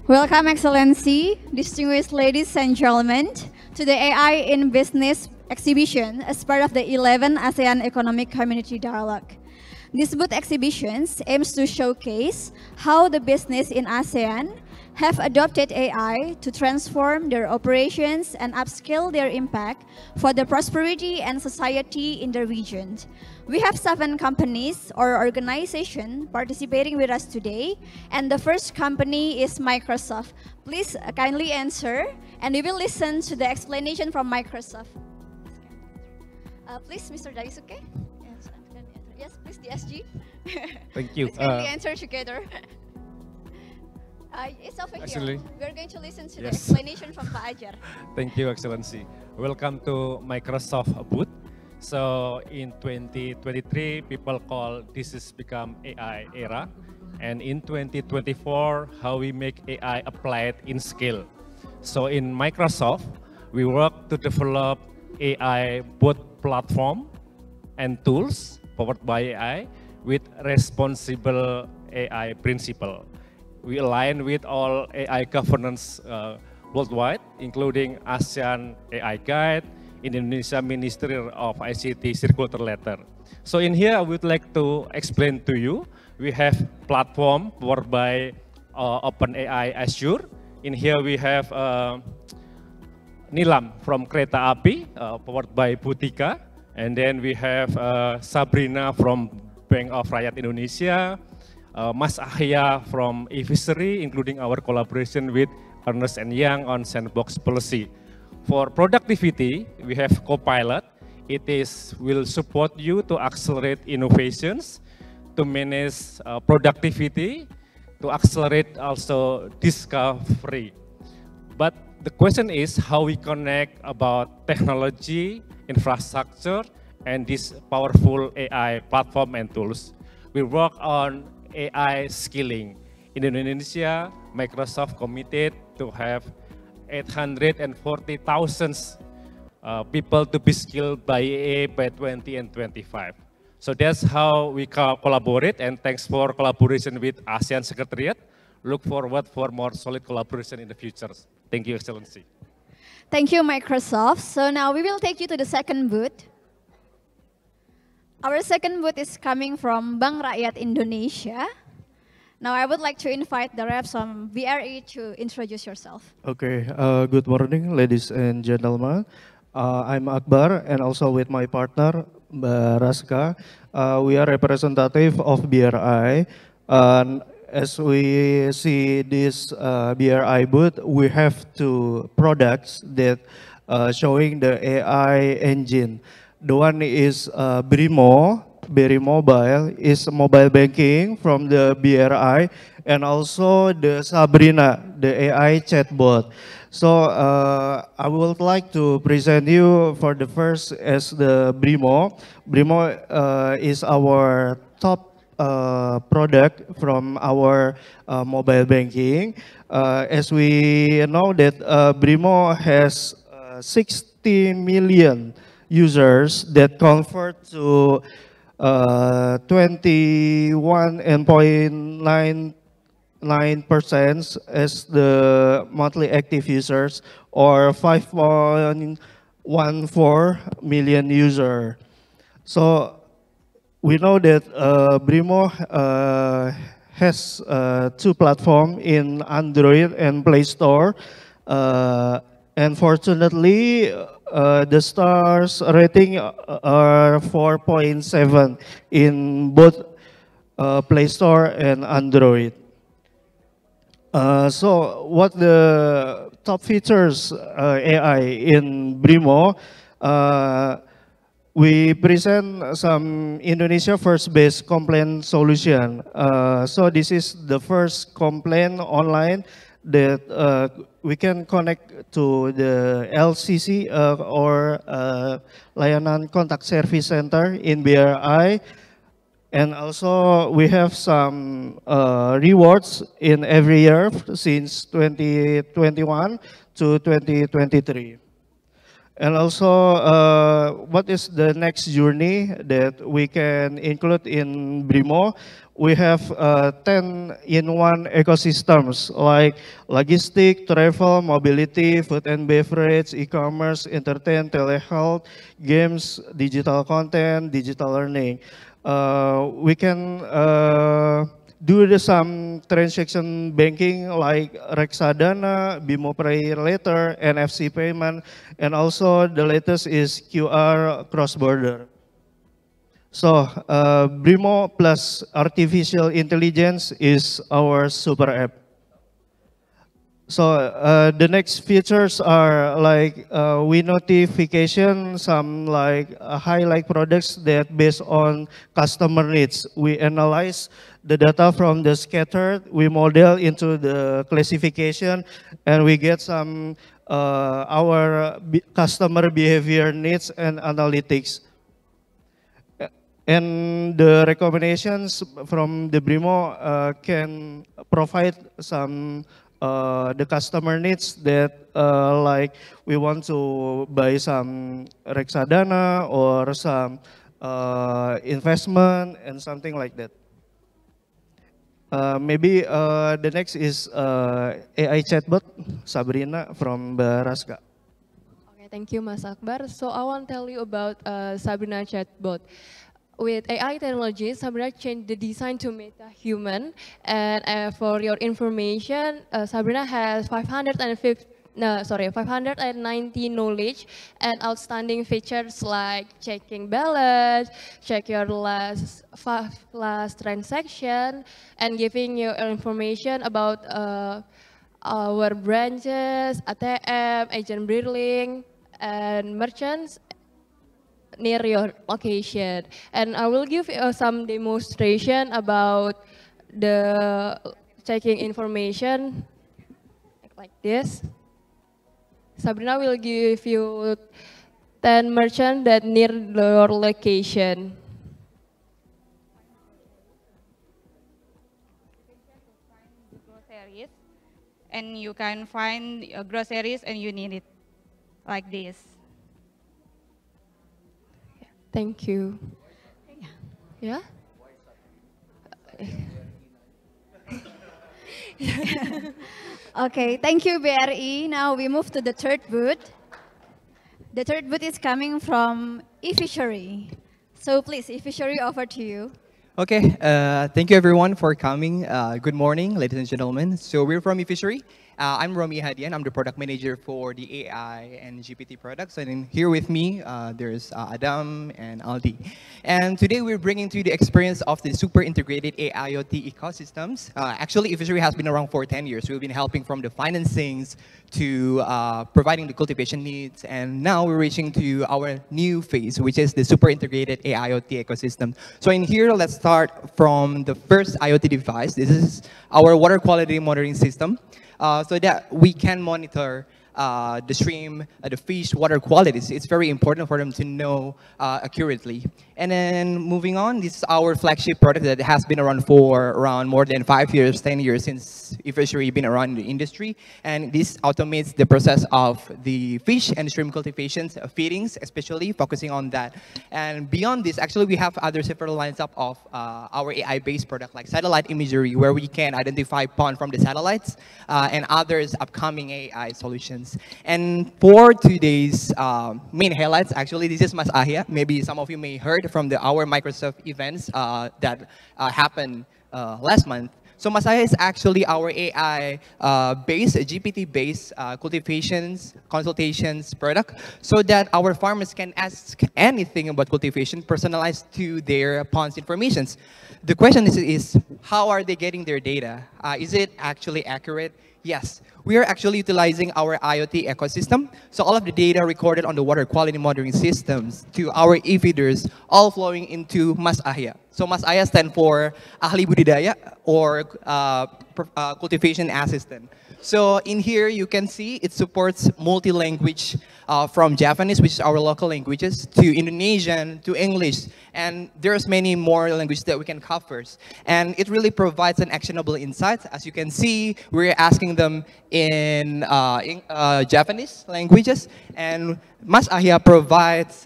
Welcome, Excellency, distinguished ladies and gentlemen, to the AI in Business exhibition as part of the 11th ASEAN Economic Community Dialogue. This booth exhibitions aims to showcase how the business in ASEAN have adopted AI to transform their operations and upscale their impact for the prosperity and society in the region. We have 7 companies or organizations participating with us today, and the first company is Microsoft. Please kindly answer, and we will listen to the explanation from Microsoft. Please, Mr. Daisuke. Yes, please, DSG. Thank you. Let's kindly answer together. It's over Actually, here. We're going to listen to the yes. explanation from Pak Ajar. Thank you, Excellency. Welcome to Microsoft booth. So in 2023, people call this is become AI era. And in 2024, how we make AI applied in scale. So in Microsoft, we work to develop AI both platform and tools powered by AI with responsible AI principle. We align with all AI governance worldwide, including ASEAN AI Guide, Indonesia Ministry of ICT Circular Letter. So in here, I would like to explain to you, we have platform powered by OpenAI Azure. In here, we have Nilam from Kereta Api, powered by Butika. And then we have Sabrina from Bank of Rakyat Indonesia, Mas Ahya from eFishery, including our collaboration with Ernst & Young on sandbox policy. For productivity, we have Copilot. It will support you to accelerate innovations, to manage productivity, to accelerate also discovery. But the question is how we connect about technology, infrastructure, and this powerful AI platform and tools. We work on AI skilling. In Indonesia, Microsoft committed to have 840,000 people to be skilled by AI by 2025. So that's how we collaborate, and thanks for collaboration with ASEAN Secretariat. Look forward for more solid collaboration in the future. Thank you, Excellency. Thank you, Microsoft. So now we will take you to the second booth. Our second booth is coming from Bank Rakyat Indonesia. Now I would like to invite the reps from BRI to introduce yourself. Okay, good morning, ladies and gentlemen. I'm Akbar, and also with my partner, Raska. We are representative of BRI. And as we see this BRI booth, we have 2 products that showing the AI engine. The one is Brimo, Berry Mobile, is mobile banking from the BRI, and also the Sabrina, the AI chatbot. So I would like to present you for the first as the Brimo. Brimo is our top product from our mobile banking. As we know that Brimo has 60 million users that convert to 21.99% as the monthly active users, or 5.14 million users. So we know that Brimo has 2 platforms in Android and Play Store. And fortunately, the stars rating are 4.7 in both Play Store and Android. So what the top features AI in Brimo? We present some Indonesia first-based complaint solution. So this is the first complaint online that we can connect to the LCC or Layanan Contact Service Center in BRI. And also we have some rewards in every year since 2021 to 2023. And also, what is the next journey that we can include in Brimo? We have 10-in-1 ecosystems like logistic, travel, mobility, food and beverage, e-commerce, entertain, telehealth, games, digital content, digital learning. We can do some transaction banking like Reksadana, Bimo Pay Later, NFC payment, and also the latest is QR cross-border. So Brimo plus artificial intelligence is our super app. So the next features are like we notification some like highlight products that based on customer needs. We analyze the data from the scattered, we model into the classification, and we get some our customer behavior needs and analytics. And the recommendations from the Brimo can provide some the customer needs that like we want to buy some Reksadana or some investment and something like that. Maybe the next is AI chatbot, Sabrina from Baraska. Okay, thank you, Mas Akbar. So I want to tell you about Sabrina chatbot. With AI technology, Sabrina changed the design to meta-human. And for your information, Sabrina has 590 knowledge and outstanding features like checking balance, check your last transaction, and giving you information about our branches, ATM, agent billing, and merchants near your location. And I will give some demonstration about the checking information like this. Sabrina will give you 10 merchants that near your location. Groceries, and you can find groceries and you need it like this. Thank you. Yeah? Okay, thank you, BRI. Now we move to the third booth. The third booth is coming from eFishery. So please, eFishery, over to you. Okay, thank you everyone for coming. Good morning, ladies and gentlemen. So we're from eFishery. I'm Romy Hadian. I'm the product manager for the AI and GPT products. And then here with me, there's Adam and Aldi. And today we're bringing to you the experience of the super integrated AIoT ecosystems. Actually, eFishery has been around for 10 years. We've been helping from the financings to providing the cultivation needs. And now we're reaching to our new phase, which is the super integrated AIoT ecosystem. So in here, let's start from the first IoT device. This is our water quality monitoring system. So that we can monitor the stream, the fish water qualities. It's very important for them to know accurately. And then moving on, this is our flagship product that has been around for around more than 5 years, 10 years since eFishery been around in the industry. And this automates the process of the fish and stream cultivations, feedings, especially focusing on that. And beyond this, actually, we have other several lines up of our AI-based product like satellite imagery, where we can identify pond from the satellites and others upcoming AI solutions. And for today's main highlights, actually, this is Mas Ahia. Maybe some of you may heard from our Microsoft events that happened last month. So Masaya is actually our AI-based, GPT-based cultivations, consultations product, so that our farmers can ask anything about cultivation personalized to their ponds informations. The question is how are they getting their data? Is it actually accurate? Yes, we are actually utilizing our IoT ecosystem. So all of the data recorded on the water quality monitoring systems to our e-feeders, all flowing into Mas Ahia. So Mas Ahia stands for Ahli Budidaya or Cultivation Assistant. So in here, you can see it supports multi-language from Japanese, which is our local languages, to Indonesian, to English. And there's many more languages that we can cover. And it really provides an actionable insight. As you can see, we're asking them in Japanese languages. And Mas Ahia provides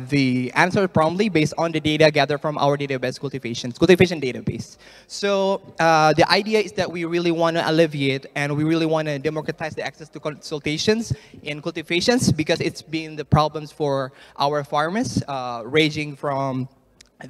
the answer promptly based on the data gathered from our database cultivation database. So the idea is that we really want to alleviate and we really want to democratize the access to consultations in cultivations because it's been the problems for our farmers ranging from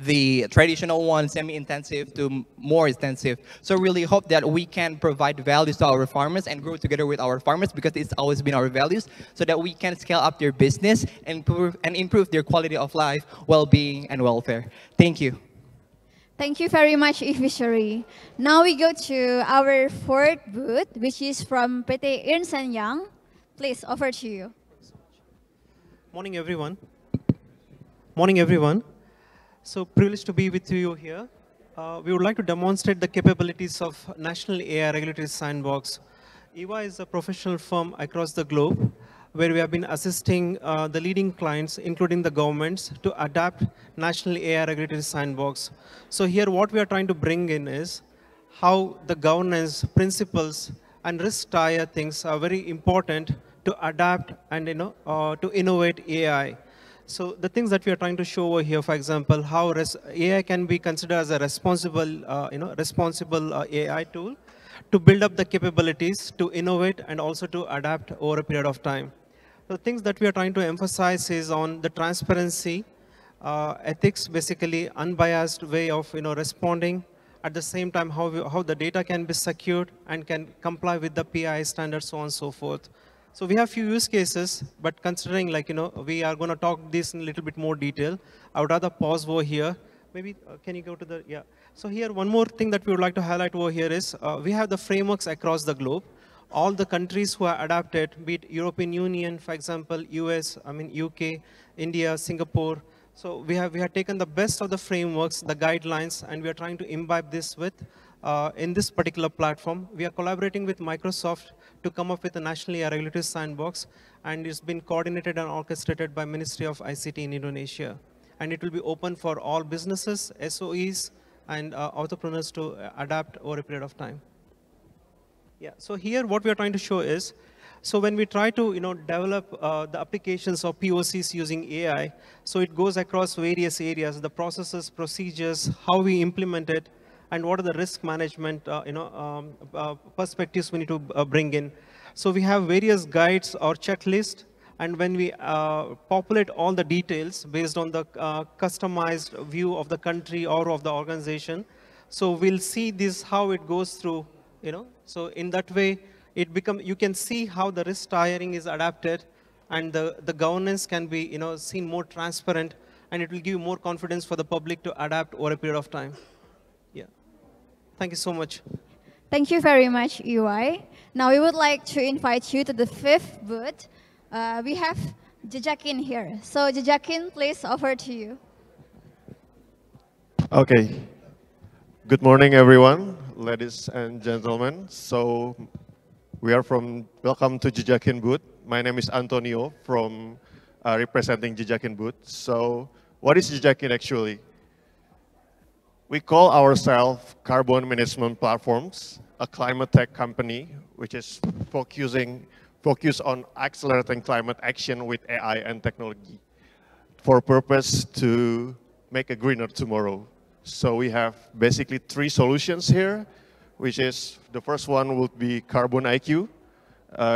the traditional one, semi-intensive to more intensive. So really hope that we can provide values to our farmers and grow together with our farmers because it's always been our values so that we can scale up their business and improve their quality of life, well-being, and welfare. Thank you. Thank you very much, eFishery. Now we go to our fourth booth, which is from PT Ernst & Young. Please, over to you. Morning, everyone. Morning, everyone. So privileged to be with you here. We would like to demonstrate the capabilities of National AI Regulatory Sandbox. EVA is a professional firm across the globe where we have been assisting the leading clients, including the governments, to adapt National AI Regulatory Sandbox. So here what we are trying to bring in is how the governance principles and risk tier things are very important to adapt and to innovate AI. So the things that we are trying to show over here, for example, how AI can be considered as a responsible AI tool to build up the capabilities to innovate and also to adapt over a period of time. The things that we are trying to emphasize is on the transparency, ethics, basically unbiased way of responding. At the same time, how the data can be secured and can comply with the PII standards, so on and so forth. So we have few use cases, but considering we are going to talk this in a little bit more detail, I would rather pause over here. Maybe can you go to the, yeah. So here one more thing that we would like to highlight over here is we have the frameworks across the globe. All the countries who are adapted, be it European Union, for example, US, UK, India, Singapore. So we have taken the best of the frameworks, the guidelines, and we are trying to imbibe this with in this particular platform. We are collaborating with Microsoft to come up with a National AI Regulatory Sandbox, and it's been coordinated and orchestrated by Ministry of ICT in Indonesia. And it will be open for all businesses, SOEs, and entrepreneurs to adapt over a period of time. Yeah, so here what we are trying to show is, so when we try to develop the applications or POCs using AI, so it goes across various areas, the processes, procedures, how we implement it, and what are the risk management perspectives we need to bring in. So we have various guides or checklists, and when we populate all the details based on the customized view of the country or of the organization, so we'll see this how it goes through. So in that way, you can see how the risk tiering is adapted, and the governance can be seen more transparent, and it will give more confidence for the public to adapt over a period of time. Yeah. Thank you so much. Thank you very much, EY. Now we would like to invite you to the fifth booth. We have Jejakin here. So Jejakin, please, over to you. Okay. Good morning, everyone, ladies and gentlemen. So welcome to Jejakin booth. My name is Antonio from representing Jejakin booth. So what is Jejakin actually? We call ourselves Carbon Management Platforms, a climate tech company which is focused on accelerating climate action with AI and technology for purpose to make a greener tomorrow. So we have basically three solutions here, which is the first one would be Carbon IQ.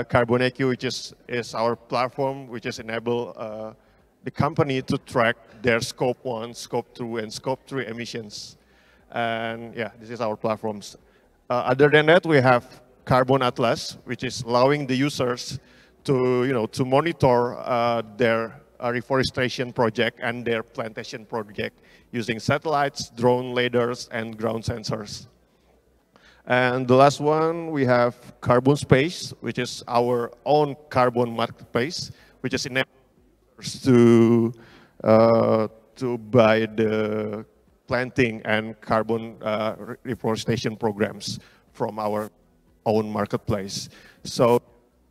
Carbon IQ, which is our platform, which is enable the company to track their Scope 1, Scope 2, and Scope 3 emissions. And yeah, this is our platforms. Other than that, we have Carbon Atlas, which is allowing the users to to monitor their reforestation project and their plantation project using satellites, drone radars, and ground sensors. And the last one, we have Carbon Space, which is our own carbon marketplace, which is enables to buy the planting and carbon reforestation programs from our own marketplace. So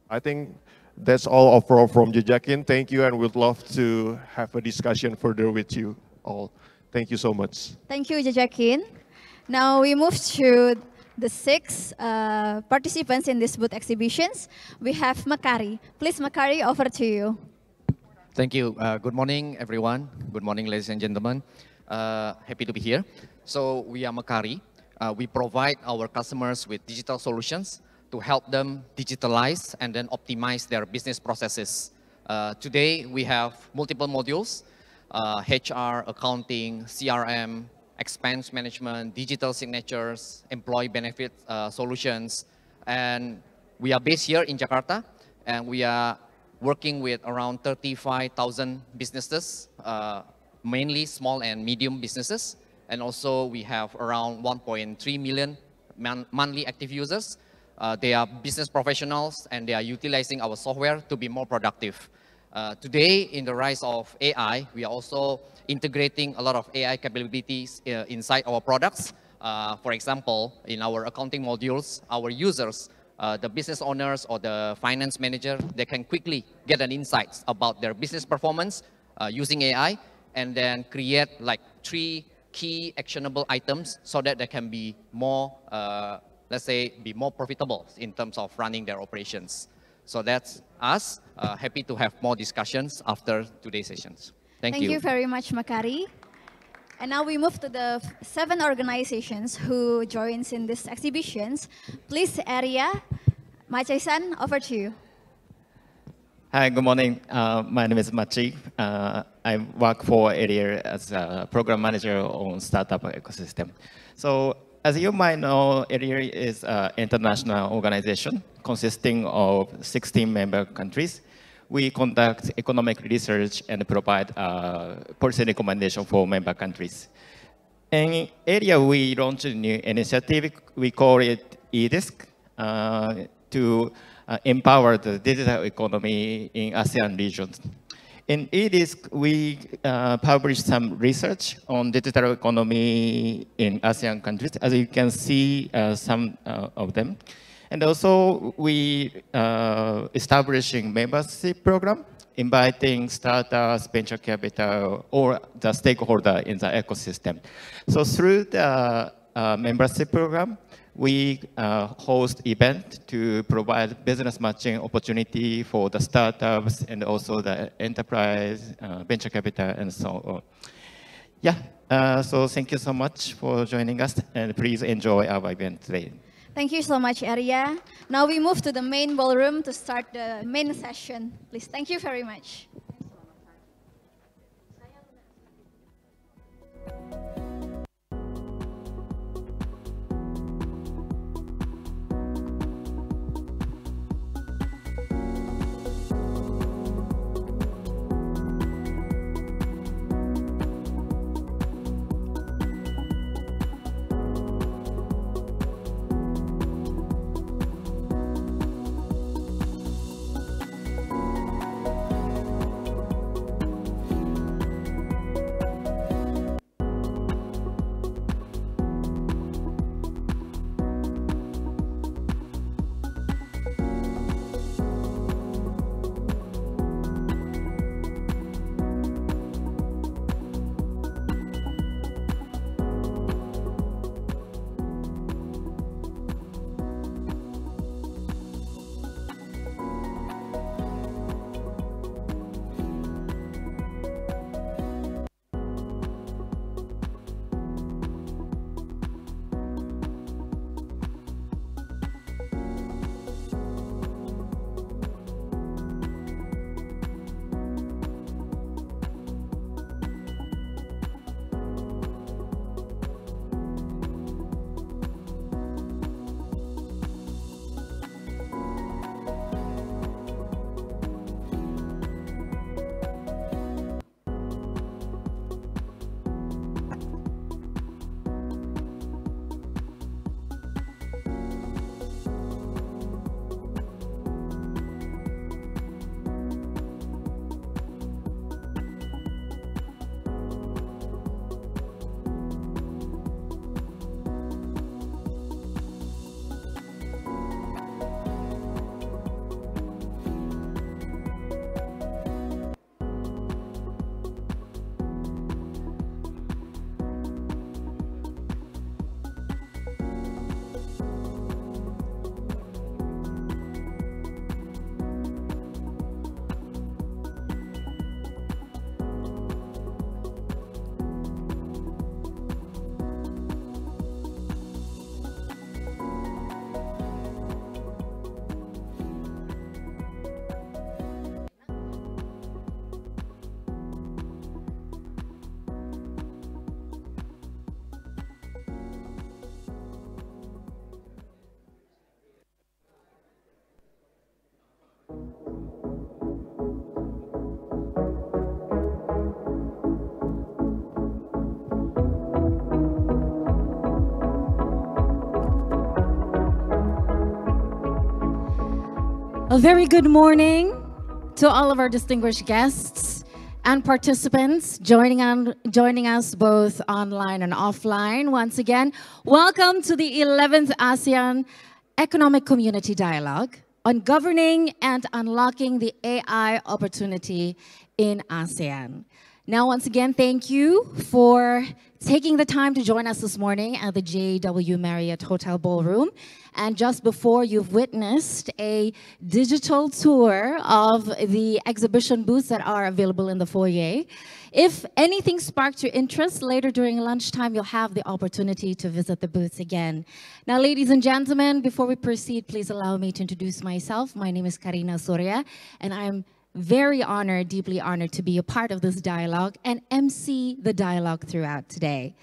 I think that's all overall from Jejakin. Thank you, and we'd love to have a discussion further with you all. Thank you so much. Thank you, Jejakin. Now we move to the six participants in this booth exhibitions. We have Makari. Please, Makari, over to you. Thank you. Good morning, everyone. Good morning, ladies and gentlemen. Happy to be here. So we are Makari. We provide our customers with digital solutions to help them digitalize and then optimize their business processes. Today, we have multiple modules, HR, accounting, CRM, expense management, digital signatures, employee benefit solutions. And we are based here in Jakarta, and we are working with around 35,000 businesses, mainly small and medium businesses. And also we have around 1.3 million monthly active users. They are business professionals and they are utilizing our software to be more productive. Today, in the rise of AI, we are also integrating a lot of AI capabilities inside our products. For example, in our accounting modules, our users, the business owners or the finance manager, they can quickly get an insights about their business performance using AI, and then create like 3 key actionable items so that they can be more, let's say, be more profitable in terms of running their operations. So that's us. Happy to have more discussions after today's sessions. Thank you. Thank you very much, Makari. And now we move to the 7 organizations who joins in these exhibitions. Please, Arya, Machi-san, over to you. Hi, good morning. My name is Machi. I work for Area as a program manager on startup ecosystem. So as you might know, Area is an international organization consisting of 16 member countries. We conduct economic research and provide policy recommendation for member countries. In Area, we launched a new initiative. We call it eDisk to empower the digital economy in ASEAN regions. In eDisk, we published some research on digital economy in ASEAN countries, as you can see some of them. And also, we establishing membership program, inviting startups, venture capital, or the stakeholder in the ecosystem. So through the membership program, we host event to provide business matching opportunity for the startups and also the enterprise, venture capital, and so on. Yeah, so thank you so much for joining us, and please enjoy our event today. Thank you so much, Arya. Now we move to the main ballroom to start the main session. Please, thank you very much. A very good morning to all of our distinguished guests and participants joining us both online and offline. Once again, welcome to the 11th ASEAN Economic Community Dialogue on governing and unlocking the AI opportunity in ASEAN. Now, once again, thank you for taking the time to join us this morning at the JW Marriott Hotel Ballroom. And just before, you've witnessed a digital tour of the exhibition booths that are available in the foyer. If anything sparked your interest, later during lunchtime, you'll have the opportunity to visit the booths again. Now, ladies and gentlemen, before we proceed, please allow me to introduce myself. My name is Karina Surya, and I'm very honored, deeply honored to be a part of this dialogue and MC the dialogue throughout today.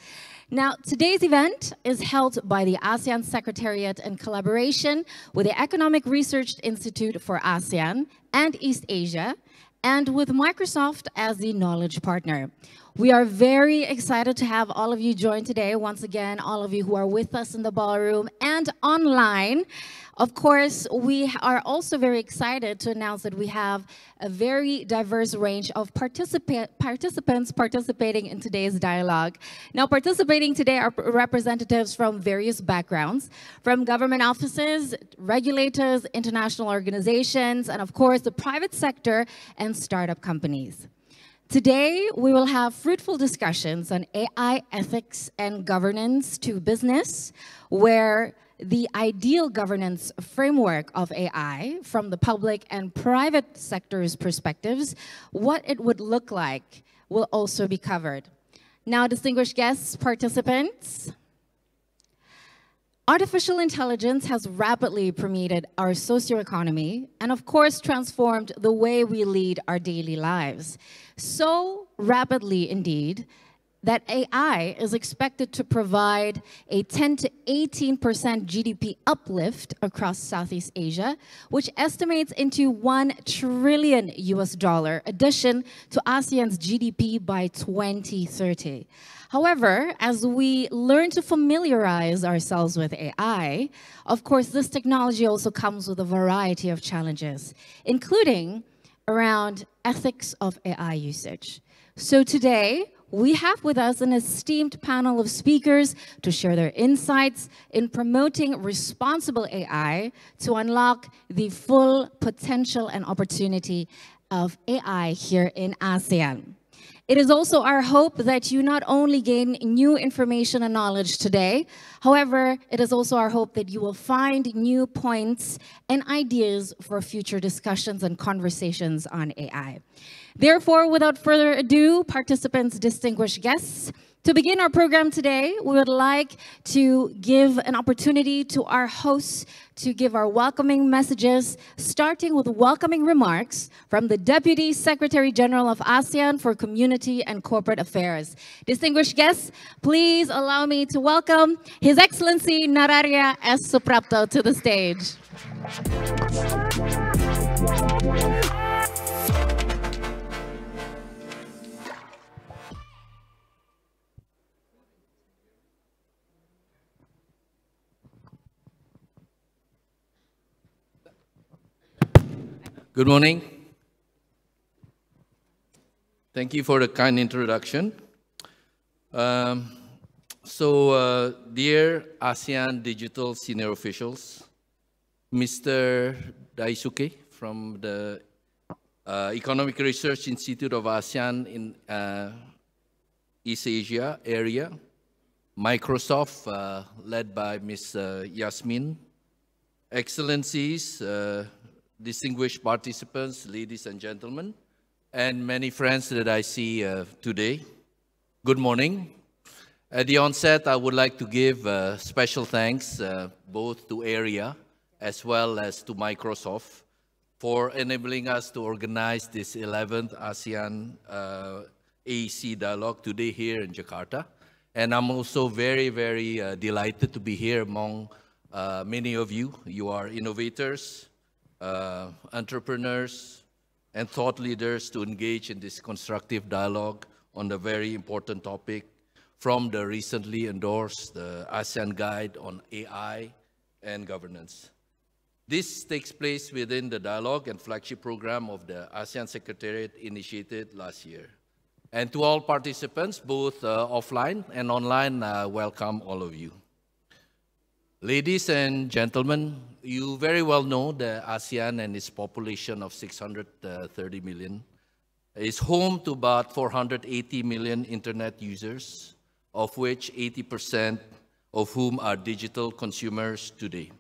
Now, today's event is held by the ASEAN Secretariat in collaboration with the Economic Research Institute for ASEAN and East Asia, and with Microsoft as the knowledge partner. We are very excited to have all of you join today. Once again, all of you who are with us in the ballroom and online. Of course, we are also very excited to announce that we have a very diverse range of participants participating in today's dialogue. Now, participating today are representatives from various backgrounds, from government offices, regulators, international organizations, and of course, the private sector and startup companies. Today, we will have fruitful discussions on AI ethics and governance to business, where the ideal governance framework of AI from the public and private sector's perspectives, what it would look like, will also be covered. Now, distinguished guests, participants, artificial intelligence has rapidly permeated our socioeconomy and, of course, transformed the way we lead our daily lives. So rapidly, indeed, that AI is expected to provide a 10 to 18% GDP uplift across Southeast Asia, which estimates into $1 trillion addition to ASEAN's GDP by 2030. However, as we learn to familiarize ourselves with AI, of course, this technology also comes with a variety of challenges, including around ethics of AI usage. So today, we have with us an esteemed panel of speakers to share their insights in promoting responsible AI to unlock the full potential and opportunity of AI here in ASEAN. It is also our hope that you not only gain new information and knowledge today, however, it is also our hope that you will find new points and ideas for future discussions and conversations on AI. Therefore, without further ado, participants, distinguished guests, to begin our program today, we would like to give an opportunity to our hosts to give our welcoming messages, starting with welcoming remarks from the Deputy Secretary General of ASEAN for Community and Corporate Affairs. Distinguished guests, please allow me to welcome His Excellency Nararya S. Suprapto to the stage. Good morning. Thank you for the kind introduction. Dear ASEAN Digital Senior Officials, Mr. Daisuke from the Economic Research Institute of ASEAN in East Asia area, Microsoft, led by Ms. Yasmin, Excellencies, distinguished participants, ladies and gentlemen, and many friends that I see today. Good morning. At the onset, I would like to give special thanks both to AREA as well as to Microsoft for enabling us to organize this 11th ASEAN AEC Dialogue today here in Jakarta. And I'm also very, very delighted to be here among many of you. You are innovators, entrepreneurs, and thought leaders to engage in this constructive dialogue on the very important topic from the recently endorsed ASEAN Guide on AI and Governance. This takes place within the dialogue and flagship program of the ASEAN Secretariat initiated last year. And to all participants, both offline and online, welcome all of you. Ladies and gentlemen, you very well know that ASEAN and its population of 630 million is home to about 480 million internet users, of which 80% of whom are digital consumers today.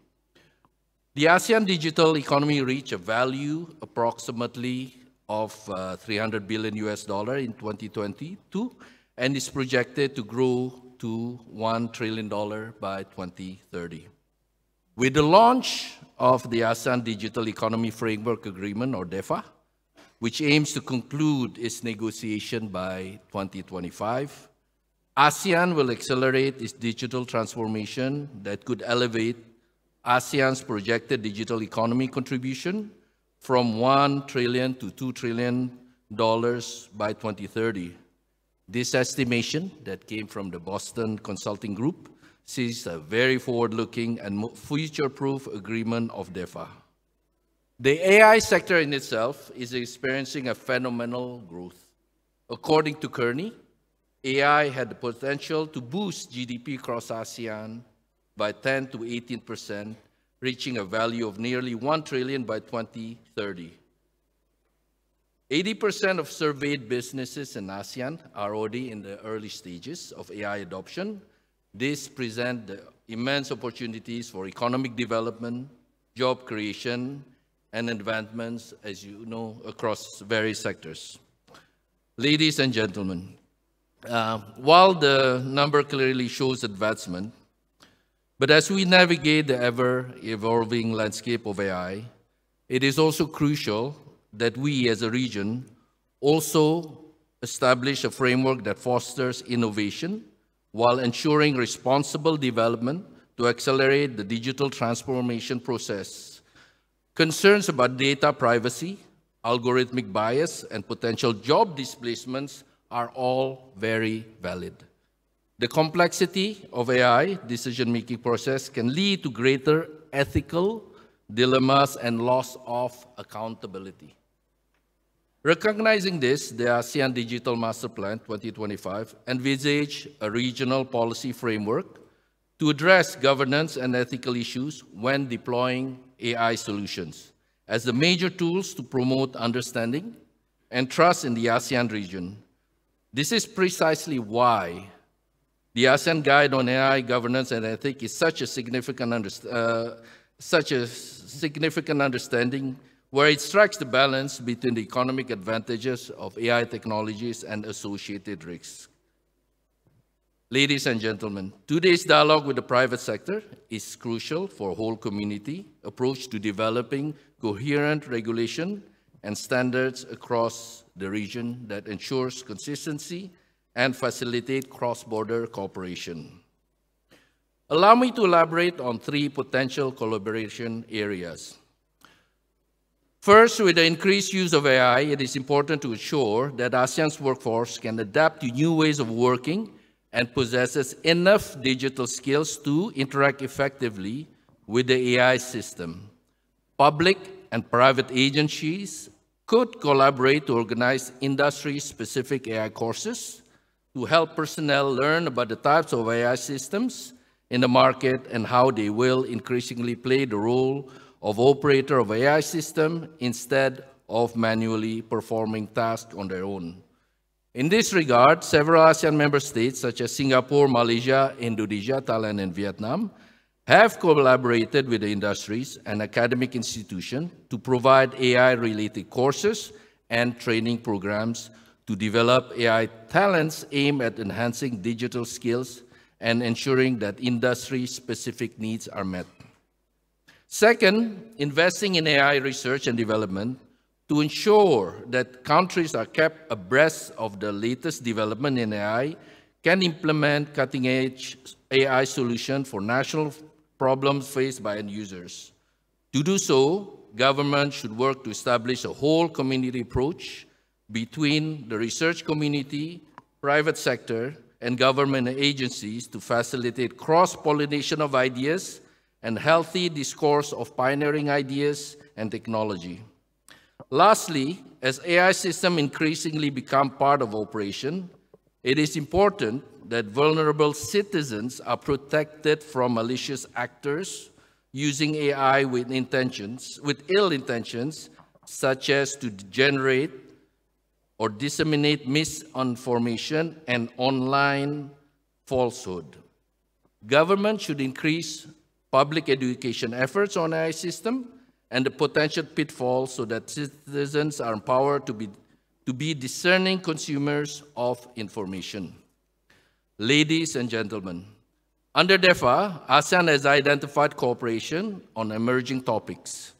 The ASEAN digital economy reached a value approximately of $300 billion in 2022 and is projected to grow to $1 trillion by 2030. With the launch of the ASEAN Digital Economy Framework Agreement, or DEFA, which aims to conclude its negotiation by 2025, ASEAN will accelerate its digital transformation that could elevate ASEAN's projected digital economy contribution from $1 trillion to $2 trillion by 2030. This estimation that came from the Boston Consulting Group sees a very forward-looking and future-proof agreement of DEFA. The AI sector in itself is experiencing a phenomenal growth. According to Kearney, AI had the potential to boost GDP across ASEAN by 10 to 18%, reaching a value of nearly $1 trillion by 2030. 80% of surveyed businesses in ASEAN are already in the early stages of AI adoption. This presents immense opportunities for economic development, job creation, and advancements, as you know, across various sectors. Ladies and gentlemen, while the number clearly shows advancement, but as we navigate the ever-evolving landscape of AI, it is also crucial that we as a region also establish a framework that fosters innovation while ensuring responsible development to accelerate the digital transformation process. Concerns about data privacy, algorithmic bias, and potential job displacements are all very valid. The complexity of AI decision-making process can lead to greater ethical dilemmas and loss of accountability. Recognizing this, the ASEAN Digital Master Plan 2025 envisage a regional policy framework to address governance and ethical issues when deploying AI solutions as the major tools to promote understanding and trust in the ASEAN region. This is precisely why the ASEAN Guide on AI Governance and Ethics is such a significant understanding, where it strikes the balance between the economic advantages of AI technologies and associated risks. Ladies and gentlemen, today's dialogue with the private sector is crucial for a whole community approach to developing coherent regulation and standards across the region that ensures consistency and facilitate cross-border cooperation. Allow me to elaborate on 3 potential collaboration areas. First, with the increased use of AI, it is important to ensure that ASEAN's workforce can adapt to new ways of working and possesses enough digital skills to interact effectively with the AI system. Public and private agencies could collaborate to organize industry-specific AI courses to help personnel learn about the types of AI systems in the market and how they will increasingly play the role of operator of AI system instead of manually performing tasks on their own. In this regard, several ASEAN member states such as Singapore, Malaysia, Indonesia, Thailand, and Vietnam have collaborated with the industries and academic institutions to provide AI-related courses and training programs to develop AI talents aimed at enhancing digital skills and ensuring that industry-specific needs are met. Second, investing in AI research and development to ensure that countries are kept abreast of the latest development in AI can implement cutting-edge AI solutions for national problems faced by end users. To do so, government should work to establish a whole community approach between the research community, private sector, and government agencies to facilitate cross-pollination of ideas and healthy discourse of pioneering ideas and technology. Lastly, as AI systems increasingly become part of operation, it is important that vulnerable citizens are protected from malicious actors using AI with ill intentions, such as to generate or disseminate misinformation and online falsehood. Government should increase public education efforts on AI system and the potential pitfalls so that citizens are empowered to be discerning consumers of information. Ladies and gentlemen, under DEFA, ASEAN has identified cooperation on emerging topics.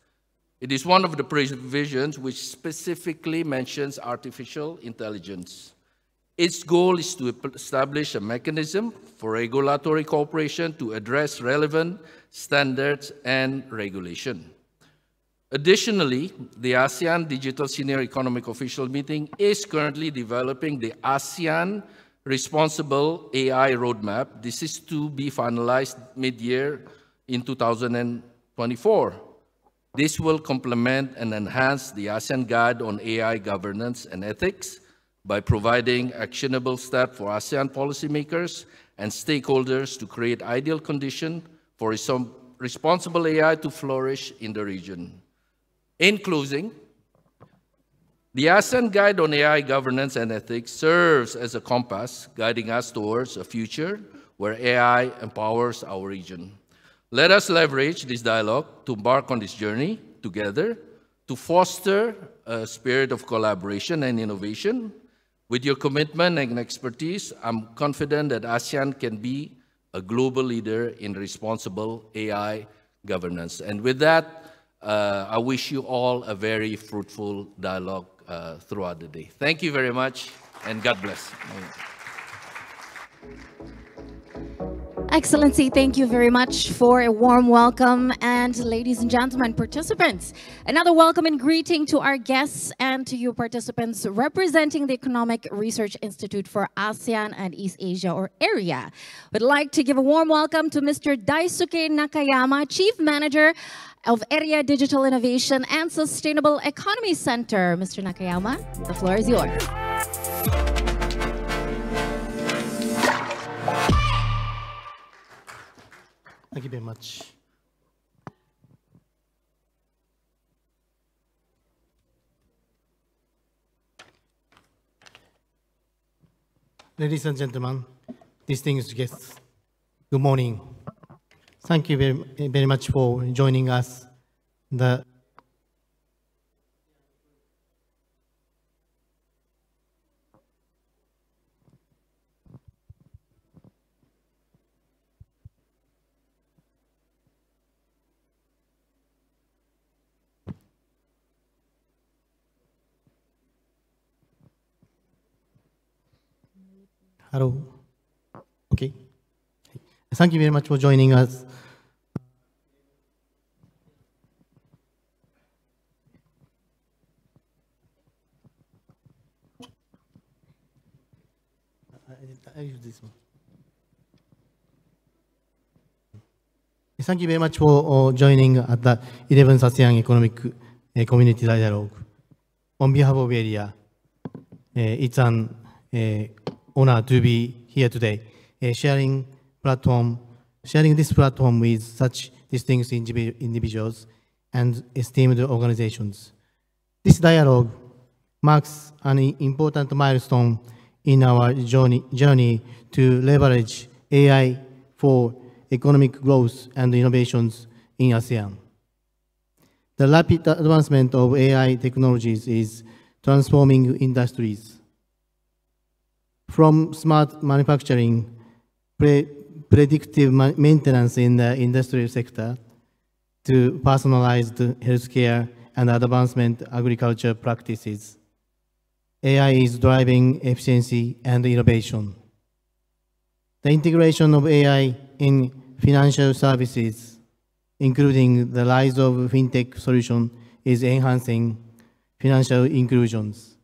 It is one of the provisions which specifically mentions artificial intelligence. Its goal is to establish a mechanism for regulatory cooperation to address relevant standards and regulation. Additionally, the ASEAN Digital Senior Economic Official Meeting is currently developing the ASEAN Responsible AI Roadmap. This is to be finalized mid-year in 2024. This will complement and enhance the ASEAN Guide on AI Governance and Ethics by providing actionable steps for ASEAN policymakers and stakeholders to create ideal conditions for responsible AI to flourish in the region. In closing, the ASEAN Guide on AI Governance and Ethics serves as a compass guiding us towards a future where AI empowers our region. Let us leverage this dialogue to embark on this journey together to foster a spirit of collaboration and innovation. With your commitment and expertise, I'm confident that ASEAN can be a global leader in responsible AI governance. And with that, I wish you all a very fruitful dialogue throughout the day. Thank you very much, and God bless. Excellency, thank you very much for a warm welcome. And ladies and gentlemen, participants, another welcome and greeting to our guests and to you participants representing the Economic Research Institute for ASEAN and East Asia or area. We'd like to give a warm welcome to Mr. Daisuke Nakayama, Chief Manager of Area Digital Innovation and Sustainable Economy Center. Mr. Nakayama, the floor is yours. Thank you very much. Ladies and gentlemen, distinguished guests, good morning. Thank you very much for joining us. Hello. Okay. Thank you very much for joining us. I use this one. Thank you very much for joining at the 11th ASEAN Economic Community Dialogue. On behalf of AREA, it's an honor to be here today, sharing this platform with such distinguished individuals and esteemed organizations. This dialogue marks an important milestone in our journey to leverage AI for economic growth and innovations in ASEAN. The rapid advancement of AI technologies is transforming industries. From smart manufacturing, predictive maintenance in the industrial sector, to personalized healthcare and advancement agriculture practices, AI is driving efficiency and innovation. The integration of AI in financial services, including the rise of fintech solutions, is enhancing financial inclusions.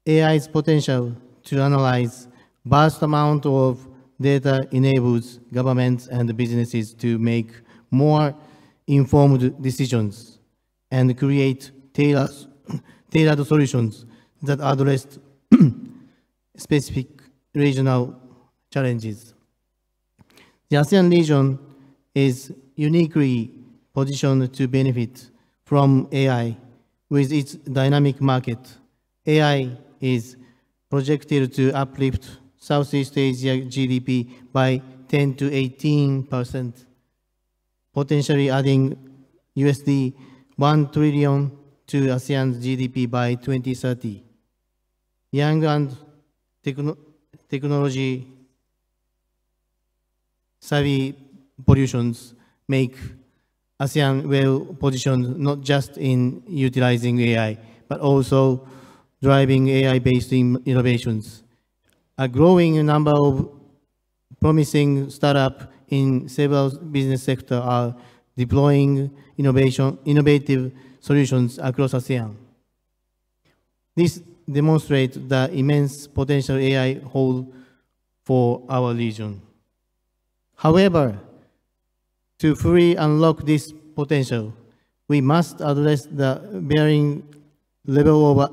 AI's potential to analyze vast amount of data enables governments and businesses to make more informed decisions and create tailored solutions that address specific regional challenges. The ASEAN region is uniquely positioned to benefit from AI with its dynamic market. AI is projected to uplift Southeast Asia GDP by 10 to 18%, potentially adding USD 1 trillion to ASEAN's GDP by 2030. Young and technology savvy pollutions make ASEAN well positioned not just in utilizing AI, but also driving AI-based innovations. A growing number of promising startups in several business sectors are deploying innovative solutions across ASEAN. This demonstrates the immense potential AI holds for our region. However, to fully unlock this potential, we must address the varying level of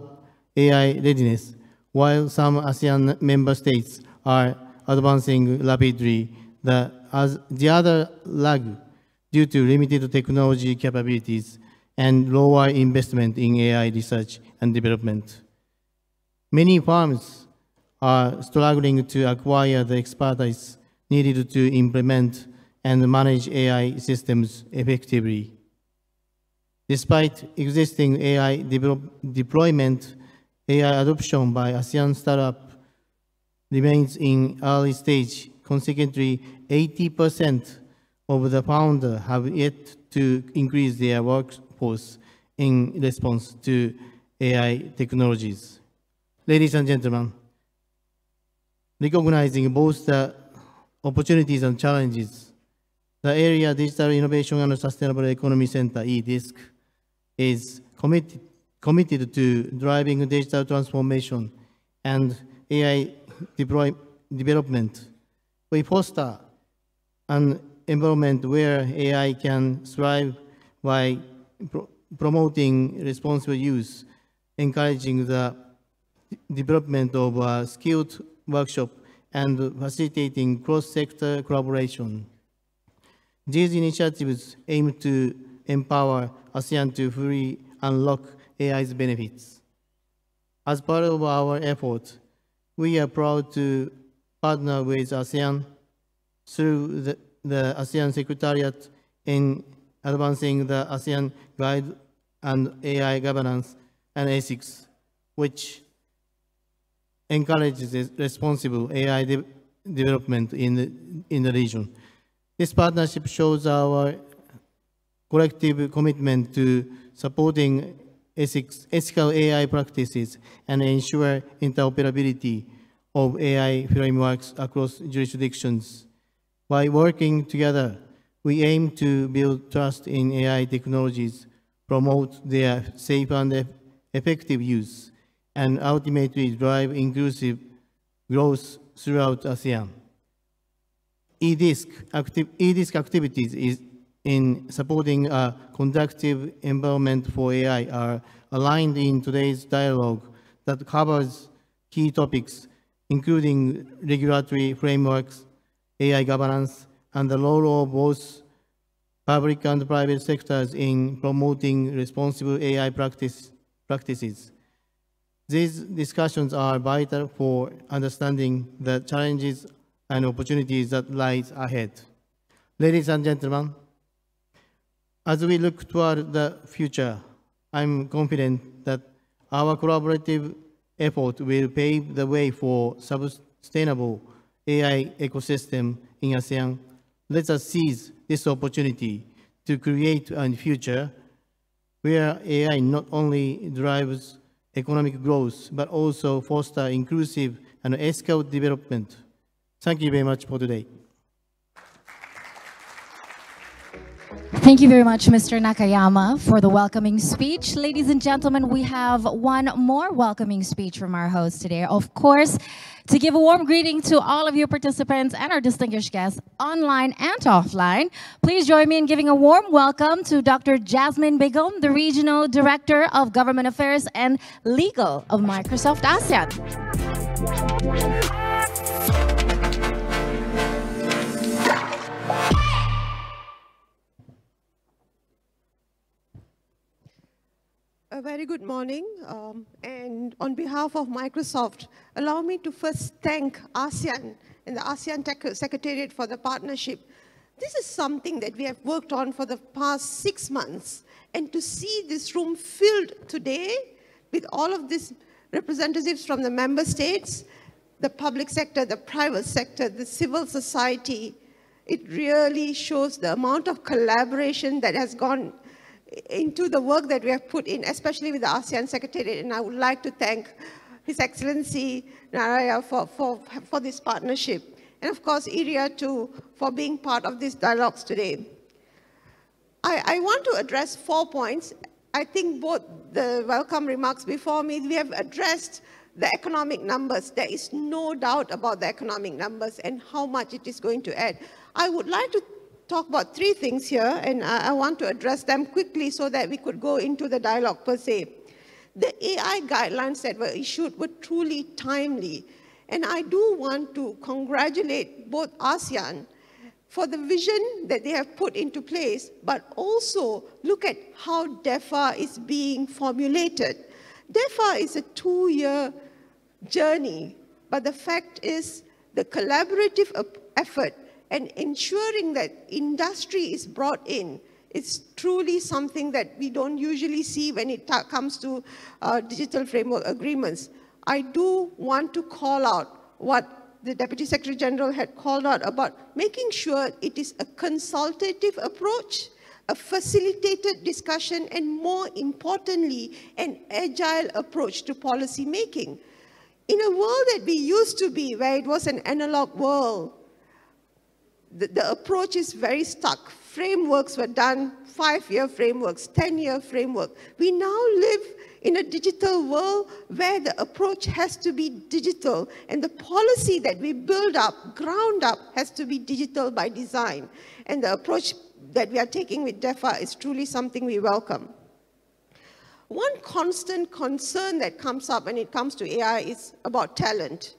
AI readiness. While some ASEAN member states are advancing rapidly, the other lag due to limited technology capabilities and lower investment in AI research and development. Many firms are struggling to acquire the expertise needed to implement and manage AI systems effectively. Despite existing AI deployment, AI adoption by ASEAN startups remains in early stage. Consequently, 80% of the founders have yet to increase their workforce in response to AI technologies. Ladies and gentlemen, recognizing both the opportunities and challenges, the Area Digital Innovation and Sustainable Economy Center, eDISC, is committed to driving digital transformation and AI development. We foster an environment where AI can thrive by promoting responsible use, encouraging the development of skilled workshop, and facilitating cross-sector collaboration. These initiatives aim to empower ASEAN to fully unlock AI's benefits. As part of our effort, we are proud to partner with ASEAN through the ASEAN Secretariat in advancing the ASEAN Guide on AI Governance and Ethics, which encourages responsible AI development in the region. This partnership shows our collective commitment to supporting ethical AI practices and ensure interoperability of AI frameworks across jurisdictions. By working together, we aim to build trust in AI technologies, promote their safe and effective use, and ultimately drive inclusive growth throughout ASEAN. eDISC activities in supporting a conducive environment for AI are aligned in today's dialogue that covers key topics, including regulatory frameworks, AI governance, and the role of both public and private sectors in promoting responsible AI practices. These discussions are vital for understanding the challenges and opportunities that lie ahead. Ladies and gentlemen, as we look toward the future, I'm confident that our collaborative effort will pave the way for sustainable AI ecosystem in ASEAN. Let us seize this opportunity to create a future where AI not only drives economic growth, but also foster inclusive and ethical development. Thank you very much for today. Thank you very much, Mr. Nakayama, for the welcoming speech. Ladies and gentlemen, we have one more welcoming speech from our host today. Of course, to give a warm greeting to all of you participants and our distinguished guests online and offline, please join me in giving a warm welcome to Dr. Jasmine Begum, the Regional Director of Government Affairs and Legal of Microsoft ASEAN. A very good morning, and on behalf of Microsoft, allow me to first thank ASEAN and the ASEAN Tech Secretariat for the partnership. This is something that we have worked on for the past 6 months, and to see this room filled today with all of these representatives from the member states, the public sector, the private sector, the civil society, it really shows the amount of collaboration that has gone into the work that we have put in, especially with the ASEAN Secretariat. And I would like to thank His Excellency Naraya for this partnership. And of course, Iria too, for being part of these dialogues today. I want to address 4 points. I think both the welcome remarks before me, we have addressed the economic numbers. There is no doubt about the economic numbers and how much it is going to add. I would like to talk about 3 things here, and I want to address them quickly so that we could go into the dialogue per se. The AI guidelines that were issued were truly timely, and I do want to congratulate both ASEAN for the vision that they have put into place, but also look at how DEFA is being formulated. DEFA is a 2-year journey, but the fact is the collaborative effort and ensuring that industry is brought in is truly something that we don't usually see when it comes to digital framework agreements. I do want to call out what the Deputy Secretary General had called out about making sure it is a consultative approach, a facilitated discussion, and more importantly, an agile approach to policy making. In a world that we used to be, where it was an analog world, the approach is very stuck. Frameworks were done, 5-year frameworks, 10-year framework. We now live in a digital world where the approach has to be digital, and the policy that we build up, ground up, has to be digital by design. And the approach that we are taking with DEFA is truly something we welcome. One constant concern that comes up when it comes to AI is about talent.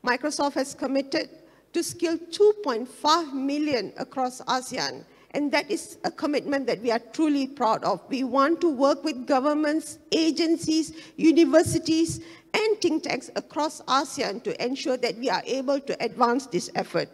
Microsoft has committed to skill 2.5 million across ASEAN, and that is a commitment that we are truly proud of. We want to work with governments, agencies, universities, and think tanks across ASEAN to ensure that we are able to advance this effort.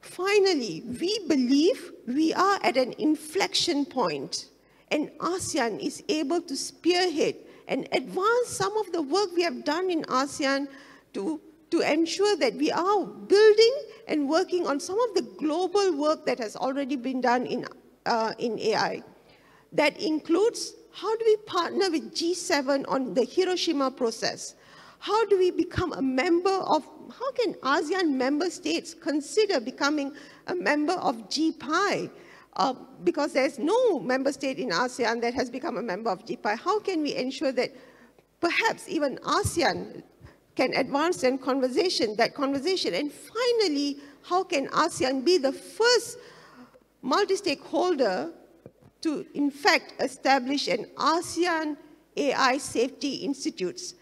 Finally, we believe we are at an inflection point, and ASEAN is able to spearhead and advance some of the work we have done in ASEAN to ensure that we are building and working on some of the global work that has already been done in AI. That includes, how do we partner with G7 on the Hiroshima process? How do we become a member of, how can ASEAN member states consider becoming a member of GPI? Because there's no member state in ASEAN that has become a member of GPI. How can we ensure that perhaps even ASEAN can advance that conversation? And finally, how can ASEAN be the first multi-stakeholder to, in fact, establish an ASEAN AI Safety Institute?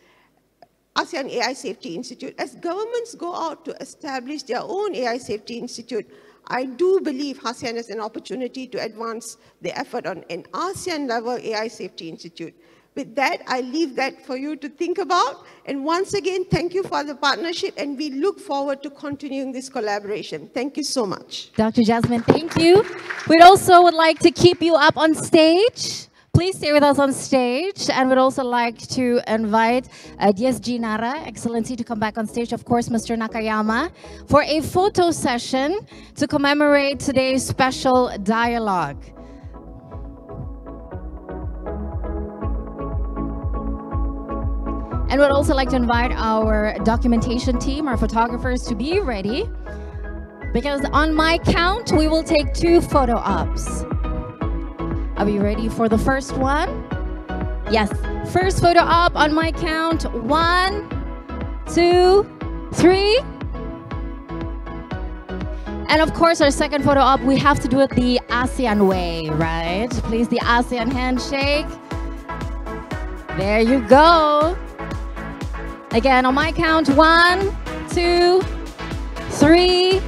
ASEAN AI Safety Institute. As governments go out to establish their own AI Safety Institute, I do believe ASEAN has an opportunity to advance the effort on an ASEAN-level AI Safety Institute. With that, I leave that for you to think about. And once again, thank you for the partnership, and we look forward to continuing this collaboration. Thank you so much. Dr. Jasmine, thank you. We'd also would like to keep you up on stage. Please stay with us on stage, and we'd also like to invite DSG Nara, Excellency, to come back on stage, of course, Mr. Nakayama, for a photo session to commemorate today's special dialogue. And we'd also like to invite our documentation team, our photographers, to be ready Because on my count, we will take 2 photo ops. Are we ready for the first one? Yes, first photo op on my count. 1, 2, 3. And of course, our second photo op, we have to do it the ASEAN way, right? Please, the ASEAN handshake. There you go. Again, on my count, 1, 2, 3.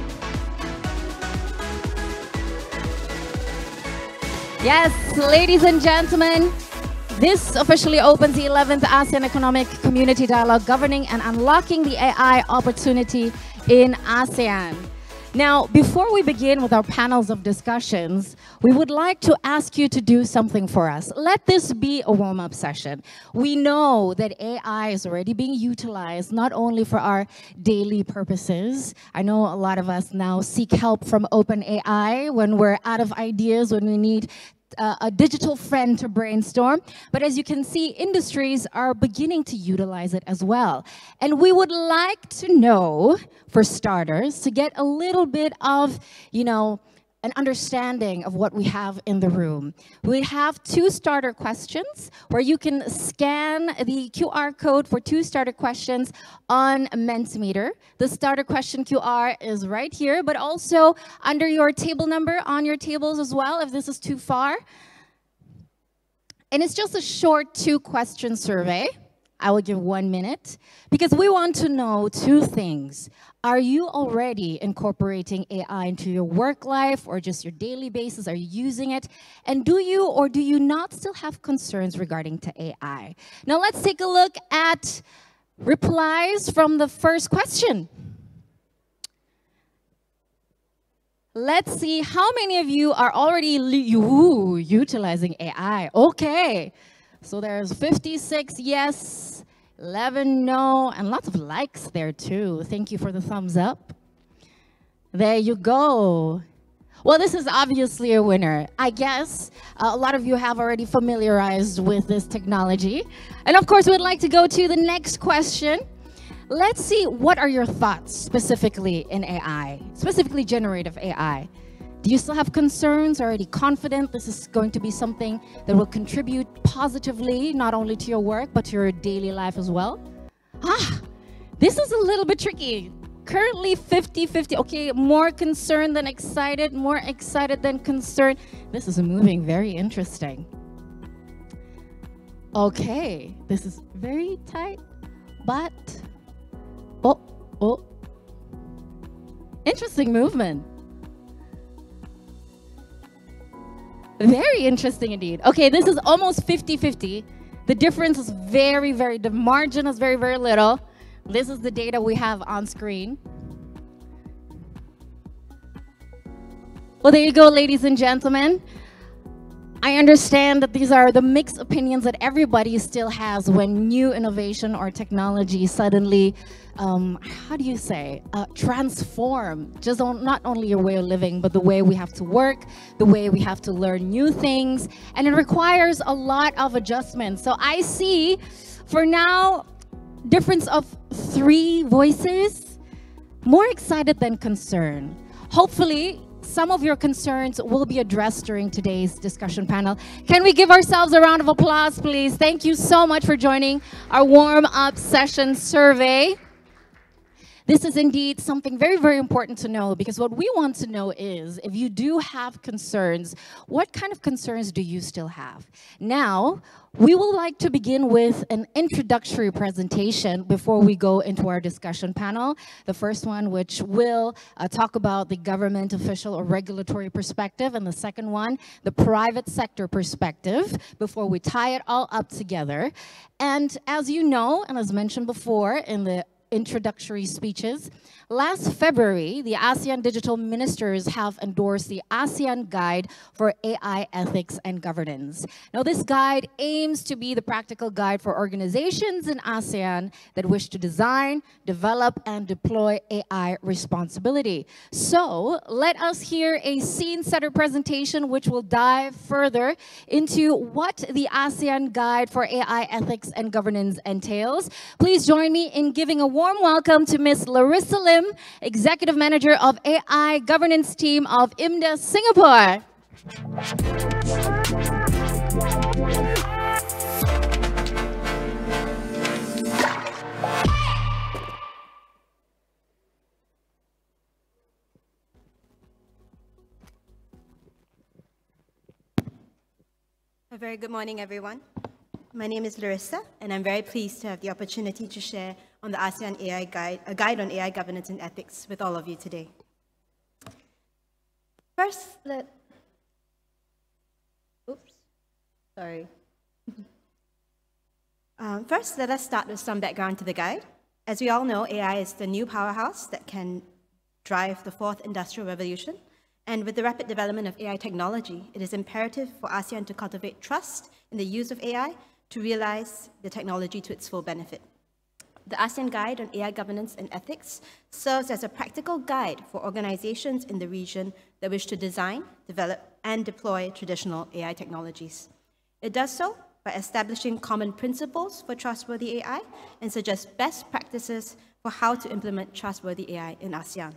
Yes, ladies and gentlemen, this officially opens the 11th ASEAN Economic Community Dialogue Governing and Unlocking the AI Opportunity in ASEAN. Now, before we begin with our panels of discussions, we would like to ask you to do something for us. Let this be a warm-up session. We know that AI is already being utilized not only for our daily purposes. I know a lot of us now seek help from OpenAI when we're out of ideas, when we need a digital friend to brainstorm. But as you can see, industries are beginning to utilize it as well. And we would like to know, for starters, to get a little bit of, an understanding of what we have in the room. We have 2 starter questions where you can scan the QR code for 2 starter questions on Mentimeter. The starter question QR is right here, but also under your table number on your tables as well, if this is too far. And it's just a short 2-question survey. I will give 1 minute because we want to know 2 things. Are you already incorporating AI into your work life or just your daily basis? Are you using it? And do you or do you not still have concerns regarding to AI? Now let's take a look at replies from the first question. Let's see how many of you are already utilizing AI. Okay. So there's 56 yes, 11 no, and lots of likes there too. Thank you for the thumbs up. There you go. Well, this is obviously a winner. I guess a lot of you have already familiarized with this technology. And of course, we'd like to go to the next question. Let's see, what are your thoughts specifically in AI, specifically generative AI? Do you still have concerns? Already confident this is going to be something that will contribute positively, not only to your work, but to your daily life as well? This is a little bit tricky. Currently 50-50. Okay, more concerned than excited, more excited than concerned. This is moving very interesting. Okay, this is very tight, but interesting movement. Very interesting indeed. Okay, this is almost 50-50. The difference is the margin is very, very little. This is the data we have on screen. Well, there you go, ladies and gentlemen. I understand that these are the mixed opinions that everybody still has when new innovation or technology suddenly, transform just not only your way of living, but the way we have to work, the way we have to learn new things, and it requires a lot of adjustments. So I see, for now, difference of 3 voices, more excited than concerned. Hopefully, some of your concerns will be addressed during today's discussion panel. Can we give ourselves a round of applause, please? Thank you so much for joining our warm-up session survey. This is indeed something very, very important to know, because what we want to know is, if you do have concerns, what kind of concerns do you still have? Now, we would like to begin with an introductory presentation before we go into our discussion panel. The first one, which will talk about the government official or regulatory perspective, and the second one, the private sector perspective, before we tie it all up together. And as you know, and as mentioned before in the introductory speeches, last February, the ASEAN digital ministers have endorsed the ASEAN Guide for AI Ethics and Governance. Now, this guide aims to be the practical guide for organizations in ASEAN that wish to design, develop, and deploy AI responsibility. So, let us hear a scene-setter presentation which will dive further into what the ASEAN Guide for AI Ethics and Governance entails. Please join me in giving a warm welcome to Ms. Larissa Lim, Executive Manager of AI Governance Team of IMDA Singapore. A very good morning, everyone. My name is Larissa, and I'm very pleased to have the opportunity to share on the ASEAN AI Guide, a guide on AI governance and ethics with all of you today. First, let us start with some background to the guide. As we all know, AI is the new powerhouse that can drive the fourth industrial revolution. And with the rapid development of AI technology, it is imperative for ASEAN to cultivate trust in the use of AI to realize the technology to its full benefit. The ASEAN Guide on AI Governance and Ethics serves as a practical guide for organizations in the region that wish to design, develop, and deploy traditional AI technologies. It does so by establishing common principles for trustworthy AI and suggests best practices for how to implement trustworthy AI in ASEAN.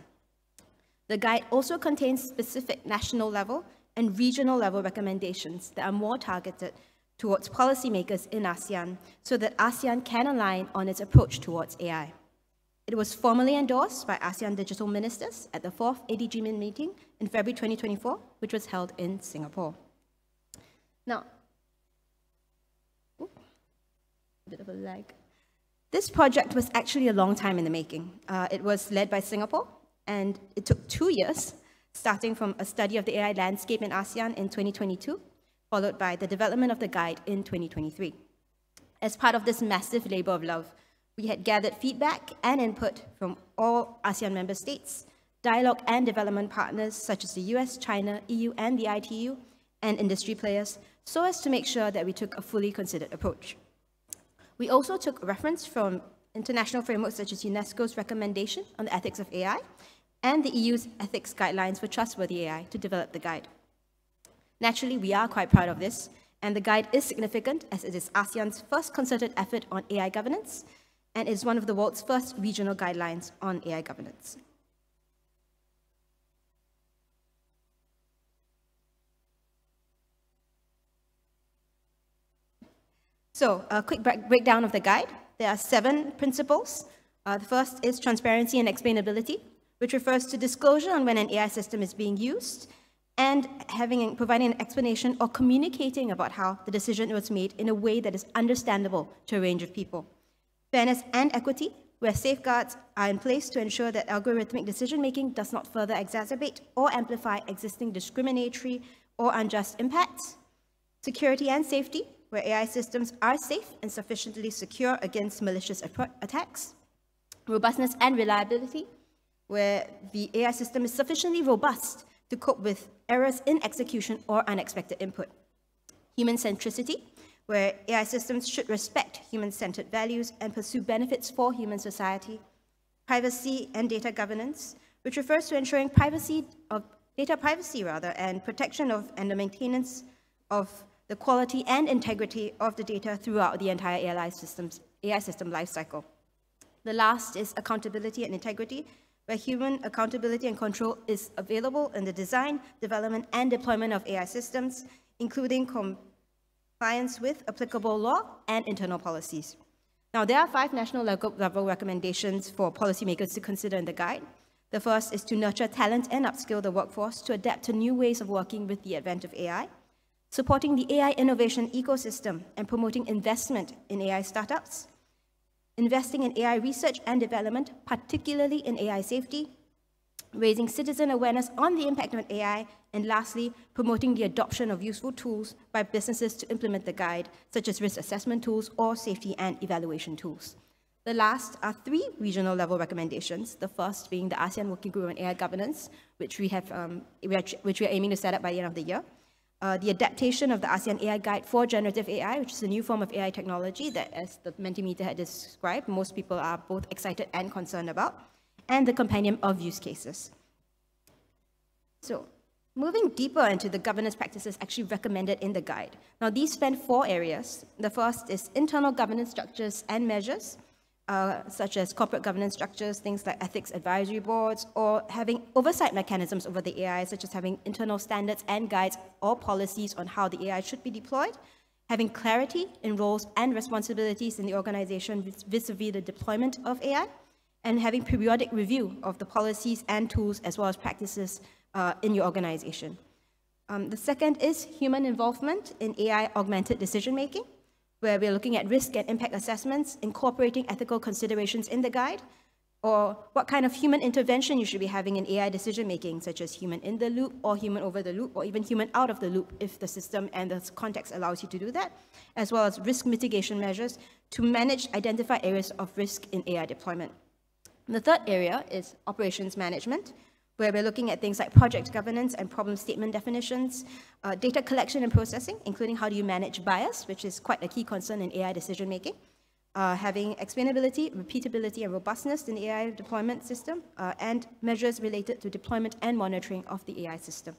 The guide also contains specific national level and regional level recommendations that are more targeted towards policymakers in ASEAN so that ASEAN can align on its approach towards AI. It was formally endorsed by ASEAN digital ministers at the 4th ADG meeting in February 2024, which was held in Singapore. Now, a bit of a lag. This project was actually a long time in the making. It was led by Singapore, and it took 2 years, starting from a study of the AI landscape in ASEAN in 2022, followed by the development of the guide in 2023. As part of this massive labor of love, we had gathered feedback and input from all ASEAN member states, dialogue and development partners such as the US, China, EU, and the ITU, and industry players, so as to make sure that we took a fully considered approach. We also took reference from international frameworks such as UNESCO's recommendation on the ethics of AI and the EU's ethics guidelines for trustworthy AI to develop the guide. Naturally, we are quite proud of this, and the guide is significant as it is ASEAN's first concerted effort on AI governance and is one of the world's first regional guidelines on AI governance. So, a quick breakdown of the guide. There are 7 principles. The first is transparency and explainability, which refers to disclosure on when an AI system is being used and providing an explanation or communicating about how the decision was made in a way that is understandable to a range of people. Fairness and equity, where safeguards are in place to ensure that algorithmic decision-making does not further exacerbate or amplify existing discriminatory or unjust impacts. Security and safety, where AI systems are safe and sufficiently secure against malicious attacks. Robustness and reliability, where the AI system is sufficiently robust to cope with errors in execution or unexpected input. Human centricity, where AI systems should respect human-centered values and pursue benefits for human society. Privacy and data governance, which refers to ensuring data privacy and protection of and the maintenance of the quality and integrity of the data throughout the entire AI system lifecycle. The last is accountability and integrity, where human accountability and control is available in the design, development, and deployment of AI systems, including compliance with applicable law and internal policies. Now, there are 5 national level recommendations for policymakers to consider in the guide. The first is to nurture talent and upskill the workforce to adapt to new ways of working with the advent of AI, supporting the AI innovation ecosystem and promoting investment in AI startups, investing in AI research and development, particularly in AI safety, raising citizen awareness on the impact of AI, and lastly, promoting the adoption of useful tools by businesses to implement the guide, such as risk assessment tools or safety and evaluation tools. The last are 3 regional level recommendations, the first being the ASEAN Working Group on AI Governance, which we are aiming to set up by the end of the year. The adaptation of the ASEAN AI Guide for Generative AI, which is a new form of AI technology that, as the Mentimeter had described, most people are both excited and concerned about, and the compendium of use cases. So, moving deeper into the governance practices actually recommended in the guide. Now, these span 4 areas. The first is internal governance structures and measures, such as corporate governance structures, things like ethics advisory boards, or having oversight mechanisms over the AI, such as having internal standards and guides or policies on how the AI should be deployed, having clarity in roles and responsibilities in the organization vis-a-vis the deployment of AI, and having periodic review of the policies and tools as well as practices in your organization. The second is human involvement in AI-augmented decision-making, where we're looking at risk and impact assessments, incorporating ethical considerations in the guide, or what kind of human intervention you should be having in AI decision-making, such as human in the loop, or human over the loop, or even human out of the loop if the system and the context allows you to do that, as well as risk mitigation measures to manage identified areas of risk in AI deployment. The third area is operations management, where we're looking at things like project governance and problem statement definitions, data collection and processing, including how do you manage bias, which is quite a key concern in AI decision-making, having explainability, repeatability, and robustness in the AI deployment system, and measures related to deployment and monitoring of the AI system.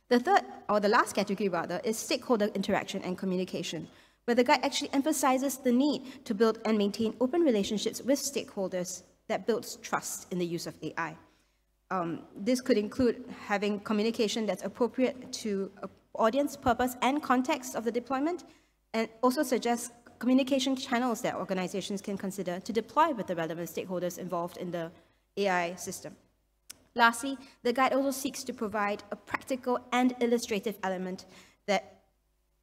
The third, or the last category rather, is stakeholder interaction and communication, where the guide actually emphasizes the need to build and maintain open relationships with stakeholders that builds trust in the use of AI. This could include having communication that's appropriate to audience, purpose, and context of the deployment, and also suggest communication channels that organizations can consider to deploy with the relevant stakeholders involved in the AI system. Lastly, the guide also seeks to provide a practical and illustrative element that,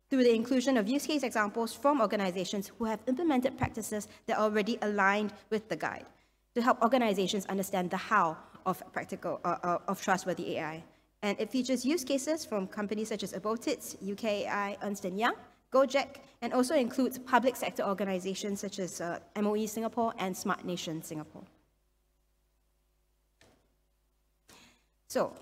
through the inclusion of use case examples from organizations who have implemented practices that are already aligned with the guide, to help organizations understand the how of of trustworthy AI. And it features use cases from companies such as Abotits, UKAI, Ernst & Young, Gojek, and also includes public sector organizations such as MOE Singapore and Smart Nation Singapore. So,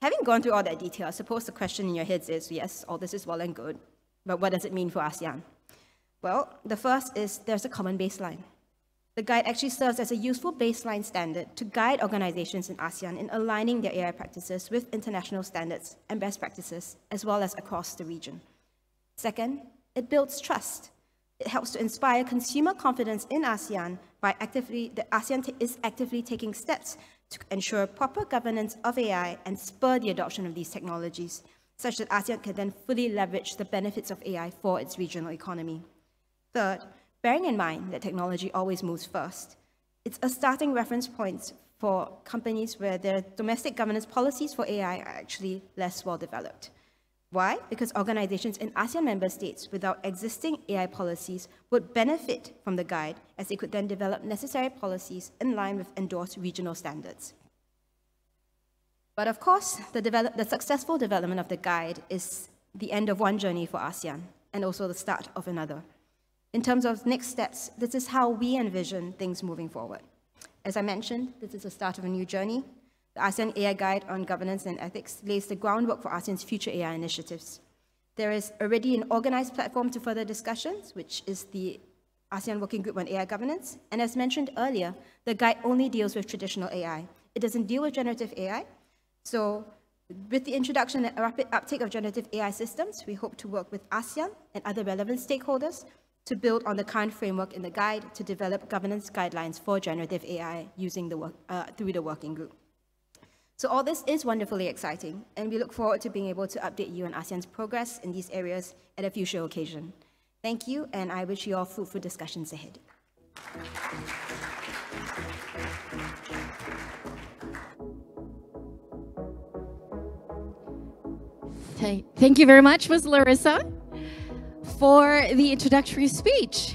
having gone through all that detail, I suppose the question in your heads is, yes, all this is well and good, but what does it mean for ASEAN? Well, the first is there's a common baseline. The guide actually serves as a useful baseline standard to guide organizations in ASEAN in aligning their AI practices with international standards and best practices, as well as across the region. Second, it builds trust. It helps to inspire consumer confidence in ASEAN by ASEAN is actively taking steps to ensure proper governance of AI and spur the adoption of these technologies, such that ASEAN can then fully leverage the benefits of AI for its regional economy. Third, bearing in mind that technology always moves first, it's a starting reference point for companies where their domestic governance policies for AI are actually less well developed. Why? Because organizations in ASEAN member states without existing AI policies would benefit from the guide, as they could then develop necessary policies in line with endorsed regional standards. But of course, the successful development of the guide is the end of one journey for ASEAN, and also the start of another. In terms of next steps, this is how we envision things moving forward. As I mentioned, this is the start of a new journey. The ASEAN AI Guide on Governance and Ethics lays the groundwork for ASEAN's future AI initiatives. There is already an organized platform to further discussions, which is the ASEAN Working Group on AI Governance. And as mentioned earlier, the guide only deals with traditional AI. It doesn't deal with generative AI. So with the introduction and rapid uptake of generative AI systems, we hope to work with ASEAN and other relevant stakeholders to build on the current framework in the guide to develop governance guidelines for generative AI using through the working group. So all this is wonderfully exciting, and we look forward to being able to update you on ASEAN's progress in these areas at a future occasion. Thank you, and I wish you all fruitful discussions ahead. Thank you very much, Ms. Larissa, for the introductory speech.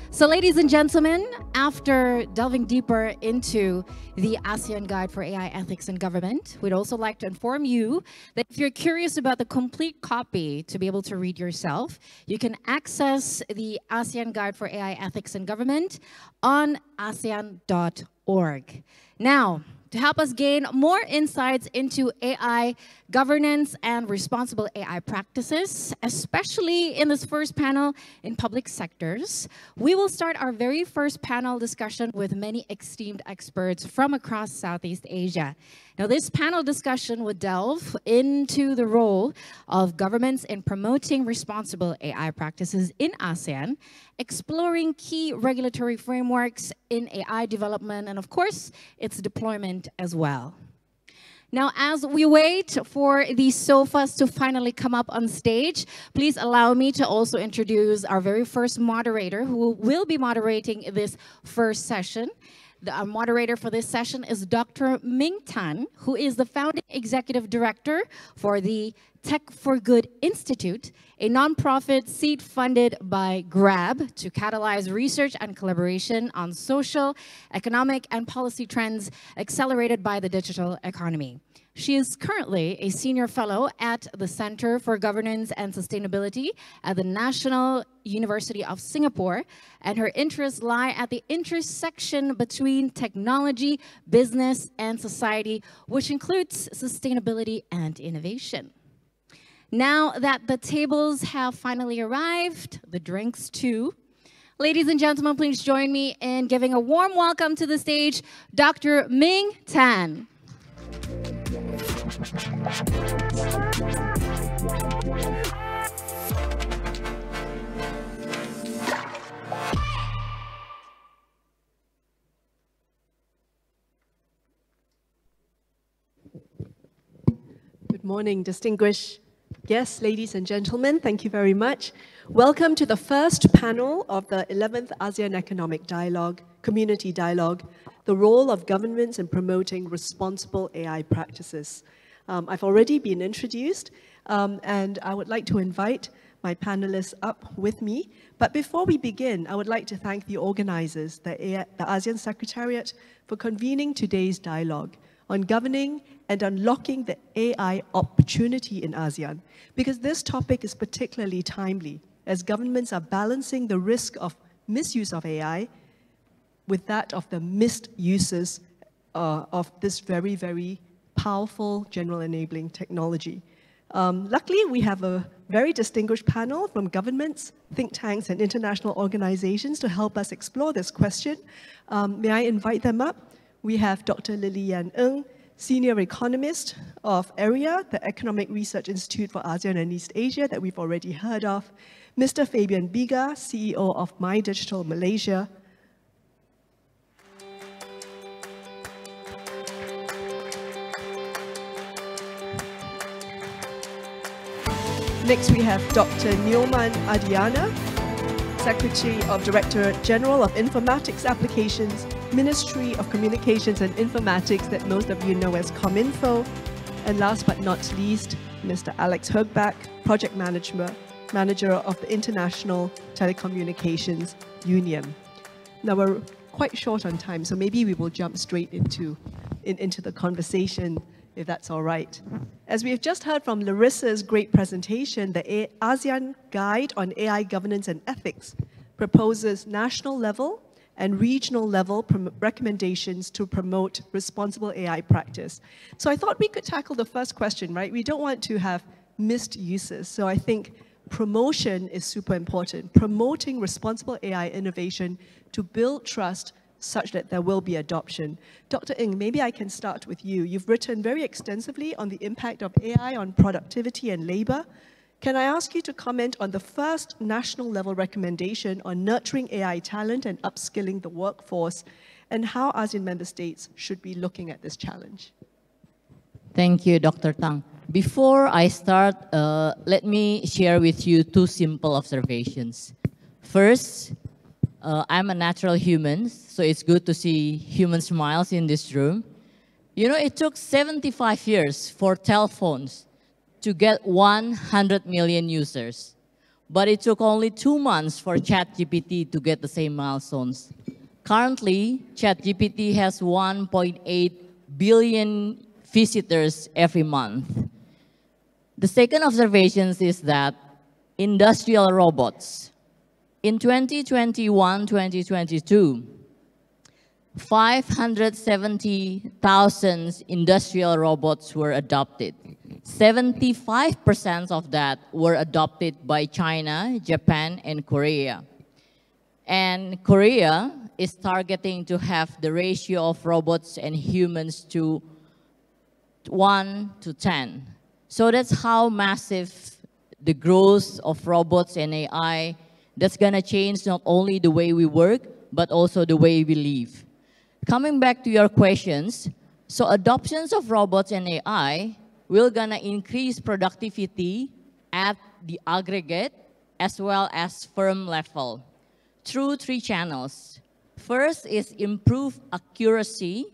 So ladies and gentlemen, after delving deeper into the ASEAN Guide for AI Ethics and Government, we'd also like to inform you that if you're curious about the complete copy to be able to read yourself, you can access the ASEAN Guide for AI Ethics and Government on asean.org. Now, To help us gain more insights into AI governance and responsible AI practices, especially in this first panel in public sectors, we will start our very first panel discussion with many esteemed experts from across Southeast Asia. Now, this panel discussion would delve into the role of governments in promoting responsible AI practices in ASEAN, exploring key regulatory frameworks in AI development, and of course, its deployment as well. Now, as we wait for these sofas to finally come up on stage, please allow me to also introduce our very first moderator who will be moderating this first session. Our moderator for this session is Dr. Ming Tan, who is the founding executive director for the Tech for Good Institute, a nonprofit seed funded by Grab to catalyze research and collaboration on social, economic, and policy trends accelerated by the digital economy. She is currently a senior fellow at the Center for Governance and Sustainability at the National University of Singapore, and her interests lie at the intersection between technology, business, and society, which includes sustainability and innovation. Now that the tables have finally arrived, the drinks too, ladies and gentlemen, please join me in giving a warm welcome to the stage, Dr. Ming Tan. Good morning, distinguished guests, ladies and gentlemen. Thank you very much. Welcome to the first panel of the 11th ASEAN Economic Dialogue, Community Dialogue, the role of governments in promoting responsible AI practices. I've already been introduced, and I would like to invite my panelists up with me. But before we begin, I would like to thank the organizers, the ASEAN Secretariat, for convening today's dialogue on governing and unlocking the AI opportunity in ASEAN, because this topic is particularly timely as governments are balancing the risk of misuse of AI with that of the misuses of this very, very powerful general enabling technology. Luckily, we have a very distinguished panel from governments, think tanks, and international organizations to help us explore this question. May I invite them up? We have Dr. Lilian Ng, Senior Economist of AREA, the Economic Research Institute for ASEAN and East Asia that we've already heard of, Mr. Fabian Biga, CEO of My Digital Malaysia, next we have Dr. Nyoman Adiana, Secretary of Directorate General of Informatics Applications, Ministry of Communications and Informatics that most of you know as ComInfo. And last but not least, Mr. Alex Hergbach, Project Manager of the International Telecommunications Union. Now we're quite short on time, so maybe we will jump straight into the conversation, if that's all right. As we have just heard from Larissa's great presentation, the ASEAN Guide on AI Governance and Ethics proposes national level and regional level recommendations to promote responsible AI practice. So I thought we could tackle the first question, right? We don't want to have missed uses. So I think promotion is super important. Promoting responsible AI innovation to build trust such that there will be adoption. Dr. Ng, maybe I can start with you. You've written very extensively on the impact of AI on productivity and labor. Can I ask you to comment on the first national level recommendation on nurturing AI talent and upskilling the workforce, and how ASEAN member states should be looking at this challenge? Thank you, Dr. Tang. Before I start, let me share with you two simple observations. First, I'm a natural human, so it's good to see human smiles in this room. You know, it took 75 years for telephones to get 100 million users, but it took only 2 months for ChatGPT to get the same milestones. Currently, ChatGPT has 1.8 billion visitors every month. The second observation is that industrial robots. In 2021-2022, 570,000 industrial robots were adopted. 75% of that were adopted by China, Japan, and Korea. And Korea is targeting to have the ratio of robots and humans to 1 to 10. So that's how massive the growth of robots and AI, that's gonna change not only the way we work, but also the way we live. Coming back to your questions, so adoptions of robots and AI will gonna increase productivity at the aggregate as well as firm level through 3 channels. First is improve accuracy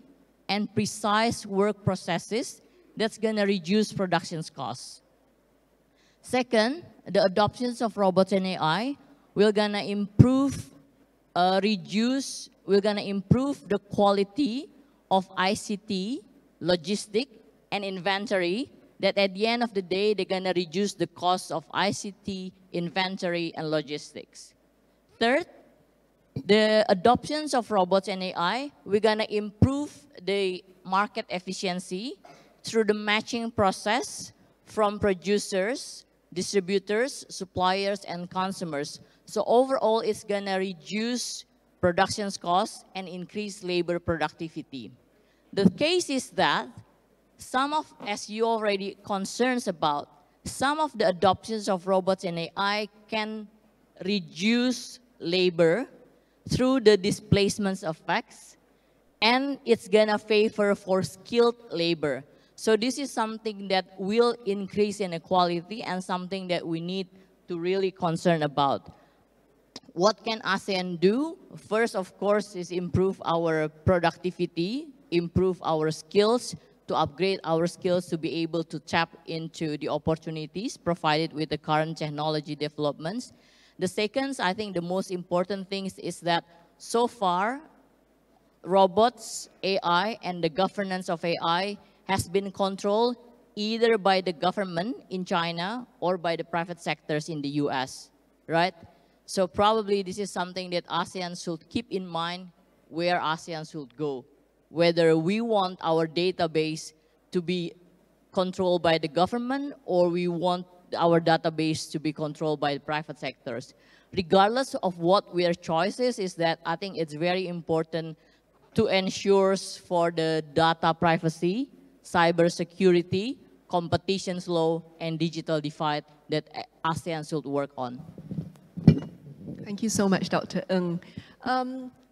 and precise work processes that's gonna reduce production costs. Second, the adoptions of robots and AI will gonna improve the quality of ICT, logistic, and inventory, that at the end of the day, they're gonna reduce the cost of ICT, inventory, and logistics. Third, the adoptions of robots and AI, we're gonna improve the market efficiency through the matching process from producers, distributors, suppliers, and consumers. So overall, it's gonna reduce production costs and increase labor productivity. The case is that some of, as you already concerns about, some of the adoptions of robots and AI can reduce labor through the displacement effects, and it's gonna favor for skilled labor. So this is something that will increase inequality and something that we need to really concern about. What can ASEAN do? First, of course, is improve our productivity, improve our skills, to upgrade our skills to be able to tap into the opportunities provided with the current technology developments. The second, I think the most important thing is that so far, robots, AI, and the governance of AI has been controlled either by the government in China or by the private sectors in the US, right? So probably this is something that ASEAN should keep in mind where ASEAN should go. Whether we want our database to be controlled by the government or we want our database to be controlled by the private sectors. Regardless of what our choices is, that I think it's very important to ensure for the data privacy, cybersecurity, competition law, and digital divide that ASEAN should work on. Thank you so much, Dr. Ng.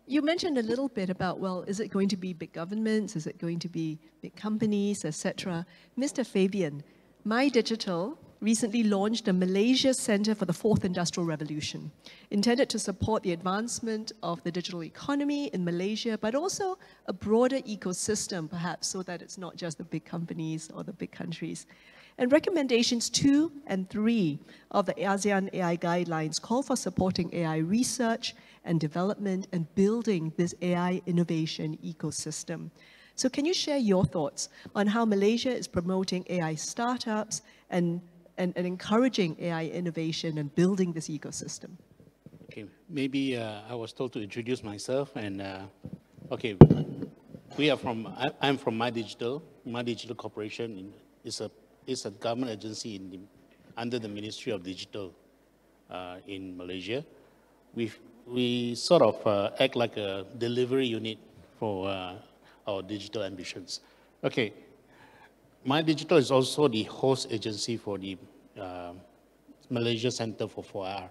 You mentioned a little bit about, well, is it going to be big governments? Is it going to be big companies, etc.? Mr. Fabian, MyDigital recently launched a Malaysia Center for the Fourth Industrial Revolution, intended to support the advancement of the digital economy in Malaysia, but also a broader ecosystem, perhaps, so that it's not just the big companies or the big countries. And recommendations 2 and 3 of the ASEAN AI guidelines call for supporting AI research and development and building this AI innovation ecosystem. So can you share your thoughts on how Malaysia is promoting AI startups and encouraging AI innovation and building this ecosystem? Okay, maybe I was told to introduce myself, and okay, I'm from MyDigital. MyDigital Corporation is a government agency under the Ministry of Digital in Malaysia. We sort of act like a delivery unit for our digital ambitions. Okay, MyDigital is also the host agency for the Malaysia Center for 4R.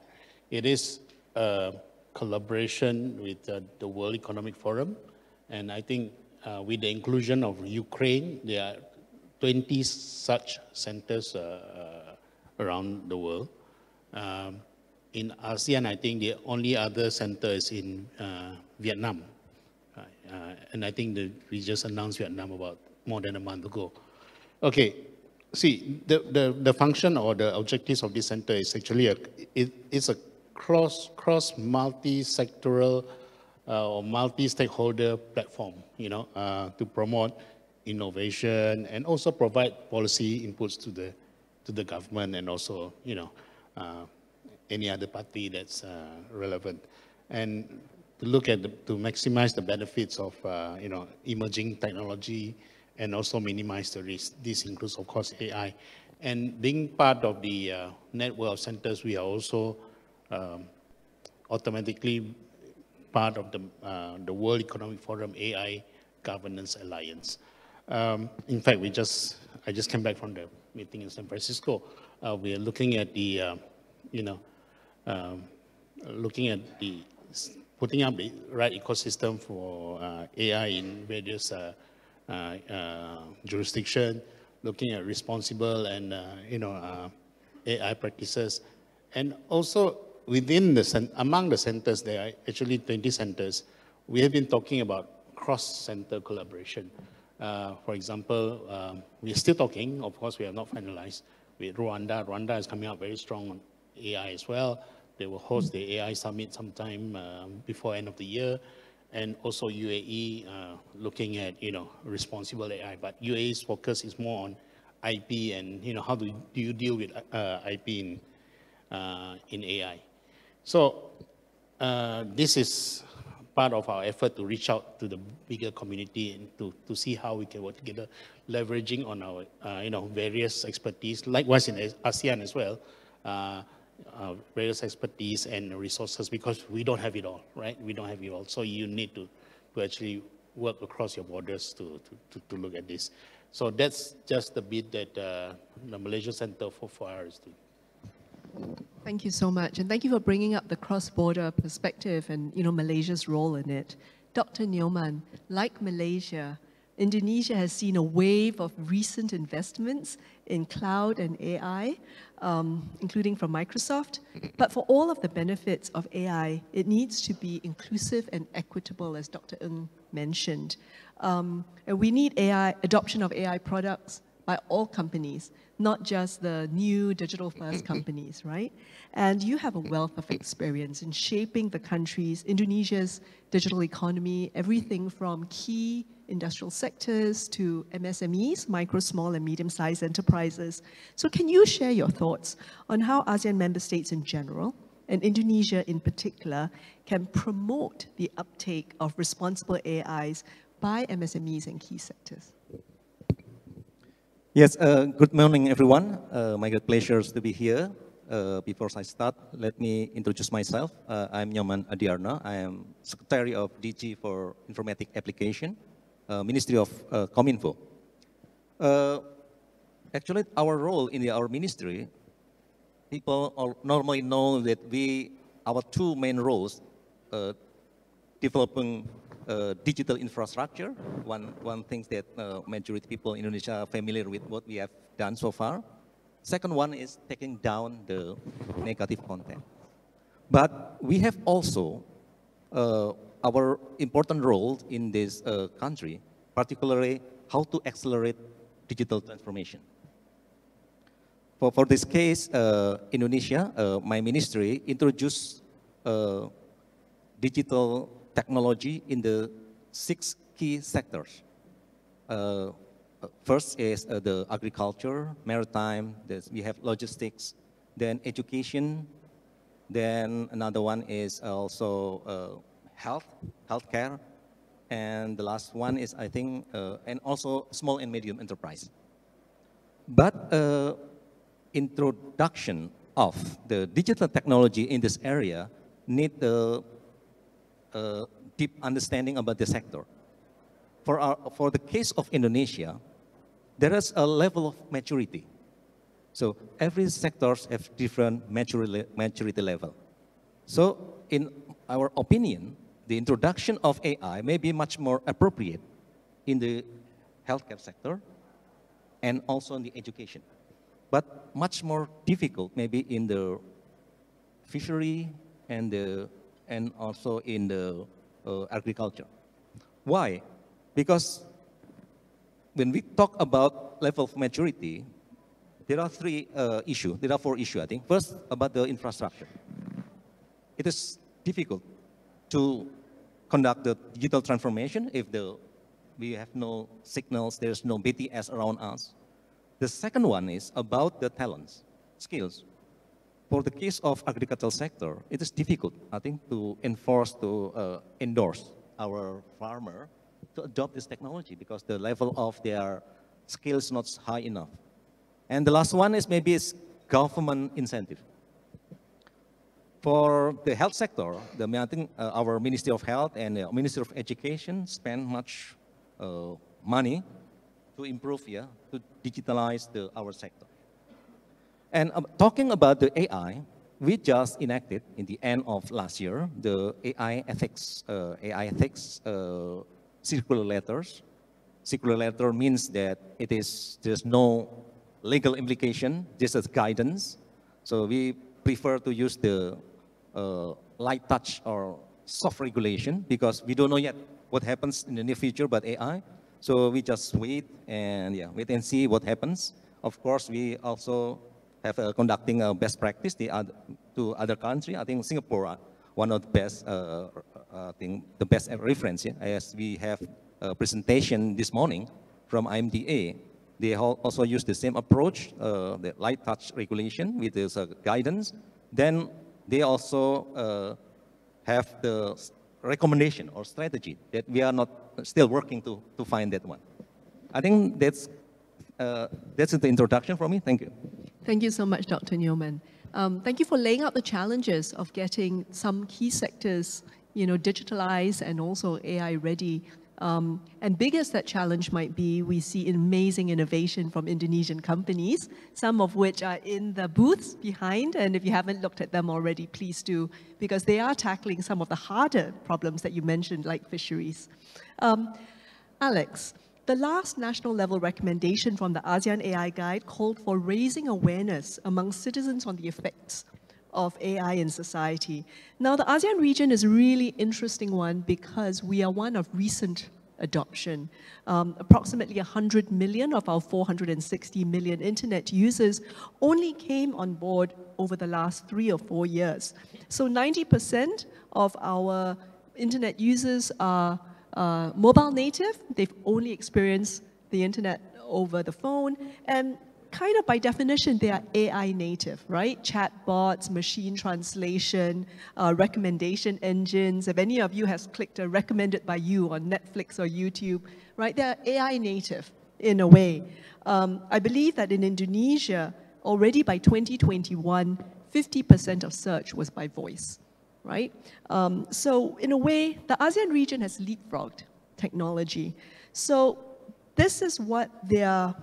It is a collaboration with the World Economic Forum, and I think with the inclusion of Ukraine, there are 20 such centers around the world. In ASEAN, I think the only other center is in Vietnam. And I think that we just announced Vietnam about more than a month ago. Okay, see, the function or the objectives of this center is actually it's a cross multi-sectoral or multi-stakeholder platform, you know, to promote innovation and also provide policy inputs to the government and also, you know, any other party that's relevant. And look at to maximize the benefits of emerging technology and also minimize the risk. This includes, of course, AI. And being part of the network of centers, we are also automatically part of the World Economic Forum AI Governance Alliance. In fact, I just came back from the meeting in San Francisco. We are looking at the, putting up the right ecosystem for AI in various jurisdictions, looking at responsible and AI practices, and also within among the centers, there are actually 20 centers. We have been talking about cross-center collaboration. For example, we are still talking. Of course, we have not finalized with Rwanda. Rwanda is coming out very strong on AI as well. They will host the AI summit sometime before end of the year, and also UAE looking at responsible AI. But UAE's focus is more on IP and how do you deal with IP in AI. So this is part of our effort to reach out to the bigger community and to see how we can work together, leveraging on our various expertise. Likewise in ASEAN as well. Various expertise and resources, because we don't have it all, right? We don't have it all. So you need to actually work across your borders to look at this. So that's just the bit that the Malaysia Center for FAR is doing. Thank you so much. And thank you for bringing up the cross-border perspective and Malaysia's role in it. Dr. Nyoman, like Malaysia, Indonesia has seen a wave of recent investments in cloud and AI, including from Microsoft. But for all of the benefits of AI, it needs to be inclusive and equitable, as Dr. Ng mentioned. And we need adoption of AI products by all companies, not just the new digital-first companies, right? And you have a wealth of experience in shaping the country's, Indonesia's digital economy, everything from key industrial sectors to MSMEs, micro, small, and medium-sized enterprises. So can you share your thoughts on how ASEAN member states in general, and Indonesia in particular, can promote the uptake of responsible AIs by MSMEs and key sectors? Yes, good morning, everyone. My great pleasure to be here. Before I start, let me introduce myself. I'm Nyoman Adiarna. I am Secretary of DG for Informatic Application, Ministry of Kominfo. Actually, our role in our ministry, people normally know that our two main roles, developing digital infrastructure. One thing that majority people in Indonesia are familiar with what we have done so far. Second one is taking down the negative content. But we have also our important role in this country, particularly how to accelerate digital transformation. For this case, Indonesia, my ministry introduced digital technology in the 6 key sectors. First is the agriculture, maritime, we have logistics, then education, then another one is also healthcare, and the last one is, I think, and also small and medium enterprise. But introduction of the digital technology in this area need a deep understanding about the sector. For the case of Indonesia, there is a level of maturity. So every sector has different maturity level. So in our opinion, the introduction of AI may be much more appropriate in the healthcare sector and also in the education, but much more difficult maybe in the fishery and also in the agriculture. Why? Because when we talk about level of maturity, there are 4 issues, I think. First, about the infrastructure. It is difficult to conduct the digital transformation if we have no signals, there's no BTS around us. The second one is about the talents, skills. for the case of agricultural sector, it is difficult, I think, to enforce, to endorse our farmer to adopt this technology because the level of their skill is not high enough. And the last one is maybe it's government incentive. For the health sector, I think our Ministry of Health and the Ministry of Education spend much money to improve, to digitalize our sector. And talking about the AI, we just enacted in the end of last year the AI ethics circular letters. Circular letter means that there's no legal implication, just as guidance. So we prefer to use the light touch or soft regulation because we don't know yet what happens in the near future about AI. So we just wait and see what happens. Of course, we also have conducting a best practice to other countries. I think Singapore, one of the best, the best reference. As we have a presentation this morning from IMDA, they also use the same approach, the light touch regulation with this guidance. Then they also have the recommendation or strategy that we are not still working to find that one. I think that's the introduction from me. Thank you. Thank you so much, Dr. Newman. Thank you for laying out the challenges of getting some key sectors, digitalized and also AI ready. And biggest that challenge might be, we see amazing innovation from Indonesian companies, some of which are in the booths behind. And if you haven't looked at them already, please do, because they are tackling some of the harder problems that you mentioned, like fisheries. Alex, the last national level recommendation from the ASEAN AI Guide called for raising awareness among citizens on the effects of AI in society. Now, the ASEAN region is a really interesting one because we are one of recent adoption. Approximately 100 million of our 460 million internet users only came on board over the last 3 or 4 years. So 90% of our internet users are mobile native. They've only experienced the internet over the phone, and kind of by definition, they are AI native, right? Chatbots, machine translation, recommendation engines. If any of you has clicked a recommended by you on Netflix or YouTube, right? They're AI native in a way. I believe that in Indonesia, already by 2021, 50% of search was by voice, right? So in a way, the ASEAN region has leapfrogged technology. So this is what their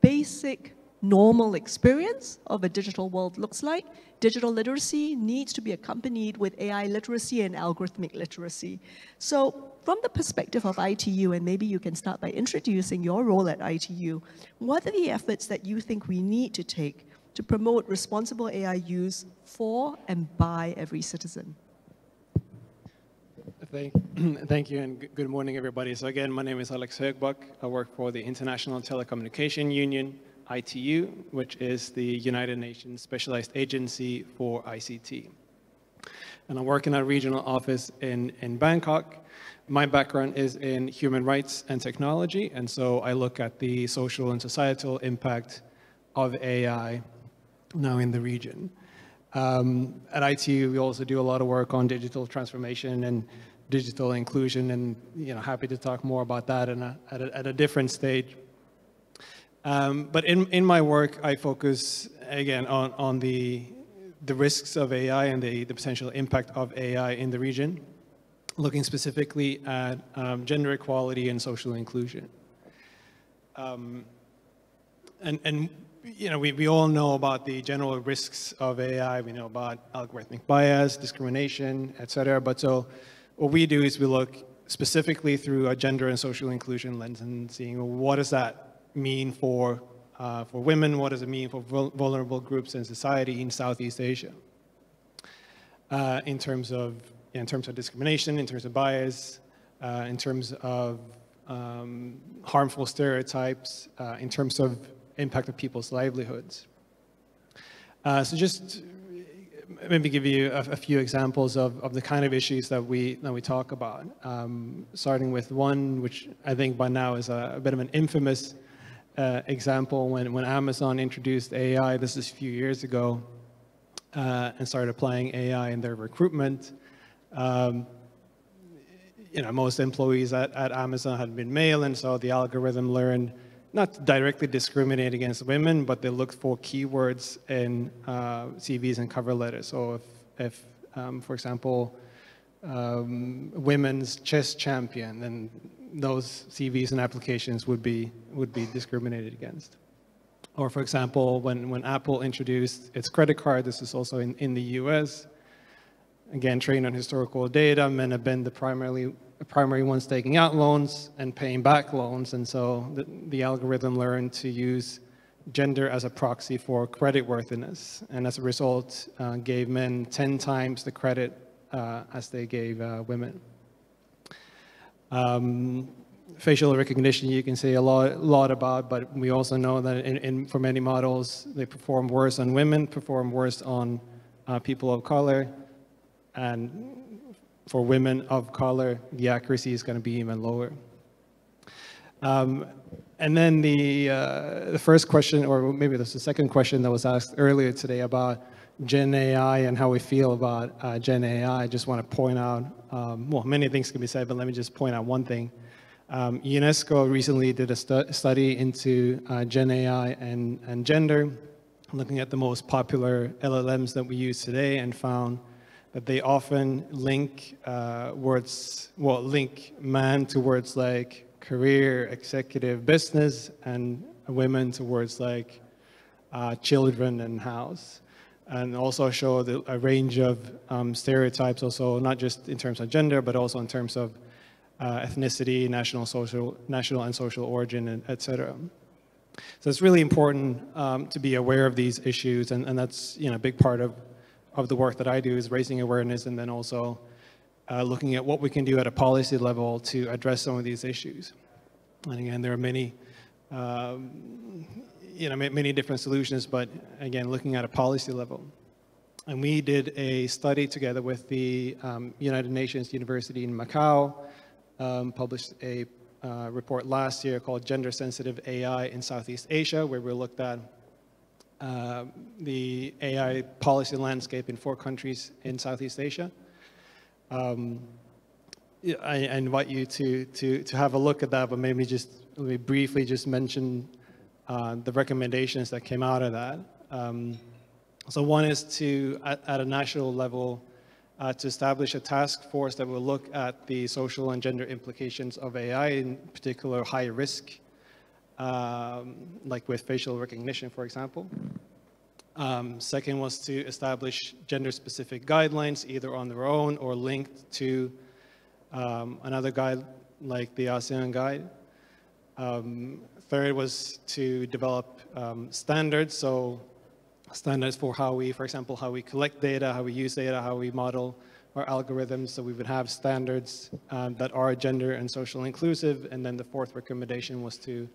basic normal experience of a digital world looks like. Digital literacy needs to be accompanied with AI literacy and algorithmic literacy. So from the perspective of ITU, and maybe you can start by introducing your role at ITU, what are the efforts that you think we need to take to promote responsible AI use for and by every citizen? Thank you, and good morning, everybody. So again, my name is Alex Högbach. I work for the International Telecommunication Union, ITU, which is the United Nations Specialized Agency for ICT. And I work in a regional office in Bangkok. My background is in human rights and technology, and so I look at the social and societal impact of AI now in the region. At ITU, we also do a lot of work on digital transformation and digital inclusion, and happy to talk more about that at a different stage. But in my work, I focus again on the risks of AI and the potential impact of AI in the region, looking specifically at gender equality and social inclusion. We all know about the general risks of AI. We know about algorithmic bias, discrimination, etc. But so what we do is we look specifically through a gender and social inclusion lens and seeing what does that mean for women, what does it mean for vulnerable groups in society in Southeast Asia, in terms of discrimination, in terms of bias, in terms of harmful stereotypes, in terms of impact of people's livelihoods. So just maybe give you a few examples of the kind of issues that we talk about, starting with one which I think by now is a bit of an infamous example. When Amazon introduced AI, this is a few years ago, and started applying AI in their recruitment. Most employees at Amazon had been male, and so the algorithm learned not to directly discriminate against women, but they looked for keywords in CVs and cover letters. So if for example, women's chess champion, then those CVs and applications would be discriminated against. Or for example, when Apple introduced its credit card, this is also in the US, again, trained on historical data, men have been the primary ones taking out loans and paying back loans, and so the algorithm learned to use gender as a proxy for creditworthiness, and as a result, gave men 10 times the credit as they gave women. Facial recognition, you can say a lot about, but we also know that for many models, they perform worse on women, perform worse on people of color, and for women of color, the accuracy is going to be even lower. And then the first question, or maybe this is the second question that was asked earlier today about Gen AI and how we feel about Gen AI. I just want to point out, well, many things can be said, but let me just point out one thing. UNESCO recently did a study into Gen AI and gender, looking at the most popular LLMs that we use today, and found that they often link link man to words like career, executive, business, and women to words like children and house. And also show a range of stereotypes, also not just in terms of gender, but also in terms of ethnicity, national and social origin, etc. So it's really important to be aware of these issues, and that's a big part of the work that I do, is raising awareness, and then also looking at what we can do at a policy level to address some of these issues. And again, there are many many different solutions, but again, looking at a policy level. And we did a study together with the United Nations University in Macau, published a report last year called Gender Sensitive AI in Southeast Asia, where we looked at the AI policy landscape in 4 countries in Southeast Asia. I invite you to have a look at that, but maybe briefly just mention the recommendations that came out of that. So one is to, at a national level, to establish a task force that will look at the social and gender implications of AI, in particular high risk, like with facial recognition, for example. Second was to establish gender-specific guidelines, either on their own or linked to another guide like the ASEAN Guide. Third was to develop standards, so standards for how we, for example, how we collect data, how we use data, how we model our algorithms, so we would have standards that are gender and social inclusive. And then the fourth recommendation was to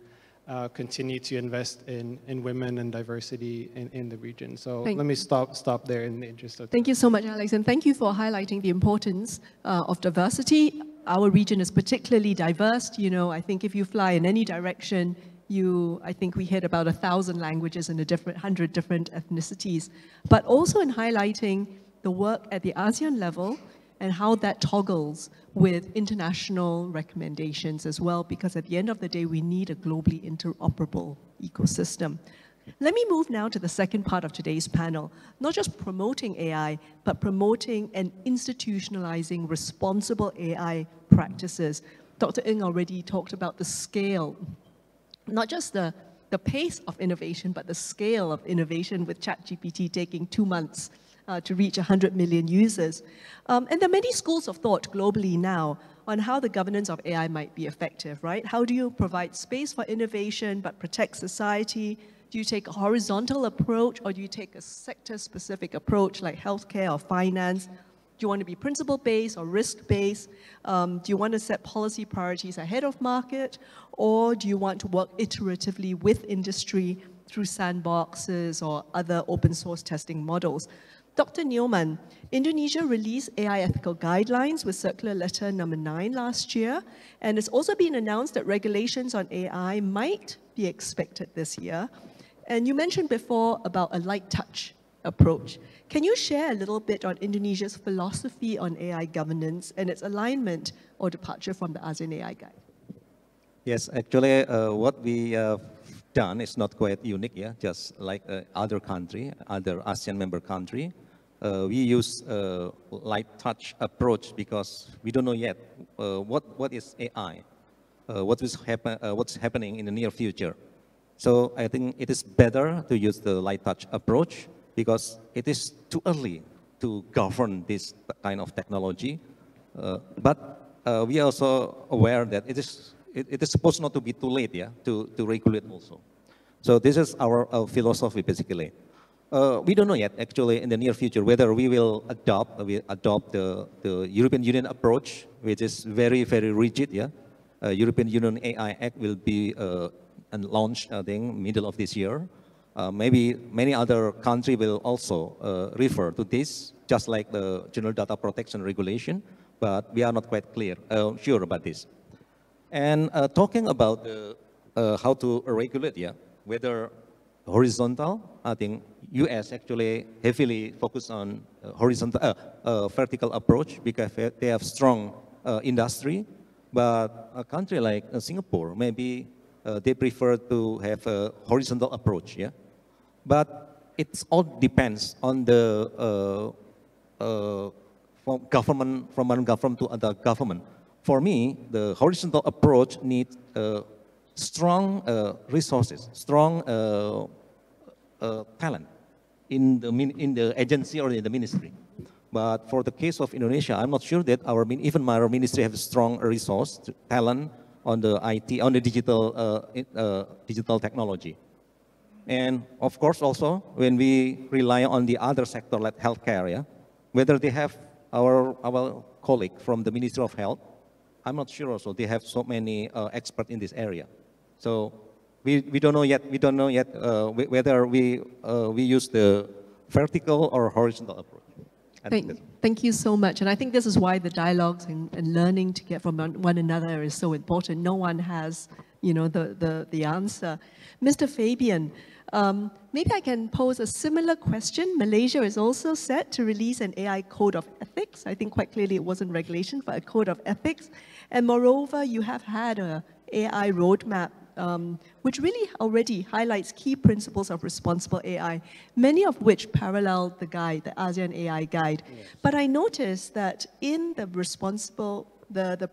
continue to invest in women and diversity in the region. So let me stop there in the interest of time. Thank you so much, Alex, and thank you for highlighting the importance of diversity. Our region is particularly diverse. I think if you fly in any direction, I think we hit about 1,000 languages and 100 different ethnicities, but also in highlighting the work at the ASEAN level and how that toggles with international recommendations as well, because at the end of the day, we need a globally interoperable ecosystem. Let me move now to the second part of today's panel, not just promoting AI, but promoting and institutionalizing responsible AI practices. Dr. Ng already talked about the scale, not just the pace of innovation, but the scale of innovation, with ChatGPT taking 2 months to reach 100 million users. And there are many schools of thought globally now on how the governance of AI might be effective, right? How do you provide space for innovation but protect society? Do you take a horizontal approach, or do you take a sector-specific approach like healthcare or finance? Do you want to be principle-based or risk-based? Do you want to set policy priorities ahead of market? Or do you want to work iteratively with industry through sandboxes or other open source testing models? Dr. Nyoman, Indonesia released AI ethical guidelines with circular letter number 9 last year, and it's also been announced that regulations on AI might be expected this year. And you mentioned before about a light touch approach. Can you share a little bit on Indonesia's philosophy on AI governance and its alignment or departure from the ASEAN AI Guide? Yes, actually, what we have done is not quite unique, yeah, just like other country, other ASEAN member country. We use light touch approach because we don't know yet what is AI, what's happening in the near future. So I think it is better to use the light touch approach because it is too early to govern this kind of technology. But we are also aware that it is supposed not to be too late, yeah, to regulate also. So this is our philosophy basically. We don't know yet actually in the near future whether we will adopt the European Union approach, which is very, very rigid, yeah. European Union AI Act will be launched, I think, middle of this year. Maybe many other countries will also refer to this, just like the General Data Protection Regulation, but we are not quite sure about this. And talking about how to regulate, yeah, whether horizontal, I think US actually heavily focus on horizontal, vertical approach because they have strong industry. But a country like Singapore, maybe they prefer to have a horizontal approach, yeah. But it all depends on the from government, from one government to other government. For me, the horizontal approach needs strong resources, strong talent in the agency or in the ministry. But for the case of Indonesia, I'm not sure that even our ministry have strong resource, talent on the IT, on the digital technology. And of course also, when we rely on the other sector like healthcare, yeah, whether they have our colleague from the Ministry of Health, I'm not sure also they have so many experts in this area. So we don't know yet. We don't know yet whether we use the vertical or horizontal approach. Thank you so much. And I think this is why the dialogues and learning to get from one another is so important. No one has, you know, the answer. Mr. Fabian, maybe I can pose a similar question. Malaysia is also set to release an AI code of ethics. I think quite clearly it wasn't regulation, but a code of ethics. And moreover, you have had an AI roadmap which really already highlights key principles of responsible AI, many of which parallel the guide, the ASEAN AI Guide. Yes. But I noticed that in the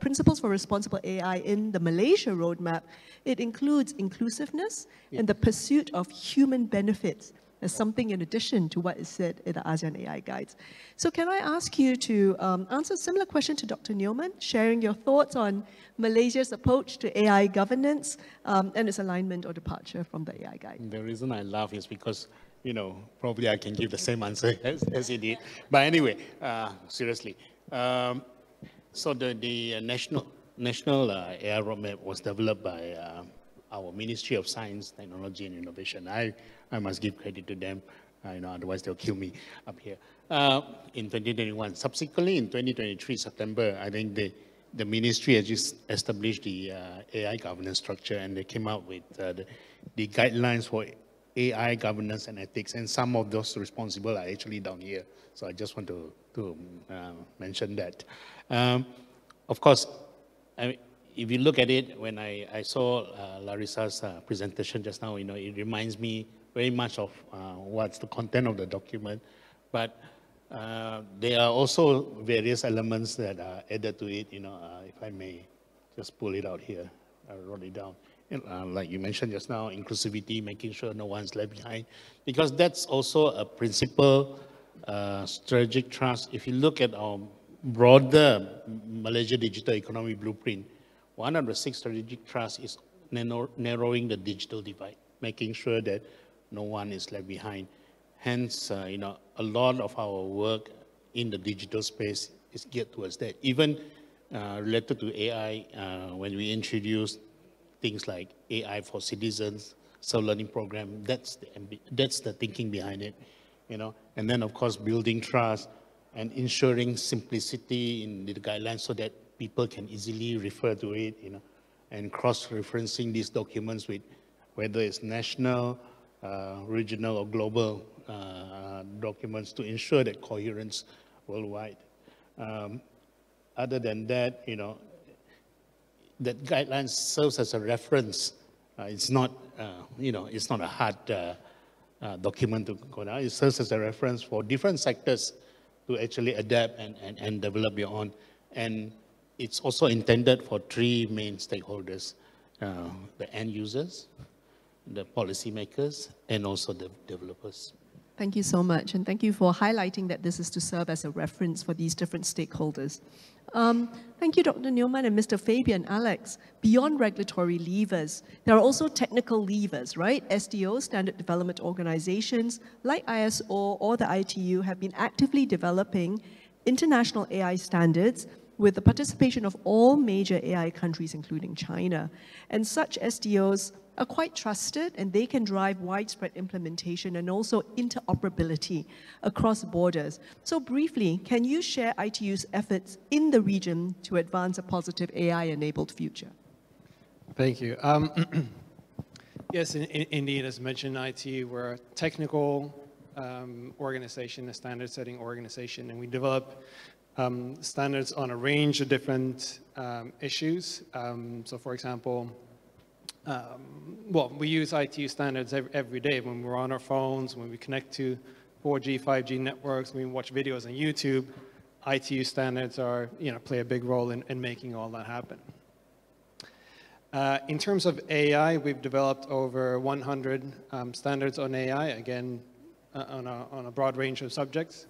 principles for responsible AI in the Malaysia roadmap, it includes inclusiveness and the pursuit of human benefits as something in addition to what is said in the ASEAN AI Guides. So can I ask you to answer a similar question to Dr. Newman, sharing your thoughts on Malaysia's approach to AI governance and its alignment or departure from the AI Guide? The reason I laugh is because, you know, probably I can give the same answer as he did. But anyway, seriously. So the national AI roadmap was developed by our Ministry of Science, Technology and Innovation. I must give credit to them, you know, otherwise they'll kill me up here. In 2021, subsequently in 2023 September, I think the ministry has just established the AI governance structure, and they came out with the guidelines for AI governance and ethics, and some of those responsible are actually down here. So I just want to mention that. Of course, if you look at it, when I saw Larissa's presentation just now, you know, it reminds me very much of what's the content of the document, but there are also various elements that are added to it, you know, if I may just pull it out here, I wrote it down. Like you mentioned just now, inclusivity, making sure no one's left behind, because that's also a principal strategic trust. If you look at our broader Malaysia Digital Economy Blueprint, one of the 6 strategic trusts is narrowing the digital divide, making sure that no one is left behind. Hence, you know, a lot of our work in the digital space is geared towards that. Even related to AI, when we introduce things like AI for citizens, self-learning program, that's the thinking behind it, you know. And then, of course, building trust and ensuring simplicity in the guidelines so that people can easily refer to it, you know, and cross-referencing these documents with whether it's national, regional, or global documents to ensure that coherence worldwide. Other than that, that guidelines serves as a reference. It's not, it's not a hard document to go down. It serves as a reference for different sectors to actually adapt and develop your own. And it's also intended for three main stakeholders, the end users, the policymakers, and also the developers. Thank you so much, and thank you for highlighting that this is to serve as a reference for these different stakeholders. Thank you, Dr. Newman and Mr. Fabian, Alex. Beyond regulatory levers, there are also technical levers, right? SDOs, Standard Development Organizations, like ISO or the ITU have been actively developing international AI standards with the participation of all major AI countries, including China. And such SDOs are quite trusted, and they can drive widespread implementation and also interoperability across borders. So briefly, can you share ITU's efforts in the region to advance a positive AI-enabled future? Thank you. Yes, indeed, as mentioned, ITU, we're a technical organization, a standard-setting organization, and we develop standards on a range of different issues. So for example, well, we use ITU standards every day when we're on our phones, when we connect to 4G, 5G networks, when we watch videos on YouTube. ITU standards are, play a big role in making all that happen. In terms of AI, we've developed over 100 standards on AI, again, on a broad range of subjects.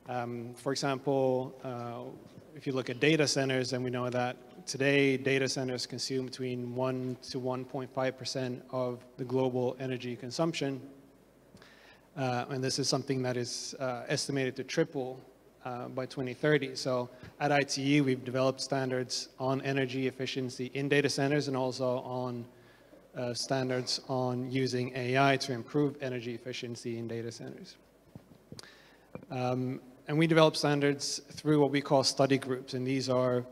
For example, if you look at data centers, and we know that today data centers consume between 1 to 1.5% of the global energy consumption. And this is something that is estimated to triple by 2030. So at ITU, we've developed standards on energy efficiency in data centers and also on standards on using AI to improve energy efficiency in data centers. And we develop standards through what we call study groups, and these are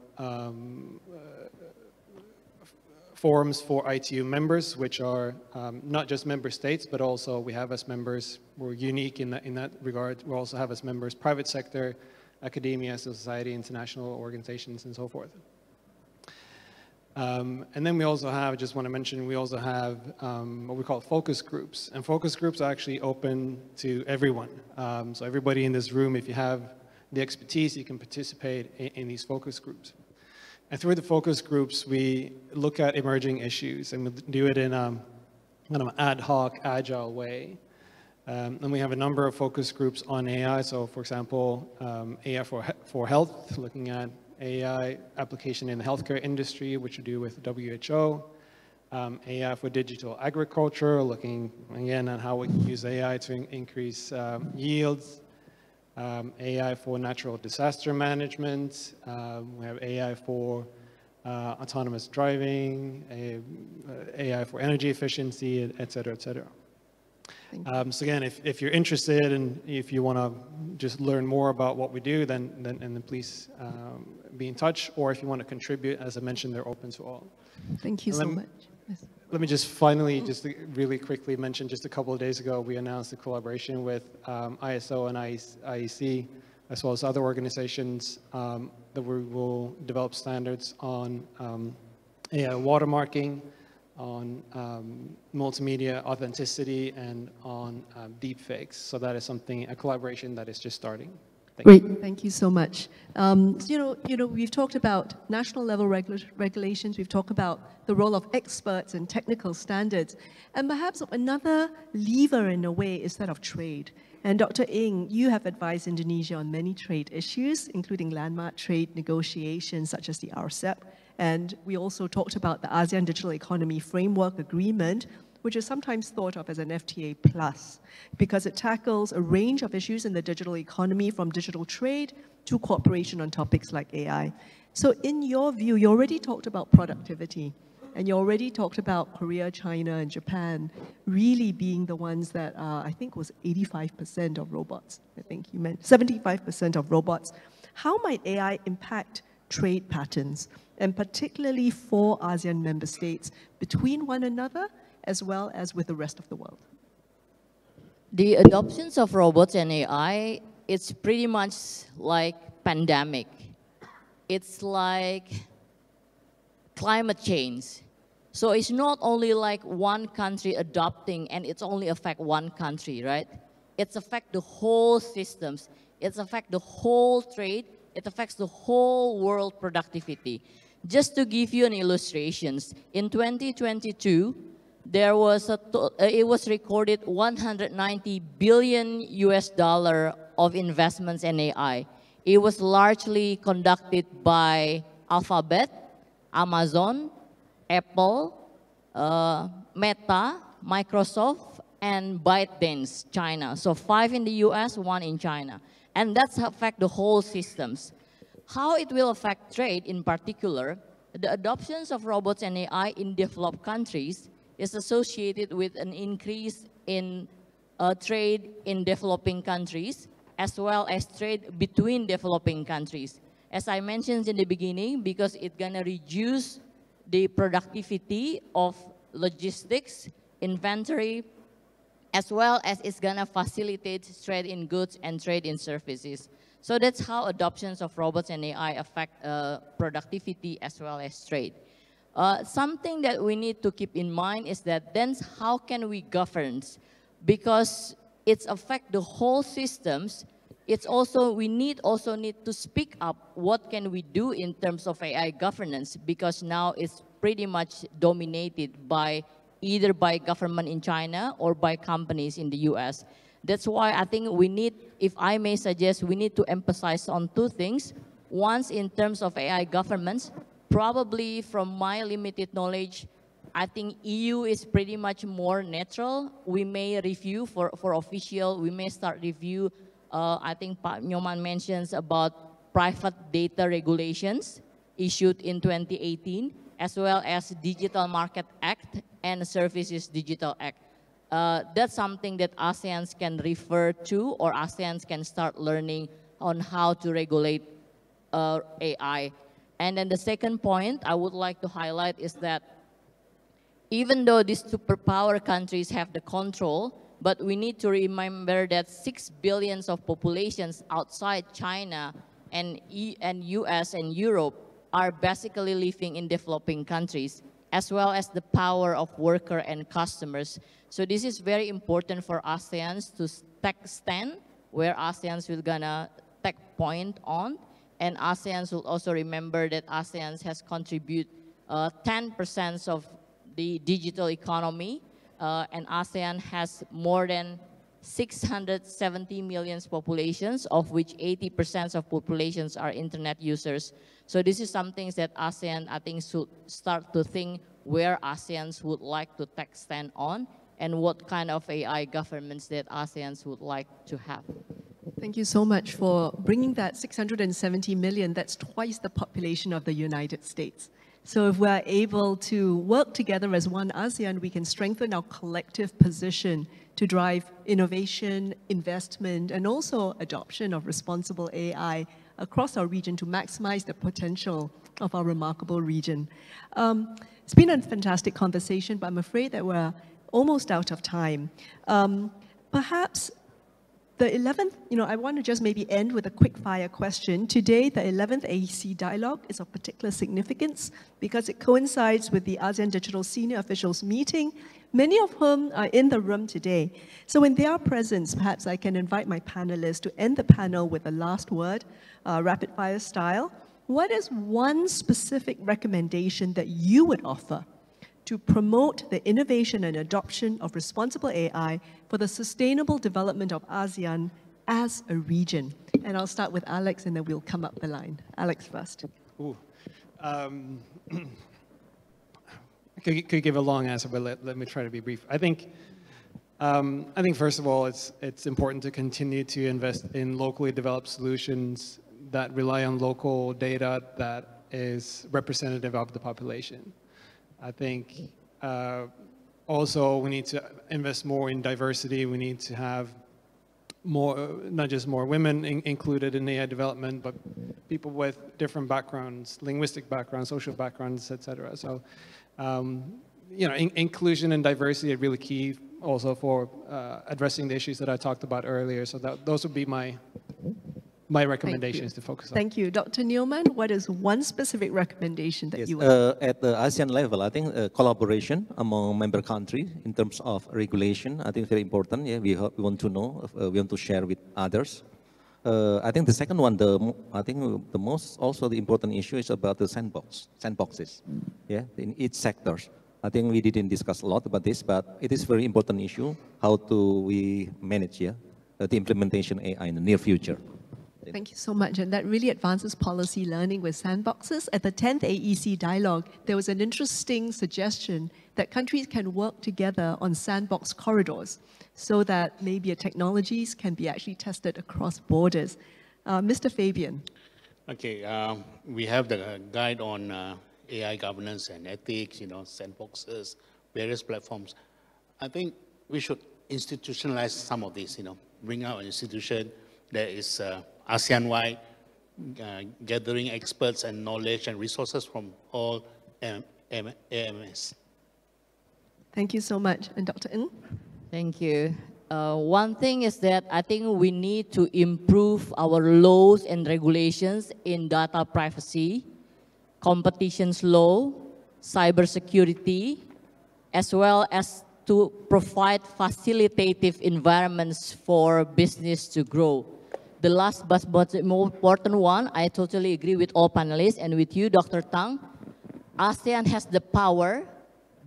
forums for ITU members, which are not just member states, but also we have as members, we're unique in that regard, we also have as members private sector, academia, society, international organizations, and so forth. And then we also have, I just want to mention, we also have what we call focus groups. And focus groups are actually open to everyone. So everybody in this room, if you have the expertise, you can participate in these focus groups. And through the focus groups, we look at emerging issues, and we do it in a kind of ad hoc, agile way. And we have a number of focus groups on AI. So for example, AI for health, looking at AI application in the healthcare industry, which we do with WHO. AI for digital agriculture, looking again at how we can use AI to increase yields. AI for natural disaster management. We have AI for autonomous driving, AI for energy efficiency, et cetera, et cetera. So again, if you're interested and if you want to just learn more about what we do, then please be in touch. Or if you want to contribute, as I mentioned, they're open to all. Thank you so much. Yes. Let me just finally, just really quickly mention, just a couple of days ago, we announced a collaboration with ISO and IEC, as well as other organizations, that we will develop standards on AI watermarking, on multimedia authenticity, and on deepfakes. So that is something, a collaboration that is just starting. Great, thank you so much. We've talked about national level regulations, we've talked about the role of experts and technical standards, and perhaps another lever in a way is that of trade. And Dr. Ng, you have advised Indonesia on many trade issues, including landmark trade negotiations such as the RCEP. And we also talked about the ASEAN Digital Economy Framework Agreement, which is sometimes thought of as an FTA plus, because it tackles a range of issues in the digital economy, from digital trade to cooperation on topics like AI. So in your view, you already talked about productivity, and you already talked about Korea, China, and Japan really being the ones that I think was 85% of robots. I think you meant 75% of robots. How might AI impact trade patterns, and particularly for ASEAN member states, between one another as well as with the rest of the world? The adoptions of robots and AI, it's pretty much like pandemic. It's like climate change. So it's not only like one country adopting and it's only affect one country, right? It's affect the whole systems. It affects the whole trade. It affects the whole world productivity. Just to give you an illustration, in 2022, there was it was recorded 190 billion US dollar of investments in AI. It was largely conducted by Alphabet, Amazon, Apple, Meta, Microsoft, and ByteDance, China. So 5 in the US, 1 in China. And that's affect the whole systems. How it will affect trade in particular, the adoptions of robots and AI in developed countries is associated with an increase in trade in developing countries, as well as trade between developing countries. As I mentioned in the beginning, because it's gonna reduce the productivity of logistics, inventory, as well as it's gonna facilitate trade in goods and trade in services. So that's how adoptions of robots and AI affect productivity as well as trade. Something that we need to keep in mind is that then how can we govern? Because it's affect the whole systems, it's also, we also need to speak up what can we do in terms of AI governance, because now it's pretty much dominated by either by government in China or by companies in the US. That's why I think we need, if I may suggest, we need to emphasize on 2 things. One, in terms of AI governance, probably from my limited knowledge, I think EU is pretty much more neutral. We may review for official, we may start review, I think Pak Nyoman mentions about private data regulations issued in 2018, as well as Digital Market Act and Services Digital Act. That's something that ASEAN can refer to, or ASEAN can start learning on how to regulate AI. And then the second point I would like to highlight is that even though these superpower countries have the control, but we need to remember that 6 billion of populations outside China and US and Europe are basically living in developing countries, as well as the power of worker and customers. So this is very important for ASEAN to take stand where ASEAN will gonna take point on. And ASEAN will also remember that ASEAN has contributed 10% of the digital economy, and ASEAN has more than 670 million populations, of which 80% of populations are internet users. So this is something that ASEAN, I think, should start to think where ASEAN would like to take stand on, and what kind of AI governments that ASEAN would like to have. Thank you so much for bringing that 670 million, that's twice the population of the United States. So if we're able to work together as one ASEAN, we can strengthen our collective position to drive innovation, investment, and also adoption of responsible AI across our region to maximize the potential of our remarkable region. It's been a fantastic conversation, but I'm afraid that we're almost out of time. Perhaps the 11th, I want to just maybe end with a quick fire question. Today, the 11th AEC Dialogue is of particular significance because it coincides with the ASEAN Digital Senior Officials meeting, many of whom are in the room today. So in their presence, perhaps I can invite my panelists to end the panel with a last word, rapid fire style. What is one specific recommendation that you would offer to promote the innovation and adoption of responsible AI for the sustainable development of ASEAN as a region? And I'll start with Alex, and then we'll come up the line. Alex first. Ooh. Could give a long answer, but let me try to be brief. I think first of all, it's important to continue to invest in locally developed solutions that rely on local data that is representative of the population. I think also we need to invest more in diversity. We need to have more, not just more women included in AI development, but people with different backgrounds, linguistic backgrounds, social backgrounds, etc. So, inclusion and diversity are really key also for addressing the issues that I talked about earlier. So those would be my recommendations to focus on. Thank you. Dr. Neilman, what is one specific recommendation that you would At the ASEAN level, I think collaboration among member countries in terms of regulation, I think very important. Yeah, we want to know, we want to share with others. I think the second one, I think the most also the important issue is about the sandboxes. Yeah, in each sectors. I think we didn't discuss a lot about this, but it is very important issue. How do we manage the implementation AI in the near future? Thank you so much. And that really advances policy learning with sandboxes. At the 10th AEC dialogue, there was an interesting suggestion that countries can work together on sandbox corridors so that maybe technologies can be actually tested across borders. Mr. Fabian. Okay, we have the guide on AI governance and ethics, sandboxes, various platforms. I think we should institutionalize some of this, bring out an institution that is ASEAN-wide, gathering experts and knowledge and resources from all AMS. Thank you so much. And Dr. Ng? Thank you. One thing is that I think we need to improve our laws and regulations in data privacy, competitions law, cybersecurity, as well as to provide facilitative environments for business to grow. The last but more important one, I totally agree with all panelists and with you, Dr. Tang. ASEAN has the power.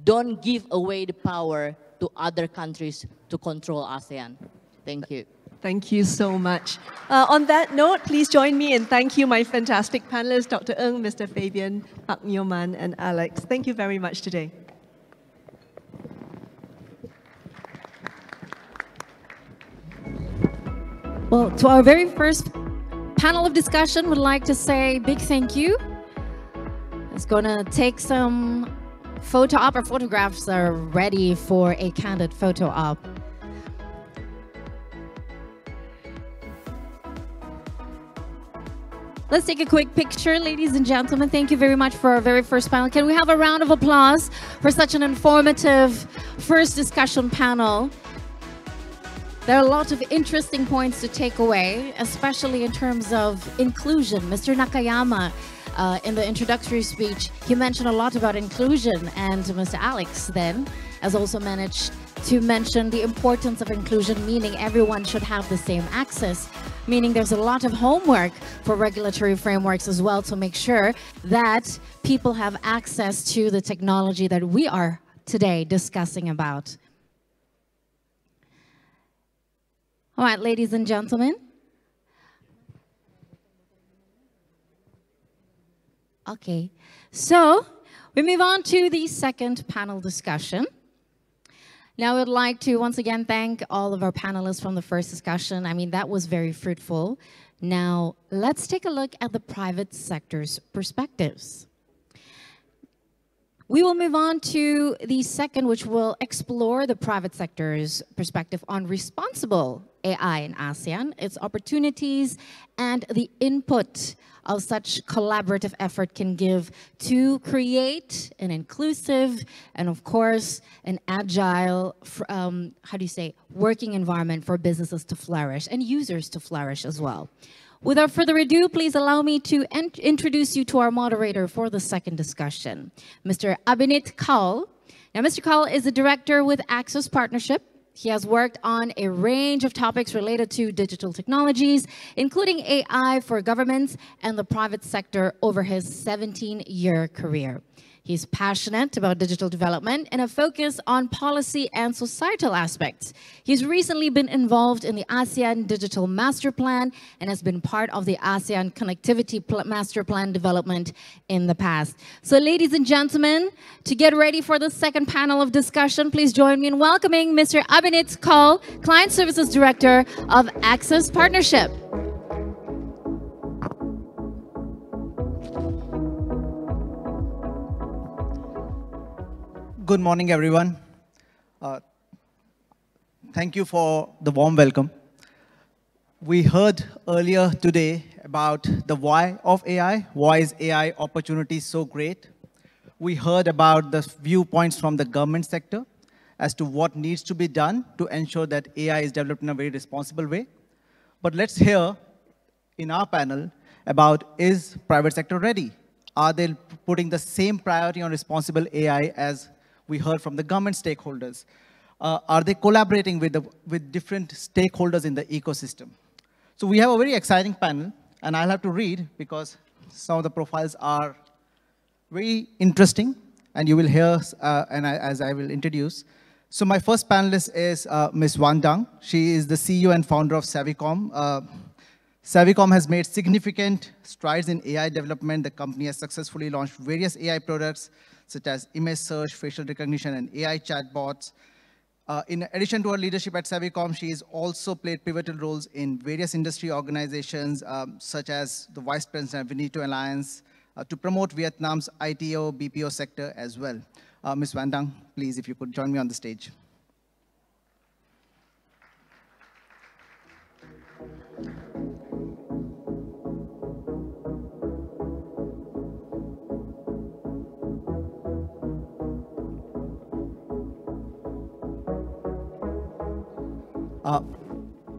Don't give away the power to other countries to control ASEAN. Thank you. Thank you so much. On that note, please join me in thank you, my fantastic panelists, Dr. Ng, Mr. Fabian, Pak Nyoman, and Alex. Thank you very much today. Well, to our very first panel of discussion, would like to say big thank you. It's gonna take some photo op. Our photographs are ready for a candid photo op. Let's take a quick picture, ladies and gentlemen. Thank you very much for our very first panel. Can we have a round of applause for such an informative first discussion panel? There are a lot of interesting points to take away, especially in terms of inclusion. Mr. Nakayama, in the introductory speech, he mentioned a lot about inclusion, and Mr. Alex then has also managed to mention the importance of inclusion, meaning everyone should have the same access, meaning there's a lot of homework for regulatory frameworks as well to make sure that people have access to the technology that we are today discussing about. All right, ladies and gentlemen. Okay, so we move on to the second panel discussion. Now, I would like to once again thank all of our panelists from the first discussion. I mean, that was very fruitful. Now, let's take a look at the private sector's perspectives. We will move on to the second, which will explore the private sector's perspective on responsible AI in ASEAN, its opportunities, and the input of such collaborative effort can give to create an inclusive and, of course, an agile, working environment for businesses to flourish and users to flourish as well. Without further ado, please allow me to introduce you to our moderator for the second discussion, Mr. Abhinit Kaul. Now, Mr. Kaul is the director with Access Partnership. He has worked on a range of topics related to digital technologies, including AI for governments and the private sector over his 17-year career. He's passionate about digital development and a focus on policy and societal aspects. He's recently been involved in the ASEAN Digital Master Plan and has been part of the ASEAN Connectivity Master Plan development in the past. So ladies and gentlemen, to get ready for the second panel of discussion, please join me in welcoming Mr. Abhinit Kaul, Client Services Director of Access Partnership. Good morning, everyone. Thank you for the warm welcome. We heard earlier today about the why of AI. Why is AI opportunity so great? We heard about the viewpoints from the government sector. as to what needs to be done to ensure that AI is developed in a very responsible way. But let's hear in our panel about, is private sector ready? Are they putting the same priority on responsible AI as we heard from the government stakeholders? Are they collaborating with different stakeholders in the ecosystem? So we have a very exciting panel, and I'll have to read because some of the profiles are very interesting, and you will hear as I will introduce. So my first panelist is Ms. Wang Dang. She is the CEO and founder of Savicom. Savicom has made significant strides in AI development. The company has successfully launched various AI products, such as image search, facial recognition, and AI chatbots. In addition to her leadership at Savicom, she has also played pivotal roles in various industry organizations, such as the Vice President of Veneto Alliance, to promote Vietnam's ITO, BPO sector as well. Ms. Van Dang, please, if you could join me on the stage.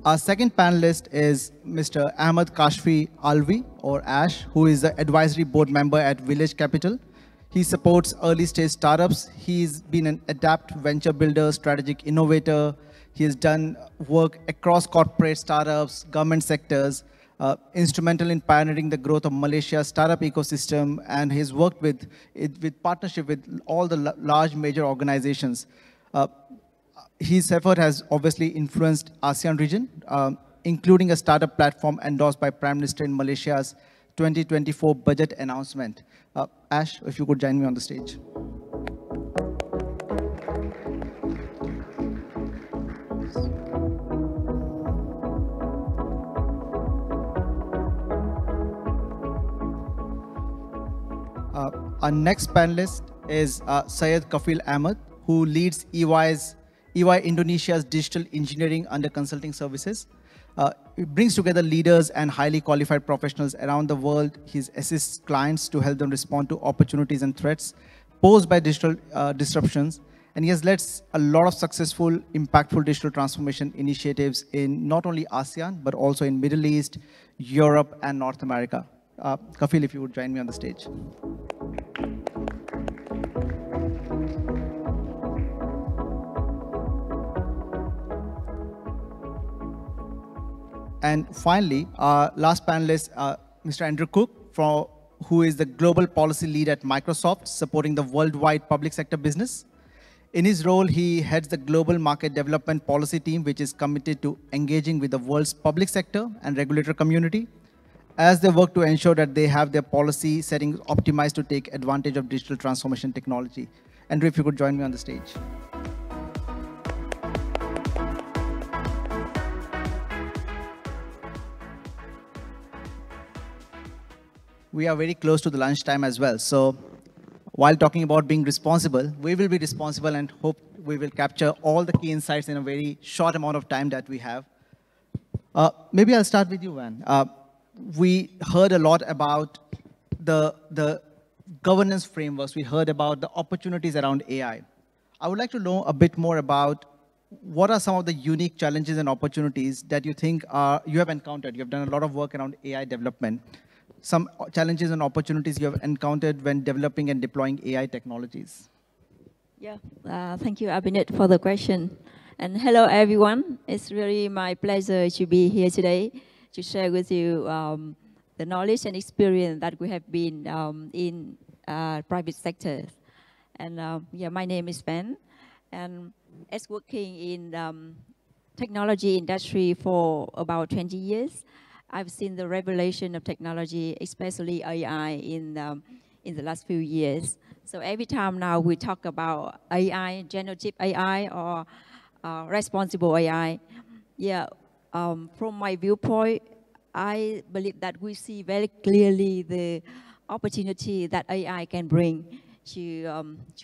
Our second panelist is Mr. Ahmed Kashfi Alvi, or Ash, who is the advisory board member at Village Capital. He supports early stage startups. He's been an adept venture builder, strategic innovator. He has done work across corporate startups, government sectors, instrumental in pioneering the growth of Malaysia's startup ecosystem, and he's worked with partnership with all the large major organizations. His effort has obviously influenced ASEAN region, including a startup platform endorsed by Prime Minister in Malaysia's 2024 budget announcement. Ash, if you could join me on the stage. Our next panelist is Syed Kafil Ahmed, who leads EY Indonesia's digital engineering under consulting services. It brings together leaders and highly qualified professionals around the world. He assists clients to help them respond to opportunities and threats posed by digital disruptions. And he has led a lot of successful, impactful digital transformation initiatives in not only ASEAN, but also in Middle East, Europe, and North America. Kafil, if you would join me on the stage. And finally, our last panelist, Mr. Andrew Cook, who is the global policy lead at Microsoft, supporting the worldwide public sector business. In his role, he heads the global market development policy team, which is committed to engaging with the world's public sector and regulator community as they work to ensure that they have their policy settings optimized to take advantage of digital transformation technology. Andrew, if you could join me on the stage. We are very close to the lunchtime as well. So while talking about being responsible, we will be responsible and hope we will capture all the key insights in a very short amount of time that we have. Maybe I'll start with you, Van. We heard a lot about the governance frameworks. We heard about the opportunities around AI. I would like to know a bit more about what are some of the unique challenges and opportunities that you think you have encountered. You have done a lot of work around AI development. Some challenges and opportunities you have encountered when developing and deploying AI technologies. Yeah, thank you, Abhinet, for the question. And hello, everyone. It's really my pleasure to be here today to share with you the knowledge and experience that we have been in private sector. And yeah, my name is Ben, and as working in technology industry for about 20 years, I've seen the revelation of technology, especially AI, in the last few years. So every time now we talk about AI, generative AI, or responsible AI, yeah, from my viewpoint, I believe that we see very clearly the opportunity that AI can bring to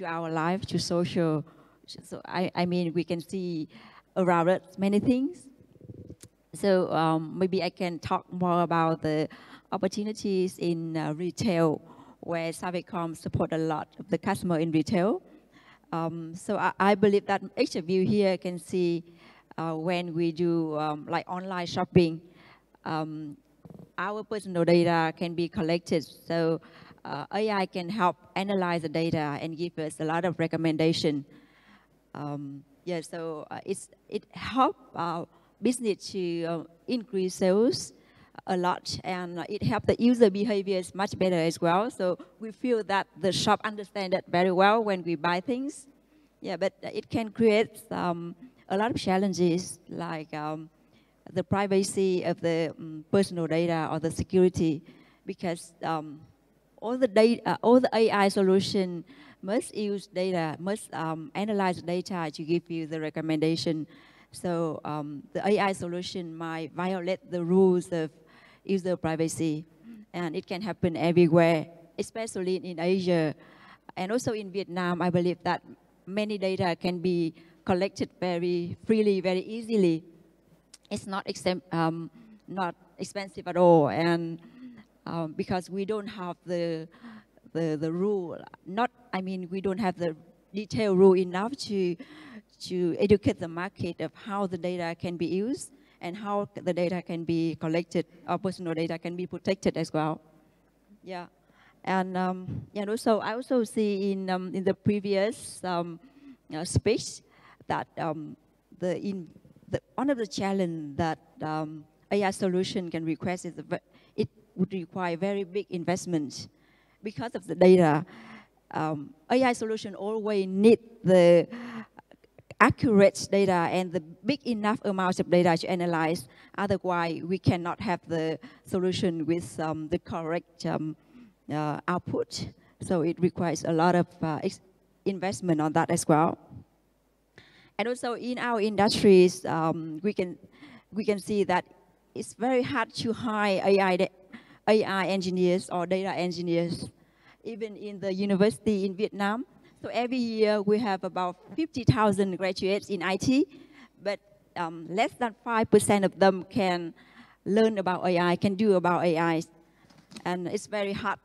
our life, to social. So I mean, we can see around it many things. So maybe I can talk more about the opportunities in retail, where Savicom support a lot of the customer in retail. So I believe that each of you here can see when we do like online shopping, our personal data can be collected. So AI can help analyze the data and give us a lot of recommendation. Yeah, so it helps business to increase sales a lot, and it helps the user behaviors much better as well. So we feel that the shop understands that very well when we buy things. Yeah, but it can create a lot of challenges like the privacy of the personal data or the security, because all the AI solution must use data, must analyze data to give you the recommendation. So the AI solution might violate the rules of user privacy, and it can happen everywhere, especially in Asia. And also in Vietnam, I believe that many data can be collected very freely, very easily. It's not expensive at all, and because we don't have the rule, we don't have the detailed rule enough to educate the market of how the data can be used and how the data can be collected, or personal data can be protected as well. Yeah, and also I also see in the previous speech that one of the challenges that AI solution can request is it would require very big investment because of the data. AI solution always need the accurate data and the big enough amount of data to analyze. Otherwise, we cannot have the solution with the correct output. So it requires a lot of investment on that as well. And also in our industries, we can see that it's very hard to hire AI engineers or data engineers, even in the university in Vietnam. So every year we have about 50,000 graduates in IT, but less than 5% of them can learn about AI, can do about AI. And it's very hard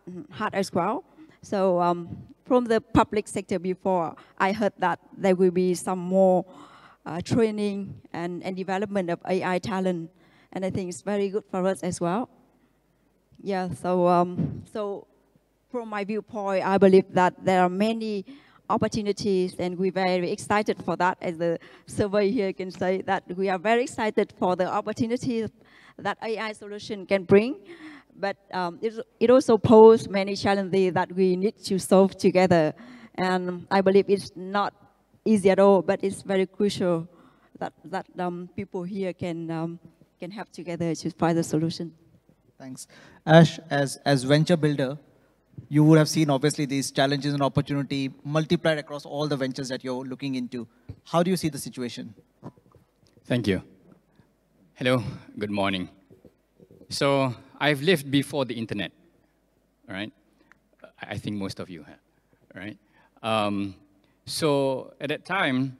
as well. So from the public sector before, I heard that there will be some more training and development of AI talent. And I think it's very good for us as well. Yeah, so from my viewpoint, I believe that there are many opportunities, and we're very excited for that. As the survey here can say, that we are very excited for the opportunities that AI solution can bring. But it also poses many challenges that we need to solve together. And I believe it's not easy at all, but it's very crucial that people here can help together to find the solution. Thanks. Ash, as venture builder, you would have seen obviously these challenges and opportunity multiplied across all the ventures that you're looking into. How do you see the situation? Thank you. Hello, good morning. So I've lived before the internet, all right? I think most of you have, all right? So at that time,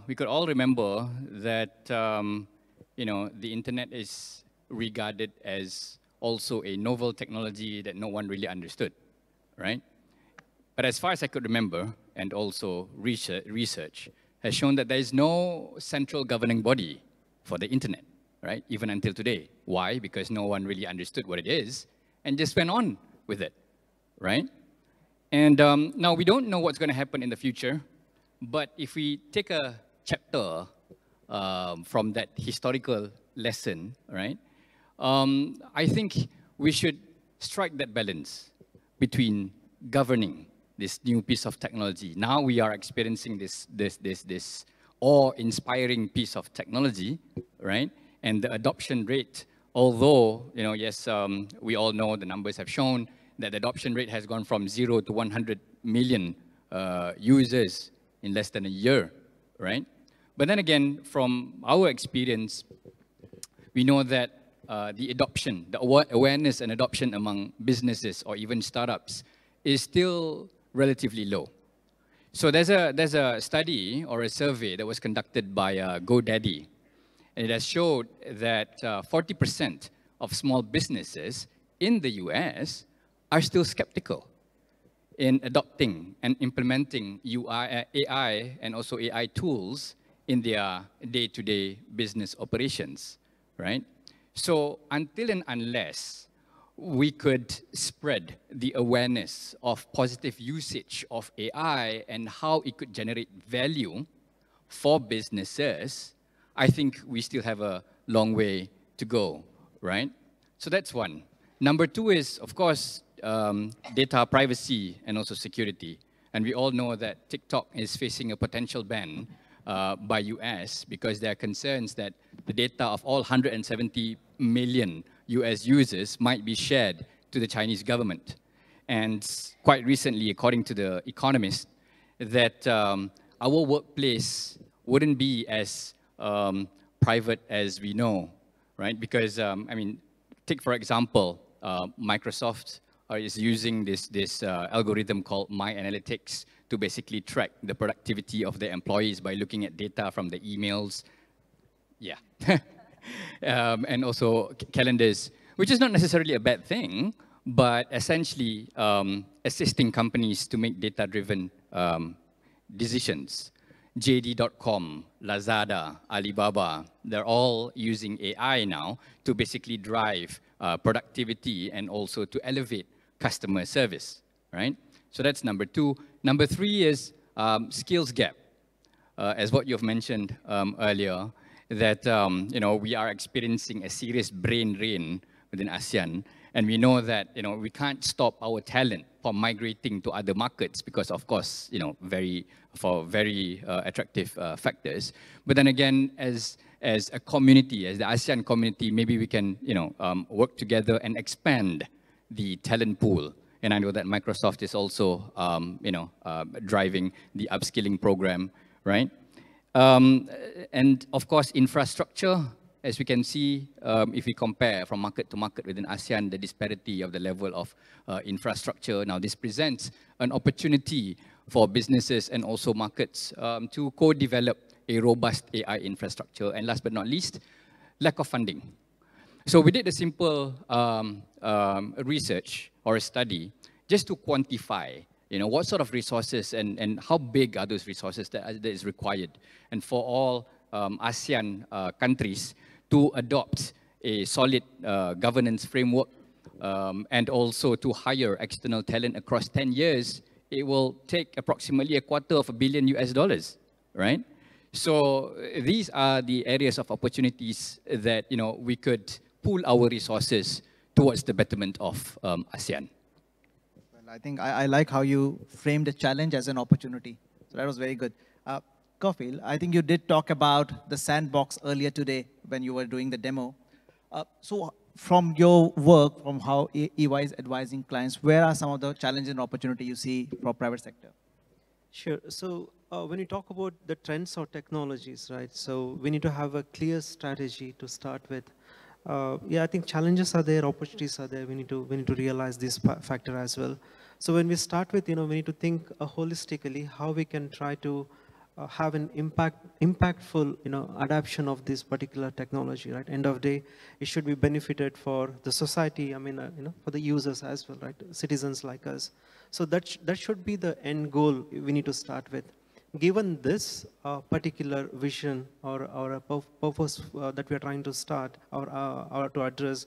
we could all remember that, the internet is regarded as also a novel technology that no one really understood, right? But as far as I could remember, and also research has shown that there is no central governing body for the internet, right? Even until today. Why? Because no one really understood what it is and just went on with it, right? And now we don't know what's going to happen in the future, but if we take a chapter from that historical lesson, right? I think we should strike that balance between governing this new piece of technology. Now we are experiencing this awe-inspiring piece of technology, right? And the adoption rate, although, yes, we all know the numbers have shown that the adoption rate has gone from 0 to 100 million users in less than a year, right? But then again, from our experience, we know that the adoption, the awareness and adoption among businesses or even startups is still relatively low. So there's a study or a survey that was conducted by GoDaddy, and it has showed that 40% of small businesses in the US are still skeptical. in adopting and implementing AI and also AI tools in their day-to-day business operations, right? So until and unless we could spread the awareness of positive usage of AI and how it could generate value for businesses, I think we still have a long way to go, right? So that's one. Number two is, of course, data privacy and also security. And we all know that TikTok is facing a potential ban by US because there are concerns that the data of all 170 million US users might be shared to the Chinese government. And quite recently, according to The Economist, that our workplace wouldn't be as private as we know, right? Because, I mean, take for example, Microsoft is using this algorithm called My Analytics to basically track the productivity of their employees by looking at data from the emails, yeah, and also calendars, which is not necessarily a bad thing, but essentially assisting companies to make data-driven decisions. JD.com, Lazada, Alibaba, they're all using AI now to basically drive productivity and also to elevate customer service, right? So that's number two. Number three is skills gap. As what you've mentioned earlier, that you know, we are experiencing a serious brain drain within ASEAN, and we know that, you know, we can't stop our talent from migrating to other markets because, of course, you know, very attractive factors. But then again, as a community, as the ASEAN community, maybe we can, you know, work together and expand the talent pool. And I know that Microsoft is also, you know, driving the upskilling program, right? And of course, infrastructure, as we can see, if we compare from market to market within ASEAN, the disparity of the level of infrastructure. Now, this presents an opportunity for businesses and also markets to co-develop a robust AI infrastructure. And last but not least, lack of funding. So we did a simple research or a study just to quantify, you know, what sort of resources and how big are those resources that is required. And for all ASEAN countries to adopt a solid governance framework and also to hire external talent across 10 years, it will take approximately $250 million, right? So these are the areas of opportunities that, you know, we could pool our resources towards the betterment of ASEAN. Well, I think I like how you framed the challenge as an opportunity. So that was very good. Kofil, I think you did talk about the sandbox earlier today when you were doing the demo. So from your work, from how EY is advising clients, where are some of the challenges and opportunity you see for private sector? Sure. So when you talk about the trends or technologies, right? So we need to have a clear strategy to start with. Yeah, I think challenges are there, opportunities are there. We need to realize this factor as well. So when we start with, you know, we need to think holistically how we can try to have an impactful, you know, adoption of this particular technology, right? End of day, it should be benefited for the society. I mean, you know, for the users as well, right? Citizens like us. So that should be the end goal we need to start with. Given this particular vision or a purpose that we are trying to start or to address,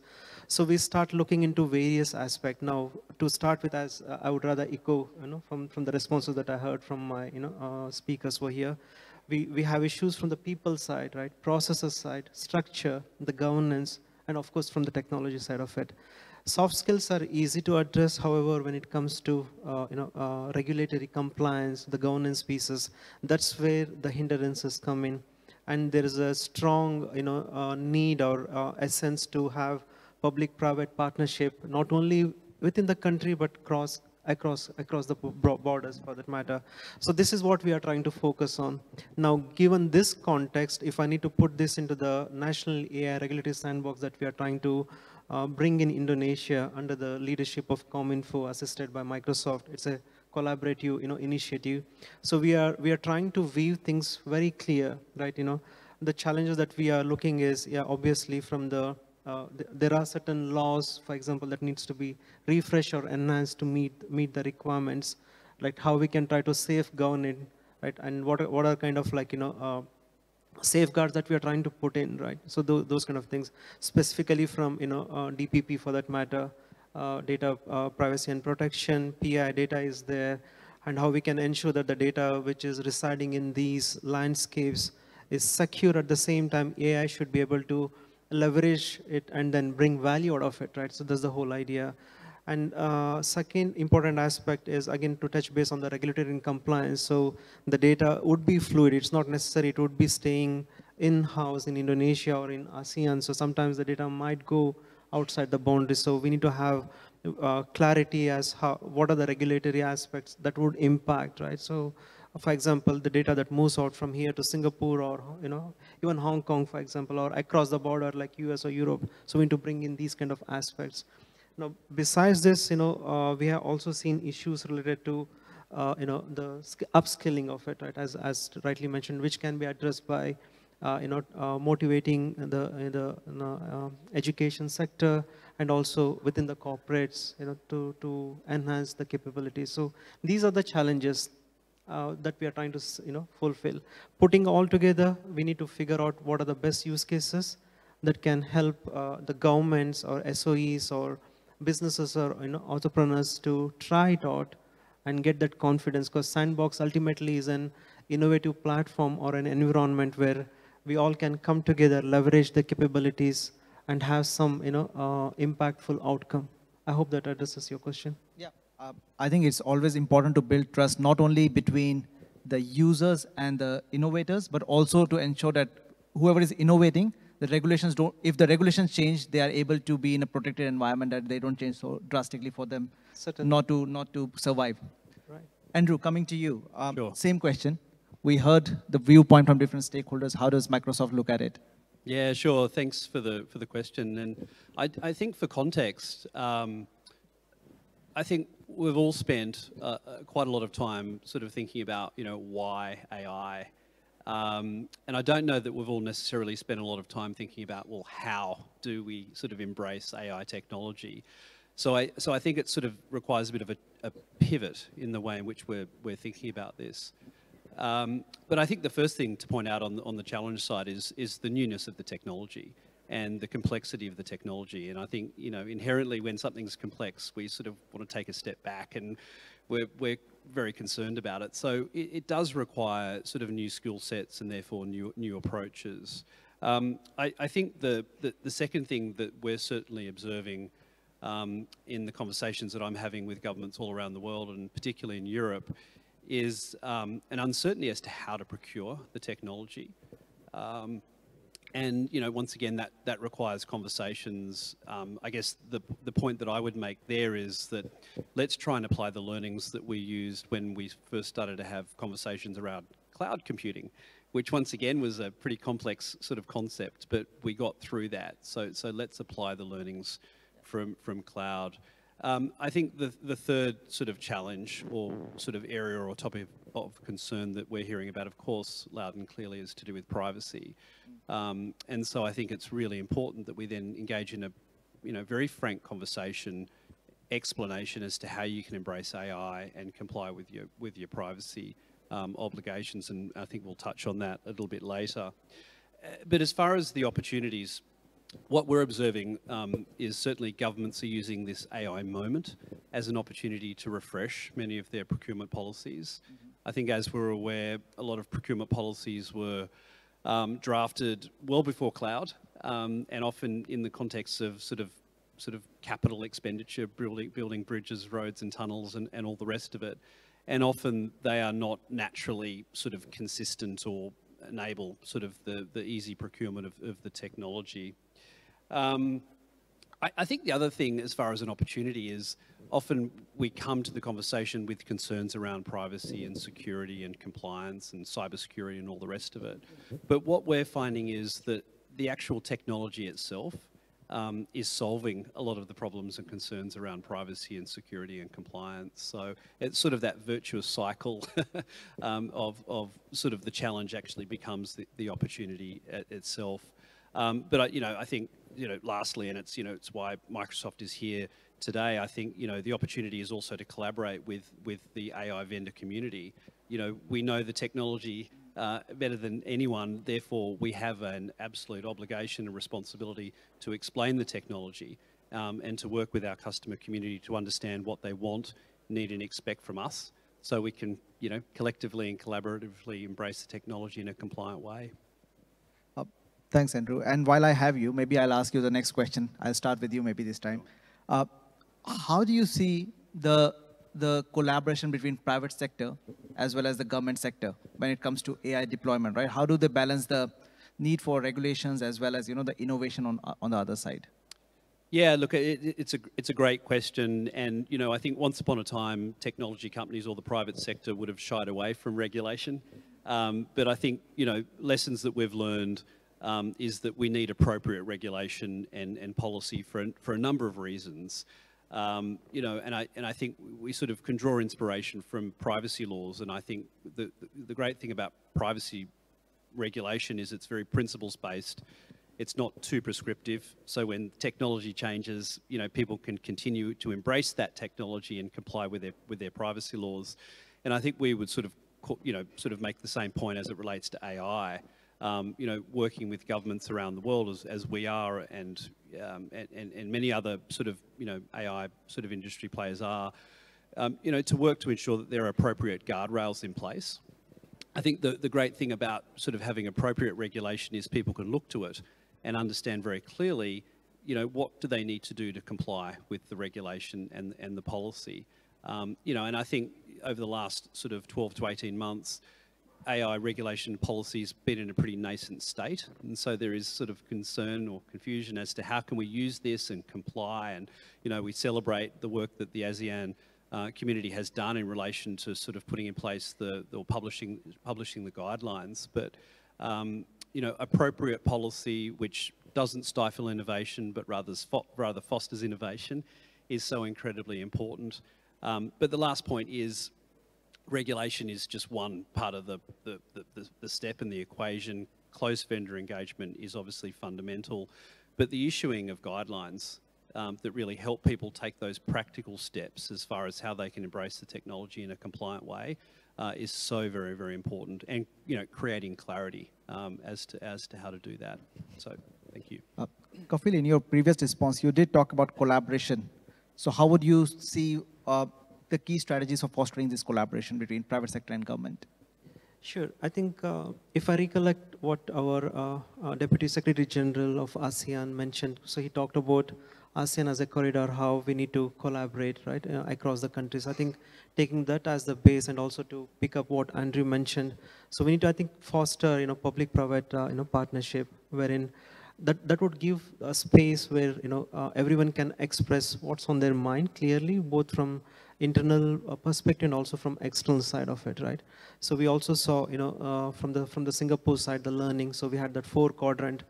so we start looking into various aspects. Now, to start with, as I would rather echo, you know, from the responses that I heard from my, you know, speakers were here. We have issues from the people side, right? Processes side, structure, the governance, and of course from the technology side of it. Soft skills are easy to address. However, when it comes to regulatory compliance, the governance pieces, that's where the hindrances come in, and there is a strong, you know, need or essence to have public-private partnership, not only within the country but across the borders, for that matter. So this is what we are trying to focus on. Now, given this context, if I need to put this into the National AI Regulatory Sandbox that we are trying to bring in Indonesia under the leadership of ComInfo, assisted by Microsoft. It's a collaborative, you know, initiative. So we are trying to weave things very clear, right? You know, the challenges that we are looking is, yeah, obviously from the there are certain laws, for example, that needs to be refreshed or enhanced to meet the requirements, like how we can try to safeguard it, right? And what are kind of like, safeguards that we are trying to put in, right? So those kind of things, specifically from, DPP for that matter, data privacy and protection, PI data is there, and how we can ensure that the data which is residing in these landscapes is secure. At the same time, AI should be able to leverage it and then bring value out of it, right? So that's the whole idea. And second important aspect is, again, to touch base on the regulatory and compliance. So the data would be fluid. It's not necessary. It would be staying in-house in Indonesia or in ASEAN. So sometimes the data might go outside the boundaries. So we need to have clarity as what are the regulatory aspects that would impact, right? So for example, the data that moves out from here to Singapore or, even Hong Kong, for example, or across the border like US or Europe. So we need to bring in these kind of aspects. Now, besides this, we have also seen issues related to, the upskilling of it, right? As rightly mentioned, which can be addressed by, motivating the education sector and also within the corporates, to enhance the capabilities. So these are the challenges that we are trying to, fulfill. Putting all together, we need to figure out what are the best use cases that can help the governments or SOEs or businesses or entrepreneurs to try it out and get that confidence, because Sandbox ultimately is an innovative platform or an environment where we all can come together, leverage the capabilities, and have some impactful outcome. I hope that addresses your question. Yeah, I think it's always important to build trust not only between the users and the innovators, but also to ensure that whoever is innovating, the regulations don't, if the regulations change, they are able to be in a protected environment, that they don't change so drastically for them not to survive. Right. Andrew, coming to you, Sure. Same question. We heard the viewpoint from different stakeholders. How does Microsoft look at it? Yeah, sure. Thanks for the question. And I think for context, I think we've all spent quite a lot of time sort of thinking about, why AI. And I don't know that we've all necessarily spent a lot of time thinking about, well, how do we sort of embrace AI technology? So I think it sort of requires a bit of a pivot in the way in which we're thinking about this. But I think the first thing to point out on the challenge side is the newness of the technology and the complexity of the technology. And I think, inherently when something's complex, we sort of want to take a step back, and we're very concerned about it. So it does require sort of new skill sets and therefore new approaches. I think the second thing that we're certainly observing in the conversations that I'm having with governments all around the world, and particularly in Europe, is an uncertainty as to how to procure the technology. And once again, that requires conversations. I guess the point that I would make there is that let's try and apply the learnings that we used when we first started to have conversations around cloud computing, which once again was a pretty complex sort of concept, but we got through that. So let's apply the learnings from cloud. I think the third sort of challenge or sort of area or topic of concern that we're hearing about, of course, loud and clearly, is to do with privacy. And so I think it's really important that we then engage in a very frank conversation, explanation as to how you can embrace AI and comply with your privacy obligations. And I think we'll touch on that a little bit later. But as far as the opportunities, what we're observing is certainly governments are using this AI moment as an opportunity to refresh many of their procurement policies. I think, as we're aware, a lot of procurement policies were drafted well before cloud, and often in the context of sort of capital expenditure, building bridges, roads and tunnels and all the rest of it. And often they are not naturally sort of consistent or enable sort of the easy procurement of the technology. I think the other thing, as far as an opportunity, is often we come to the conversation with concerns around privacy and security and compliance and cybersecurity and all the rest of it. But what we're finding is that the actual technology itself is solving a lot of the problems and concerns around privacy and security and compliance. So it's sort of that virtuous cycle of sort of the challenge actually becomes the opportunity itself. But I think lastly, and it's why Microsoft is here today, I think, the opportunity is also to collaborate with the AI vendor community. We know the technology better than anyone, therefore we have an absolute obligation and responsibility to explain the technology and to work with our customer community to understand what they want, need and expect from us, so we can, collectively and collaboratively embrace the technology in a compliant way. Thanks, Andrew. And while I have you, maybe I'll ask you the next question. I'll start with you maybe this time. How do you see the collaboration between private sector as well as the government sector when it comes to AI deployment, right? How do they balance the need for regulations as well as, the innovation on the other side? Yeah, look, it's a great question, and I think once upon a time, technology companies or the private sector would have shied away from regulation. But I think lessons that we've learned is that we need appropriate regulation and policy for a number of reasons. And I think we sort of can draw inspiration from privacy laws, and I think the great thing about privacy regulation is it's very principles-based. It's not too prescriptive, so when technology changes, people can continue to embrace that technology and comply with their privacy laws. And I think we would sort of make the same point as it relates to AI. Working with governments around the world as we are, and many other sort of AI sort of industry players are, to work to ensure that there are appropriate guardrails in place. I think the great thing about sort of having appropriate regulation is people can look to it and understand very clearly, what do they need to do to comply with the regulation and the policy. And I think over the last sort of 12 to 18 months, AI regulation policy's been in a pretty nascent state, and so there is sort of concern or confusion as to how can we use this and comply. And we celebrate the work that the ASEAN community has done in relation to sort of putting in place or publishing the guidelines. But appropriate policy which doesn't stifle innovation but rather fosters innovation is so incredibly important. But the last point is, regulation is just one part of the step in the equation. Close vendor engagement is obviously fundamental, but the issuing of guidelines that really help people take those practical steps as far as how they can embrace the technology in a compliant way is so very, very important, and creating clarity as to how to do that. So, thank you. Kafil, in your previous response, you did talk about collaboration. So, how would you see the key strategies of fostering this collaboration between private sector and government? Sure. I think if I recollect what our Deputy Secretary General of ASEAN mentioned, so he talked about ASEAN as a corridor, how we need to collaborate, right, across the countries. I think taking that as the base, and also to pick up what Andrew mentioned, so we need to, I think, foster, public-private, partnership, wherein that would give a space where, everyone can express what's on their mind clearly, both from internal perspective and also from external side of it, right? So we also saw, from the Singapore side, the learning. So we had that 4-quadrant.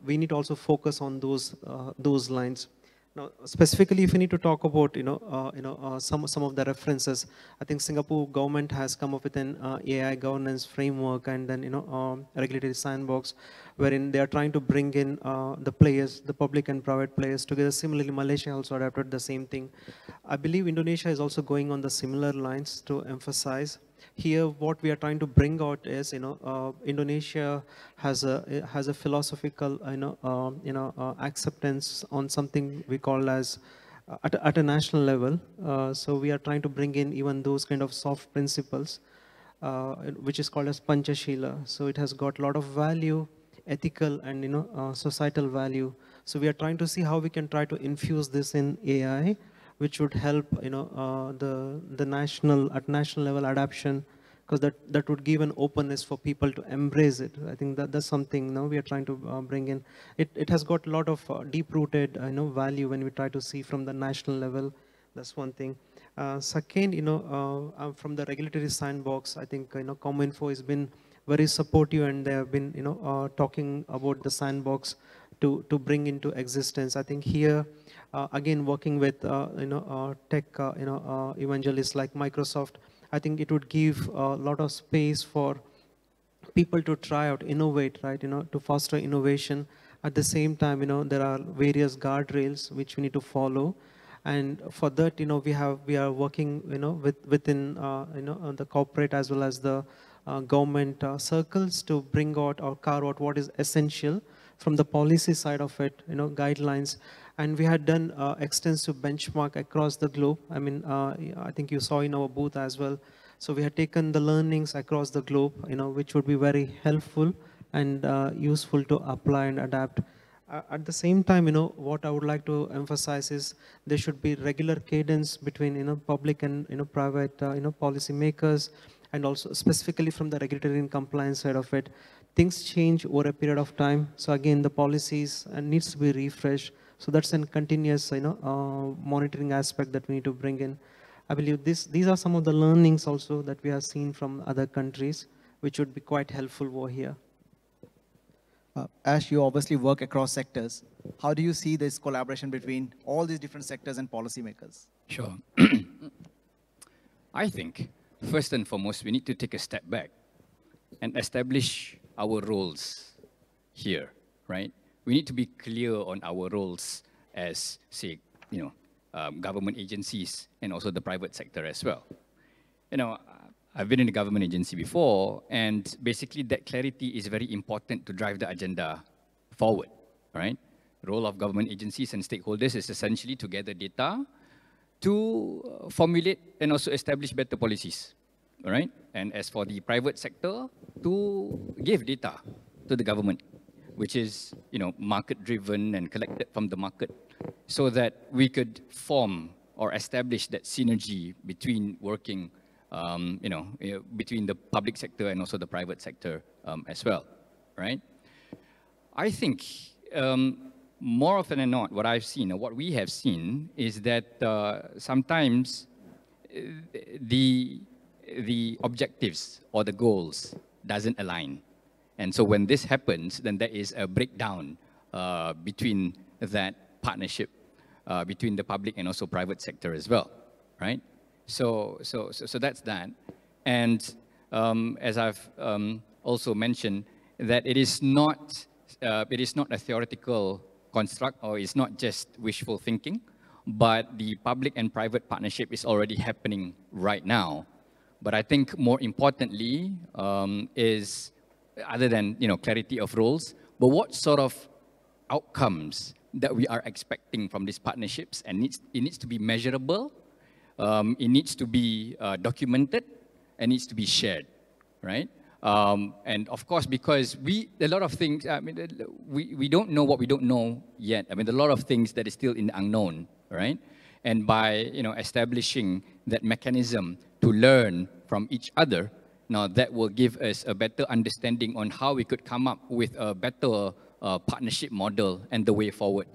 We need to also focus on those lines. Now, specifically, if we need to talk about, some of the references, I think Singapore government has come up with an AI governance framework, and then, regulatory sandbox, wherein they are trying to bring in the players, the public and private players together. Similarly, Malaysia also adapted the same thing. I believe Indonesia is also going on the similar lines to emphasize. Here, what we are trying to bring out is, Indonesia has a philosophical, acceptance on something we call as at a national level. So we are trying to bring in even those kind of soft principles, which is called as Panchashila. So it has got a lot of value, ethical and societal value. So we are trying to see how we can try to infuse this in AI, which would help the national level adoption, because that would give an openness for people to embrace it. I think that's something now we are trying to bring in. It has got a lot of deep-rooted value when we try to see from the national level. That's one thing. Second, from the regulatory sandbox, I think ComInfo has been very supportive, and they have been talking about the sandbox to bring into existence. I think here, again, working with tech evangelists like Microsoft, I think it would give a lot of space for people to try out, innovate, right? To foster innovation. At the same time, there are various guardrails which we need to follow. And for that, we are working, within, the corporate as well as the government circles to bring out or carve out what is essential from the policy side of it, guidelines. And we had done extensive benchmark across the globe. I mean, I think you saw in our booth as well. So we had taken the learnings across the globe, which would be very helpful and useful to apply and adapt. At the same time, what I would like to emphasize is there should be regular cadence between, public and, private, policy makers, and also specifically from the regulatory and compliance side of it. Things change over a period of time. So again, the policies needs to be refreshed. So that's a continuous, monitoring aspect that we need to bring in. I believe these are some of the learnings also that we have seen from other countries, which would be quite helpful over here. As you obviously work across sectors, how do you see this collaboration between all these different sectors and policymakers? Sure. I think, first and foremost, we need to take a step back and establish our roles here, right? We need to be clear on our roles as, say, government agencies and also the private sector as well. I've been in a government agency before, and basically that clarity is very important to drive the agenda forward, right? The role of government agencies and stakeholders is essentially to gather data to formulate and also establish better policies, all right? And as for the private sector, to give data to the government, which is, market-driven and collected from the market, so that we could form or establish that synergy between working between the public sector and also the private sector as well, right? I think more often than not, what I've seen, or what we have seen, is that sometimes the objectives or the goals doesn't align. And so when this happens, then there is a breakdown between that partnership between the public and also private sector as well, right? So that's that. And as I've also mentioned, that it is not a theoretical construct, or it's not just wishful thinking, but the public and private partnership is already happening right now. But I think more importantly is, other than clarity of roles, but what sort of outcomes that we are expecting from these partnerships, and it needs to be measurable. It needs to be documented and needs to be shared, right? And of course, because a lot of things, we don't know what we don't know yet. I mean, a lot of things that is still in the unknown, right? And by establishing that mechanism to learn from each other, now that will give us a better understanding on how we could come up with a better partnership model and the way forward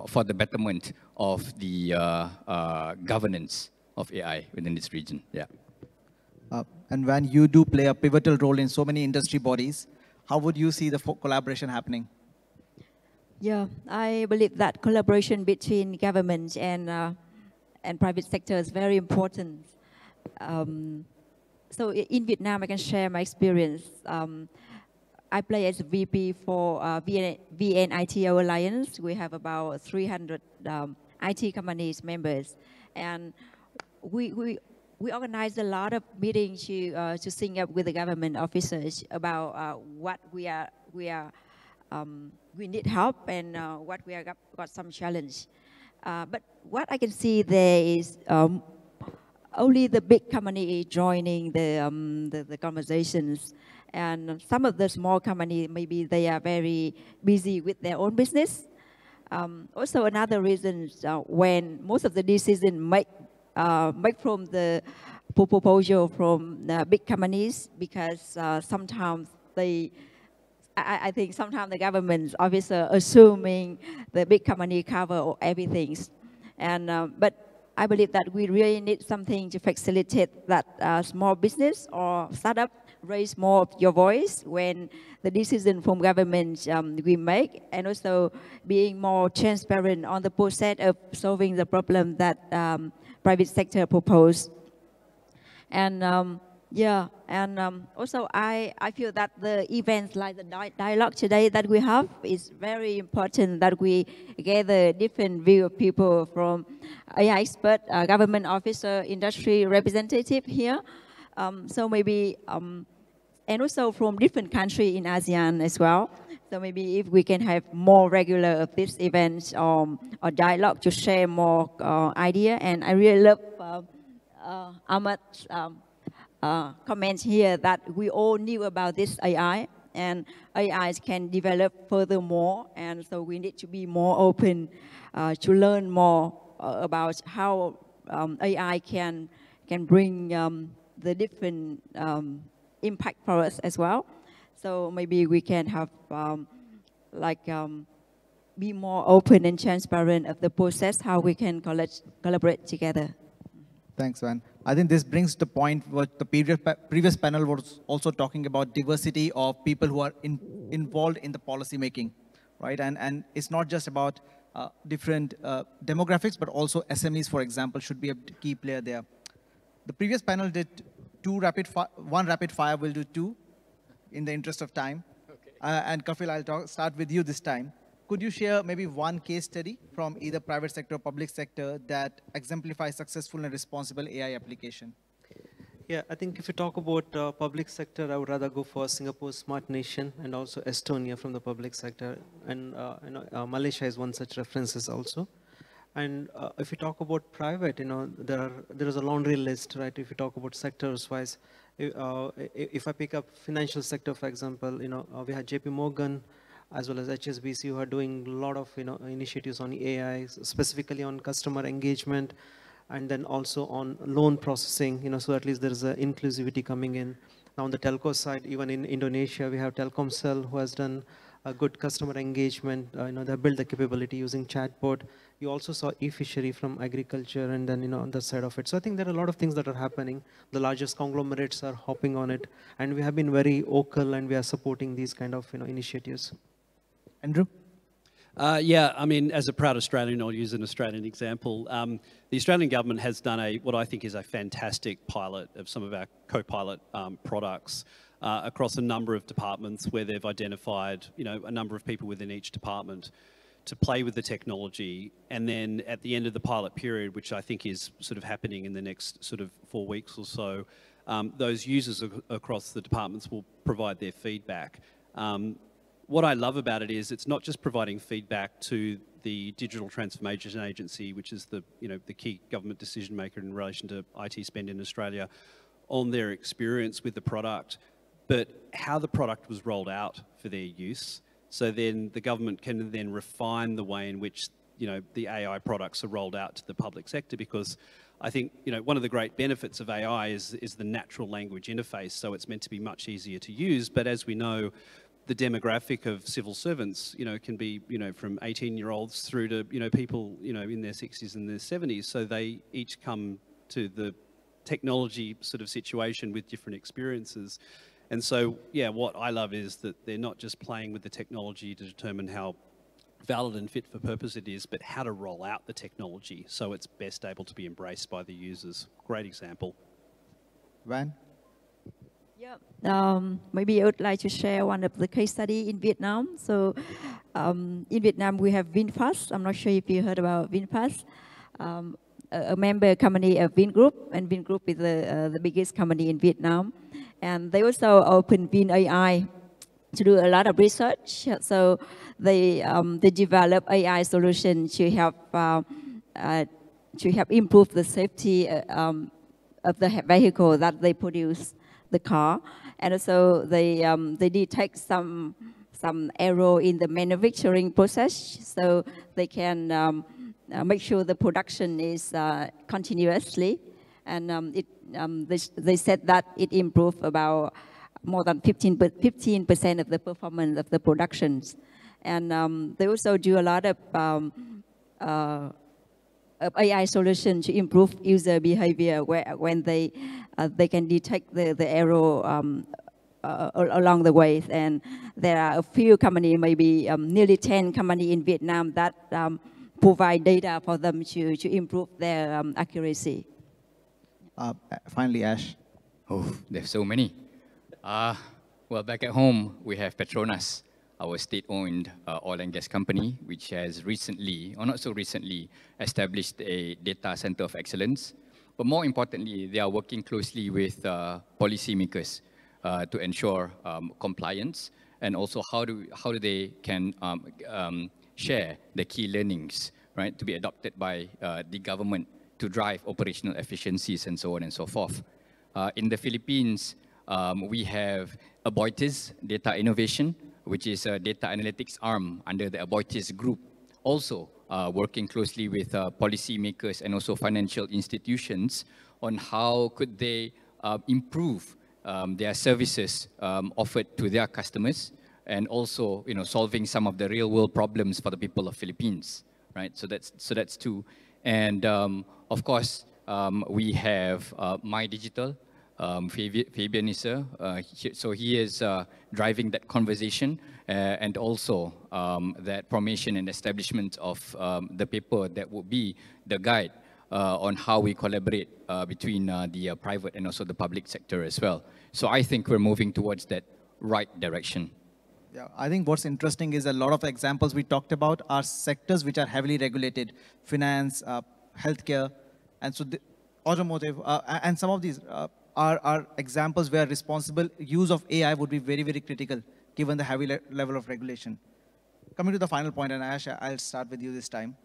for the betterment of the governance of AI within this region. Yeah. And when you do play a pivotal role in so many industry bodies, how would you see the collaboration happening? Yeah, I believe that collaboration between government and private sector is very important. So in Vietnam, I can share my experience. I play as VP for VNITO Alliance. We have about 300 IT companies members, and we organize a lot of meetings to sync up with the government officers about what we need help and what we got some challenge. But what I can see there is only the big company joining the conversations. And some of the small companies, maybe they are very busy with their own business. Also, another reason when most of the decisions make from the proposal from the big companies, because sometimes I think sometimes the government officer assuming the big company cover everything. And but I believe that we really need something to facilitate that small business or startup raise more of your voice when the decision from government we make, and also being more transparent on the process of solving the problem that private sector propose. And Yeah, and also I feel that the events like the dialogue today that we have is very important, that we gather different view of people from AI expert, government officer, industry representative here. So maybe, and also from different countries in ASEAN as well. So maybe if we can have more regular of these events or dialogue to share more idea. And I really love Ahmad's comment here that we all knew about this AI, and AI can develop furthermore, and so we need to be more open to learn more about how AI can bring the different impact for us as well. So maybe we can have be more open and transparent of the process, how we can collaborate together. Thanks, Van. I think this brings the point what the previous panel was also talking about, diversity of people who are involved in the policy making, right? And it's not just about different demographics, but also SMEs, for example, should be a key player there. The previous panel did one rapid fire, we'll do two in the interest of time. Okay. And Kafil, I'll start with you this time. Could you share maybe one case study from either private sector or public sector that exemplifies successful and responsible AI application? Yeah, I think if you talk about public sector, I would rather go for Singapore Smart Nation and also Estonia from the public sector. And Malaysia is one such references also. And if you talk about private, there is a laundry list, right? If you talk about sectors wise, if I pick up financial sector, for example, we had JP Morgan, as well as HSBC, who are doing a lot of initiatives on AI, specifically on customer engagement, and then also on loan processing. So at least there is an inclusivity coming in. Now on the telco side, even in Indonesia, we have Telkomsel, who has done a good customer engagement. They built the capability using chatbot. You also saw e-fishery from agriculture, and then on the side of it. So I think there are a lot of things that are happening. The largest conglomerates are hopping on it, and we have been very vocal, and we are supporting these kind of initiatives. Andrew? Yeah, I mean, as a proud Australian, I'll use an Australian example. The Australian government has done what I think is a fantastic pilot of some of our co-pilot products across a number of departments where they've identified, a number of people within each department to play with the technology. And then at the end of the pilot period, which I think is sort of happening in the next sort of 4 weeks or so, those users across the departments will provide their feedback. What I love about it is it's not just providing feedback to the Digital Transformation Agency, which is the key government decision maker in relation to IT spend in Australia, on their experience with the product, but how the product was rolled out for their use. So then the government can then refine the way in which the AI products are rolled out to the public sector, because I think one of the great benefits of AI is the natural language interface. So it's meant to be much easier to use, but as we know, the demographic of civil servants, can be, from 18-year-olds through to, people, in their 60s and their 70s. So they each come to the technology sort of situation with different experiences. And so, yeah, what I love is that they're not just playing with the technology to determine how valid and fit for purpose it is, but how to roll out the technology so it's best able to be embraced by the users. Great example. Van? Yeah, maybe I would like to share one of the case study in Vietnam. So in Vietnam, we have VinFast. I'm not sure if you heard about VinFast, a member company of Vingroup, and Vingroup is the biggest company in Vietnam. And they also opened VinAI to do a lot of research. So they develop AI solution to help improve the safety of the vehicle that they produce, the car. And also they detect some error in the manufacturing process, so they can make sure the production is continuously. And they said that it improved about more than 15% of the performance of the productions. And they also do a lot of AI solution to improve user behavior, when they can detect the error along the way. And there are a few companies, maybe nearly 10 companies in Vietnam that provide data for them to improve their accuracy. Finally, Ash. Oh, there's so many. Well, back at home, we have Petronas, our state-owned oil and gas company, which has recently, or not so recently, established a data center of excellence. But more importantly, they are working closely with policymakers to ensure compliance, and also how do they can share the key learnings, right, to be adopted by the government to drive operational efficiencies and so on and so forth. In the Philippines, we have Aboitiz Data Innovation, which is a data analytics arm under the Aboitiz Group, also working closely with policymakers and also financial institutions on how could they improve their services offered to their customers, and also, you know, solving some of the real-world problems for the people of Philippines, right? So that's two, and of course we have My Digital. Fabian is so he is driving that conversation and also that formation and establishment of the paper that would be the guide on how we collaborate between the private and also the public sector as well. So I think we're moving towards that right direction. Yeah, I think what's interesting is a lot of examples we talked about are sectors which are heavily regulated: finance, healthcare, and so the automotive, and some of these are examples where responsible use of AI would be very, very critical given the heavy level of regulation. Coming to the final point, and Ash, I'll start with you this time.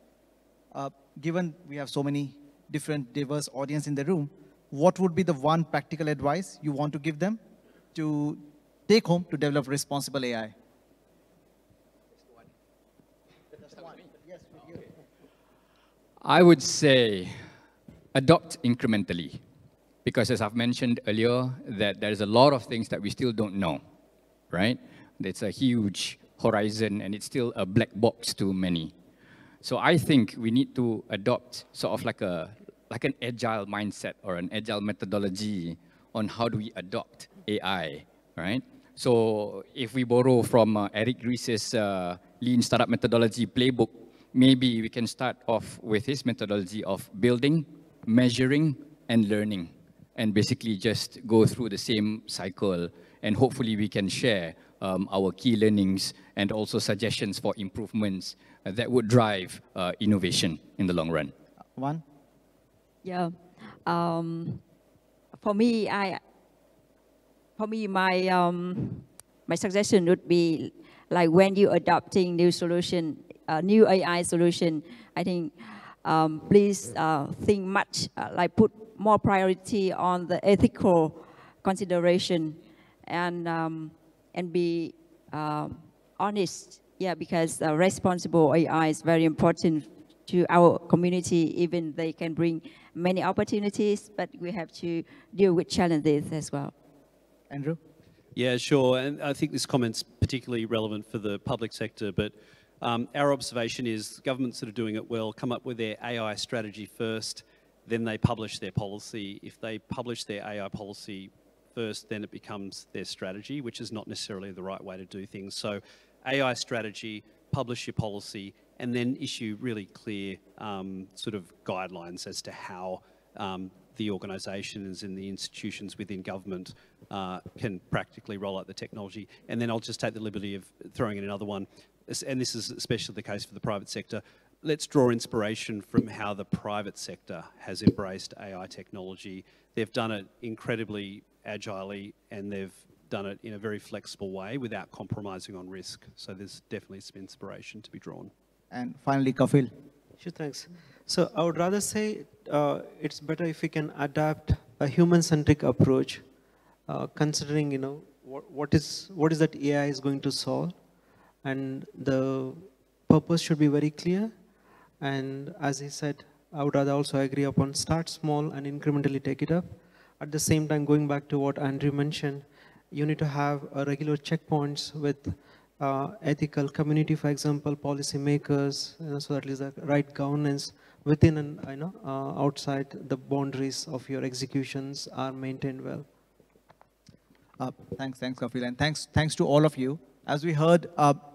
Given we have so many different diverse audience in the room, what would be the one practical advice you want to give them to take home to develop responsible AI? I would say adopt incrementally. Because as I've mentioned earlier, that there's a lot of things that we still don't know, right? It's a huge horizon and it's still a black box to many. So I think we need to adopt sort of like an agile mindset or an agile methodology on how do we adopt AI, right? So if we borrow from Eric Ries's Lean Startup Methodology playbook, maybe we can start off with his methodology of building, measuring, and learning, and basically just go through the same cycle, and hopefully we can share our key learnings and also suggestions for improvements that would drive innovation in the long run. One? Yeah. For me, my suggestion would be like when you're adopting new solution, new AI solution, I think please think much, like put more priority on the ethical consideration and be honest. Yeah, because responsible AI is very important to our community. Even they can bring many opportunities, but we have to deal with challenges as well. Andrew? Yeah, sure. And I think this comment's particularly relevant for the public sector, but our observation is governments that are doing it well come up with their AI strategy first, then they publish their policy. If they publish their AI policy first, then it becomes their strategy, which is not necessarily the right way to do things. So AI strategy, publish your policy, and then issue really clear sort of guidelines as to how the organisations and the institutions within government can practically roll out the technology. And then I'll just take the liberty of throwing in another one, and this is especially the case for the private sector. Let's draw inspiration from how the private sector has embraced AI technology. They've done it incredibly agilely, and they've done it in a very flexible way without compromising on risk. So there's definitely some inspiration to be drawn. And finally, Kafil. Sure, thanks. So I would rather say it's better if we can adapt a human-centric approach, considering, you know, what is that AI is going to solve, and the purpose should be very clear. And as he said, I would rather also agree upon start small and incrementally take it up. At the same time, going back to what Andrew mentioned, you need to have regular checkpoints with ethical community, for example, policy makers, so that is the right governance within and outside the boundaries of your executions are maintained well. Thanks, Kafil, and thanks to all of you. As we heard,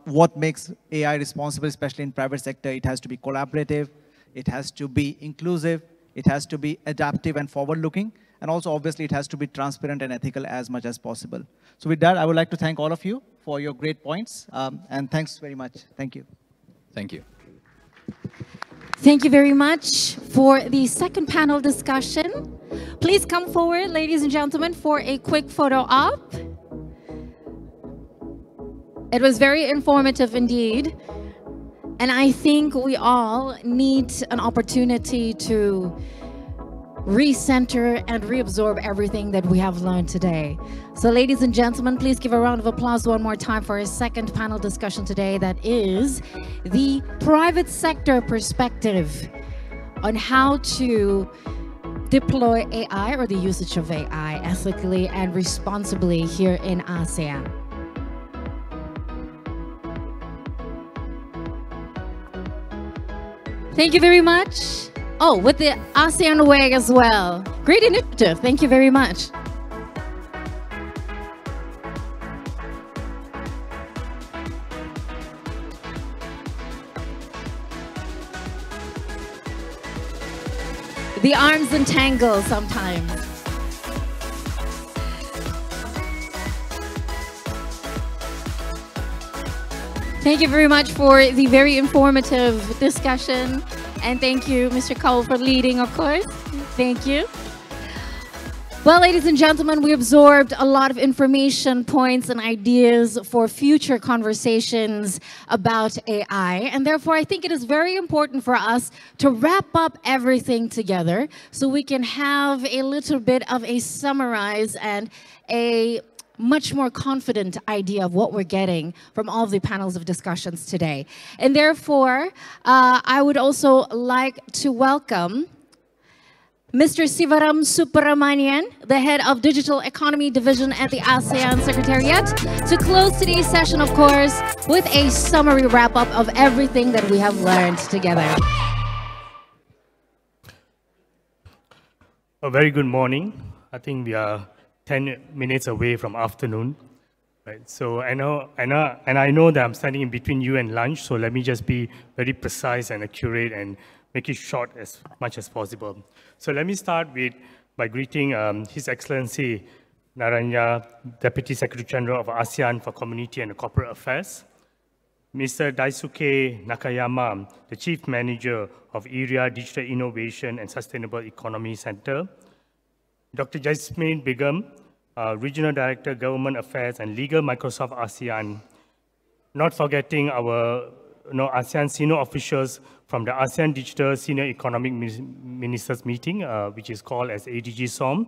what makes AI responsible, especially in private sector, it has to be collaborative, it has to be inclusive, it has to be adaptive and forward-looking, And also, obviously, it has to be transparent and ethical as much as possible. So with that, I would like to thank all of you for your great points. And thanks very much. Thank you. Thank you. Thank you very much for the second panel discussion. Please come forward, ladies and gentlemen, for a quick photo op. It was very informative indeed. And I think we all need an opportunity to recenter and reabsorb everything that we have learned today. So ladies and gentlemen, please give a round of applause one more time for our second panel discussion today, that is the private sector perspective on how to deploy AI or the usage of AI ethically and responsibly here in ASEAN. Thank you very much. Oh, with the ASEAN Way as well. Great initiative. Thank you very much. The arms entangle sometimes. Thank you very much for the very informative discussion. And thank you, Mr. Cole, for leading, of course. Thank you. Well, ladies and gentlemen, we absorbed a lot of information, points, and ideas for future conversations about AI. And therefore, I think it is very important for us to wrap up everything together so we can have a little bit of a summarize and a much more confident idea of what we're getting from all of the panels of discussions today. And therefore, I would also like to welcome Mr. Sivaram Subramanyan, the head of Digital Economy Division at the ASEAN Secretariat, to close today's session, of course, with a summary wrap-up of everything that we have learned together. A very good morning. I think we are 10 minutes away from afternoon, right? So I know that I'm standing in between you and lunch, so let me just be very precise and accurate and make it short as much as possible. So let me start by greeting His Excellency Naranja, Deputy Secretary General of ASEAN for Community and Corporate Affairs, Mr. Daisuke Nakayama, the Chief Manager of IRIA Digital Innovation and Sustainable Economy Center, Dr. Jasmine Begum, Regional Director, Government Affairs and Legal, Microsoft ASEAN. Not forgetting our ASEAN senior officials from the ASEAN Digital Senior Economic Ministers Meeting, which is called as ADG SOM.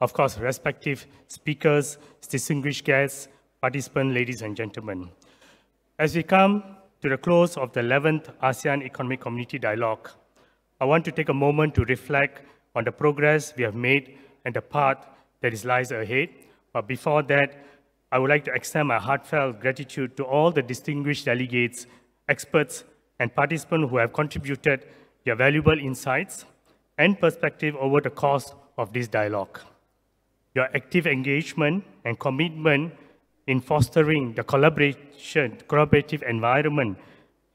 Of course, respective speakers, distinguished guests, participants, ladies and gentlemen. As we come to the close of the 11th ASEAN Economic Community Dialogue, I want to take a moment to reflect on the progress we have made and the path that lies ahead. But before that, I would like to extend my heartfelt gratitude to all the distinguished delegates, experts, and participants who have contributed their valuable insights and perspective over the course of this dialogue. Your active engagement and commitment in fostering the collaborative environment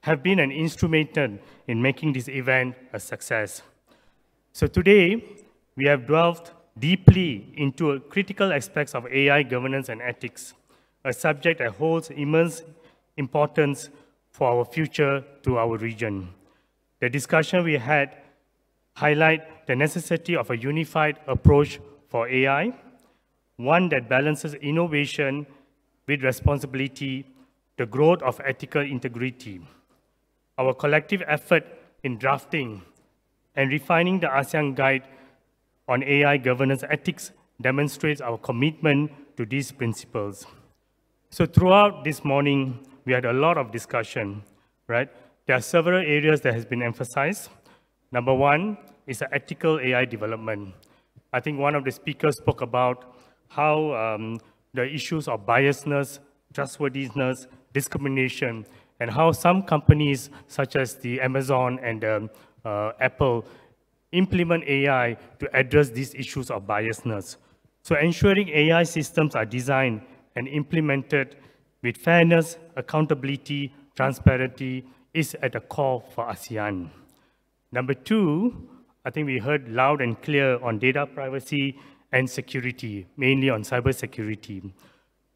have been an instrumental in making this event a success. So today, we have delved deeply into critical aspects of AI governance and ethics, a subject that holds immense importance for our future to our region. The discussion we had highlight the necessity of a unified approach for AI, one that balances innovation with responsibility, the growth of ethical integrity. Our collective effort in drafting and refining the ASEAN Guide on AI governance ethics demonstrates our commitment to these principles. So throughout this morning, we had a lot of discussion, right? There are several areas that has been emphasized. Number one is the ethical AI development. I think one of the speakers spoke about how the issues of biasness, trustworthiness, discrimination, and how some companies such as the Amazon and Apple implement AI to address these issues of biasness. So ensuring AI systems are designed and implemented with fairness, accountability, transparency is at the core for ASEAN. Number two, I think we heard loud and clear on data privacy and security, mainly on cybersecurity.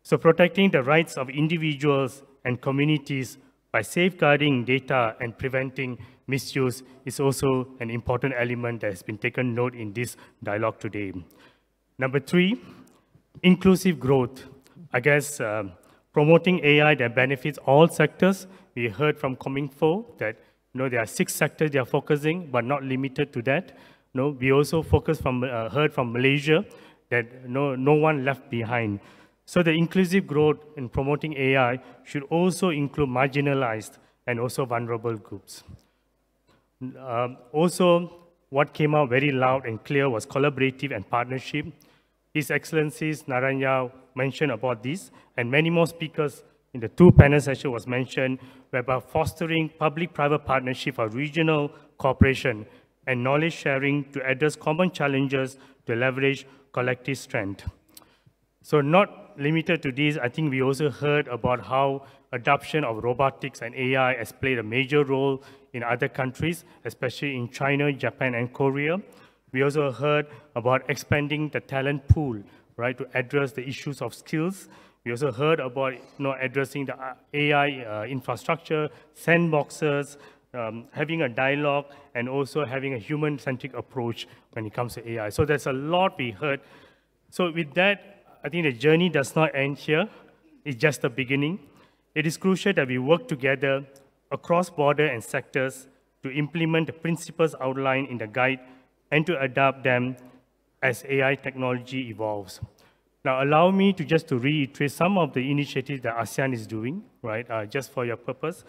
So protecting the rights of individuals and communities by safeguarding data and preventing misuse is also an important element that has been taken note in this dialogue today. Number 3, inclusive growth. I guess promoting AI that benefits all sectors. We heard from Cominfo that there are 6 sectors they are focusing, but not limited to that. We also heard from Malaysia that no one left behind. So the inclusive growth in promoting AI should also include marginalized and also vulnerable groups. Also, what came out very loud and clear was collaborative and partnership. His Excellencies Naranya mentioned about this, and many more speakers in the 2 panel sessions was mentioned, whereby fostering public-private partnership for regional cooperation and knowledge sharing to address common challenges to leverage collective strength. So not limited to this, I think we also heard about how adoption of robotics and AI has played a major role in other countries, especially in China, Japan, and Korea. We also heard about expanding the talent pool, right, to address the issues of skills. We also heard about addressing the AI infrastructure, sandboxes, having a dialogue, and also having a human-centric approach when it comes to AI. So there's a lot we heard. So with that, I think the journey does not end here. It's just the beginning. It is crucial that we work together across borders and sectors to implement the principles outlined in the guide and to adapt them as AI technology evolves. Now, allow me to reiterate some of the initiatives that ASEAN is doing, right, just for your purpose.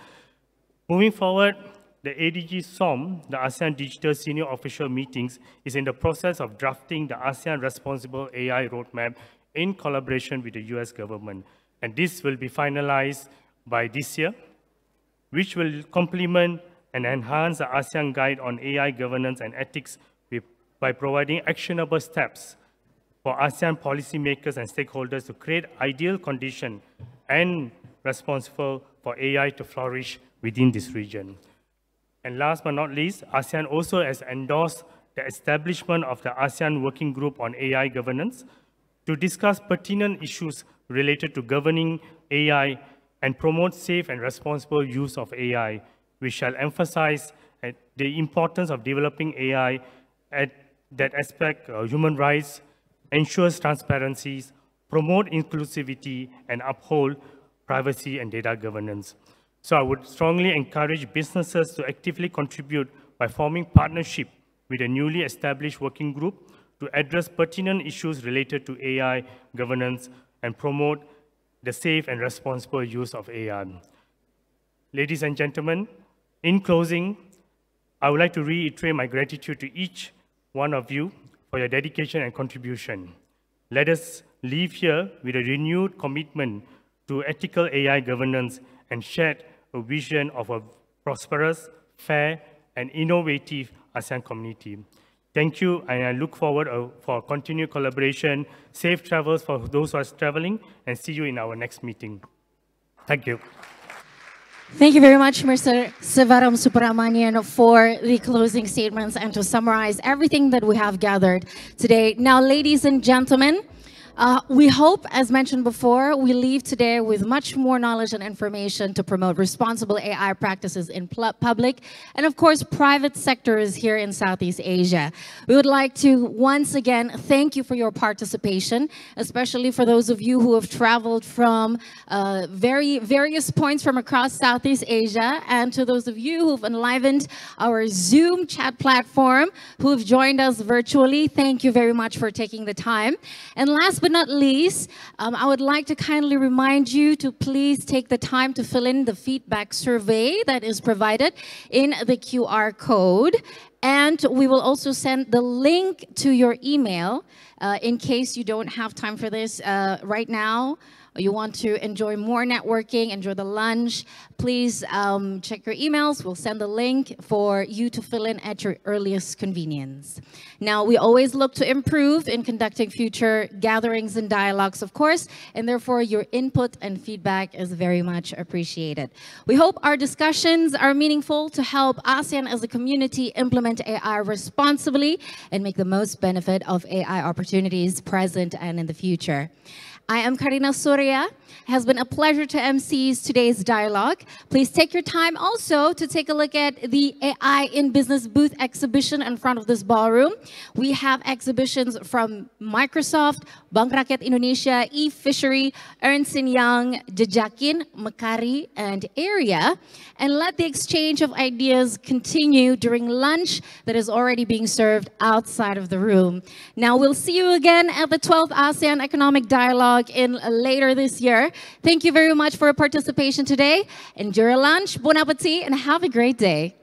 Moving forward, the ADG SOM, the ASEAN Digital Senior Official Meetings, is in the process of drafting the ASEAN Responsible AI Roadmap in collaboration with the US government. And this will be finalized by this year, which will complement and enhance the ASEAN Guide on AI governance and ethics by providing actionable steps for ASEAN policymakers and stakeholders to create ideal conditions and responsible for AI to flourish within this region. And last but not least, ASEAN also has endorsed the establishment of the ASEAN Working Group on AI Governance to discuss pertinent issues related to governing AI and promote safe and responsible use of AI. We shall emphasize the importance of developing AI that aspect human rights, ensures transparency, promote inclusivity, and uphold privacy and data governance. So I would strongly encourage businesses to actively contribute by forming partnership with a newly established working group to address pertinent issues related to AI governance and promote the safe and responsible use of AI. Ladies and gentlemen, in closing, I would like to reiterate my gratitude to each one of you for your dedication and contribution. Let us leave here with a renewed commitment to ethical AI governance and shared a vision of a prosperous, fair, and innovative ASEAN community. Thank you, and I look forward for continued collaboration. Safe travels for those who are traveling, and see you in our next meeting. Thank you. Thank you very much, Mr. Sivaram Subramanian, for the closing statements and to summarize everything that we have gathered today. Now, ladies and gentlemen, we hope, as mentioned before, we leave today with much more knowledge and information to promote responsible AI practices in public and, of course, private sectors here in Southeast Asia. We would like to once again thank you for your participation, especially for those of you who have traveled from various points from across Southeast Asia, and to those of you who've enlivened our Zoom chat platform, who have joined us virtually. Thank you very much for taking the time. And last but not least, I would like to kindly remind you to please take the time to fill in the feedback survey that is provided in the QR code. And we will also send the link to your email in case you don't have time for this right now, you want to enjoy more networking, enjoy the lunch, please check your emails. We'll send the link for you to fill in at your earliest convenience. Now, we always look to improve in conducting future gatherings and dialogues, of course, and therefore your input and feedback is very much appreciated. We hope our discussions are meaningful to help ASEAN as a community implement AI responsibly and make the most benefit of AI opportunities present and in the future. I am Karina Surya. It has been a pleasure to MC today's dialogue. Please take your time also to take a look at the AI in Business booth exhibition in front of this ballroom. We have exhibitions from Microsoft, Bank Rakyat Indonesia, eFishery, Ernst & Young, Jejakin, Mekari, and Area. And let the exchange of ideas continue during lunch that is already being served outside of the room. Now we'll see you again at the 12th ASEAN Economic Dialogue in later this year. Thank you very much for your participation today. Enjoy your lunch, bon appetit, and have a great day.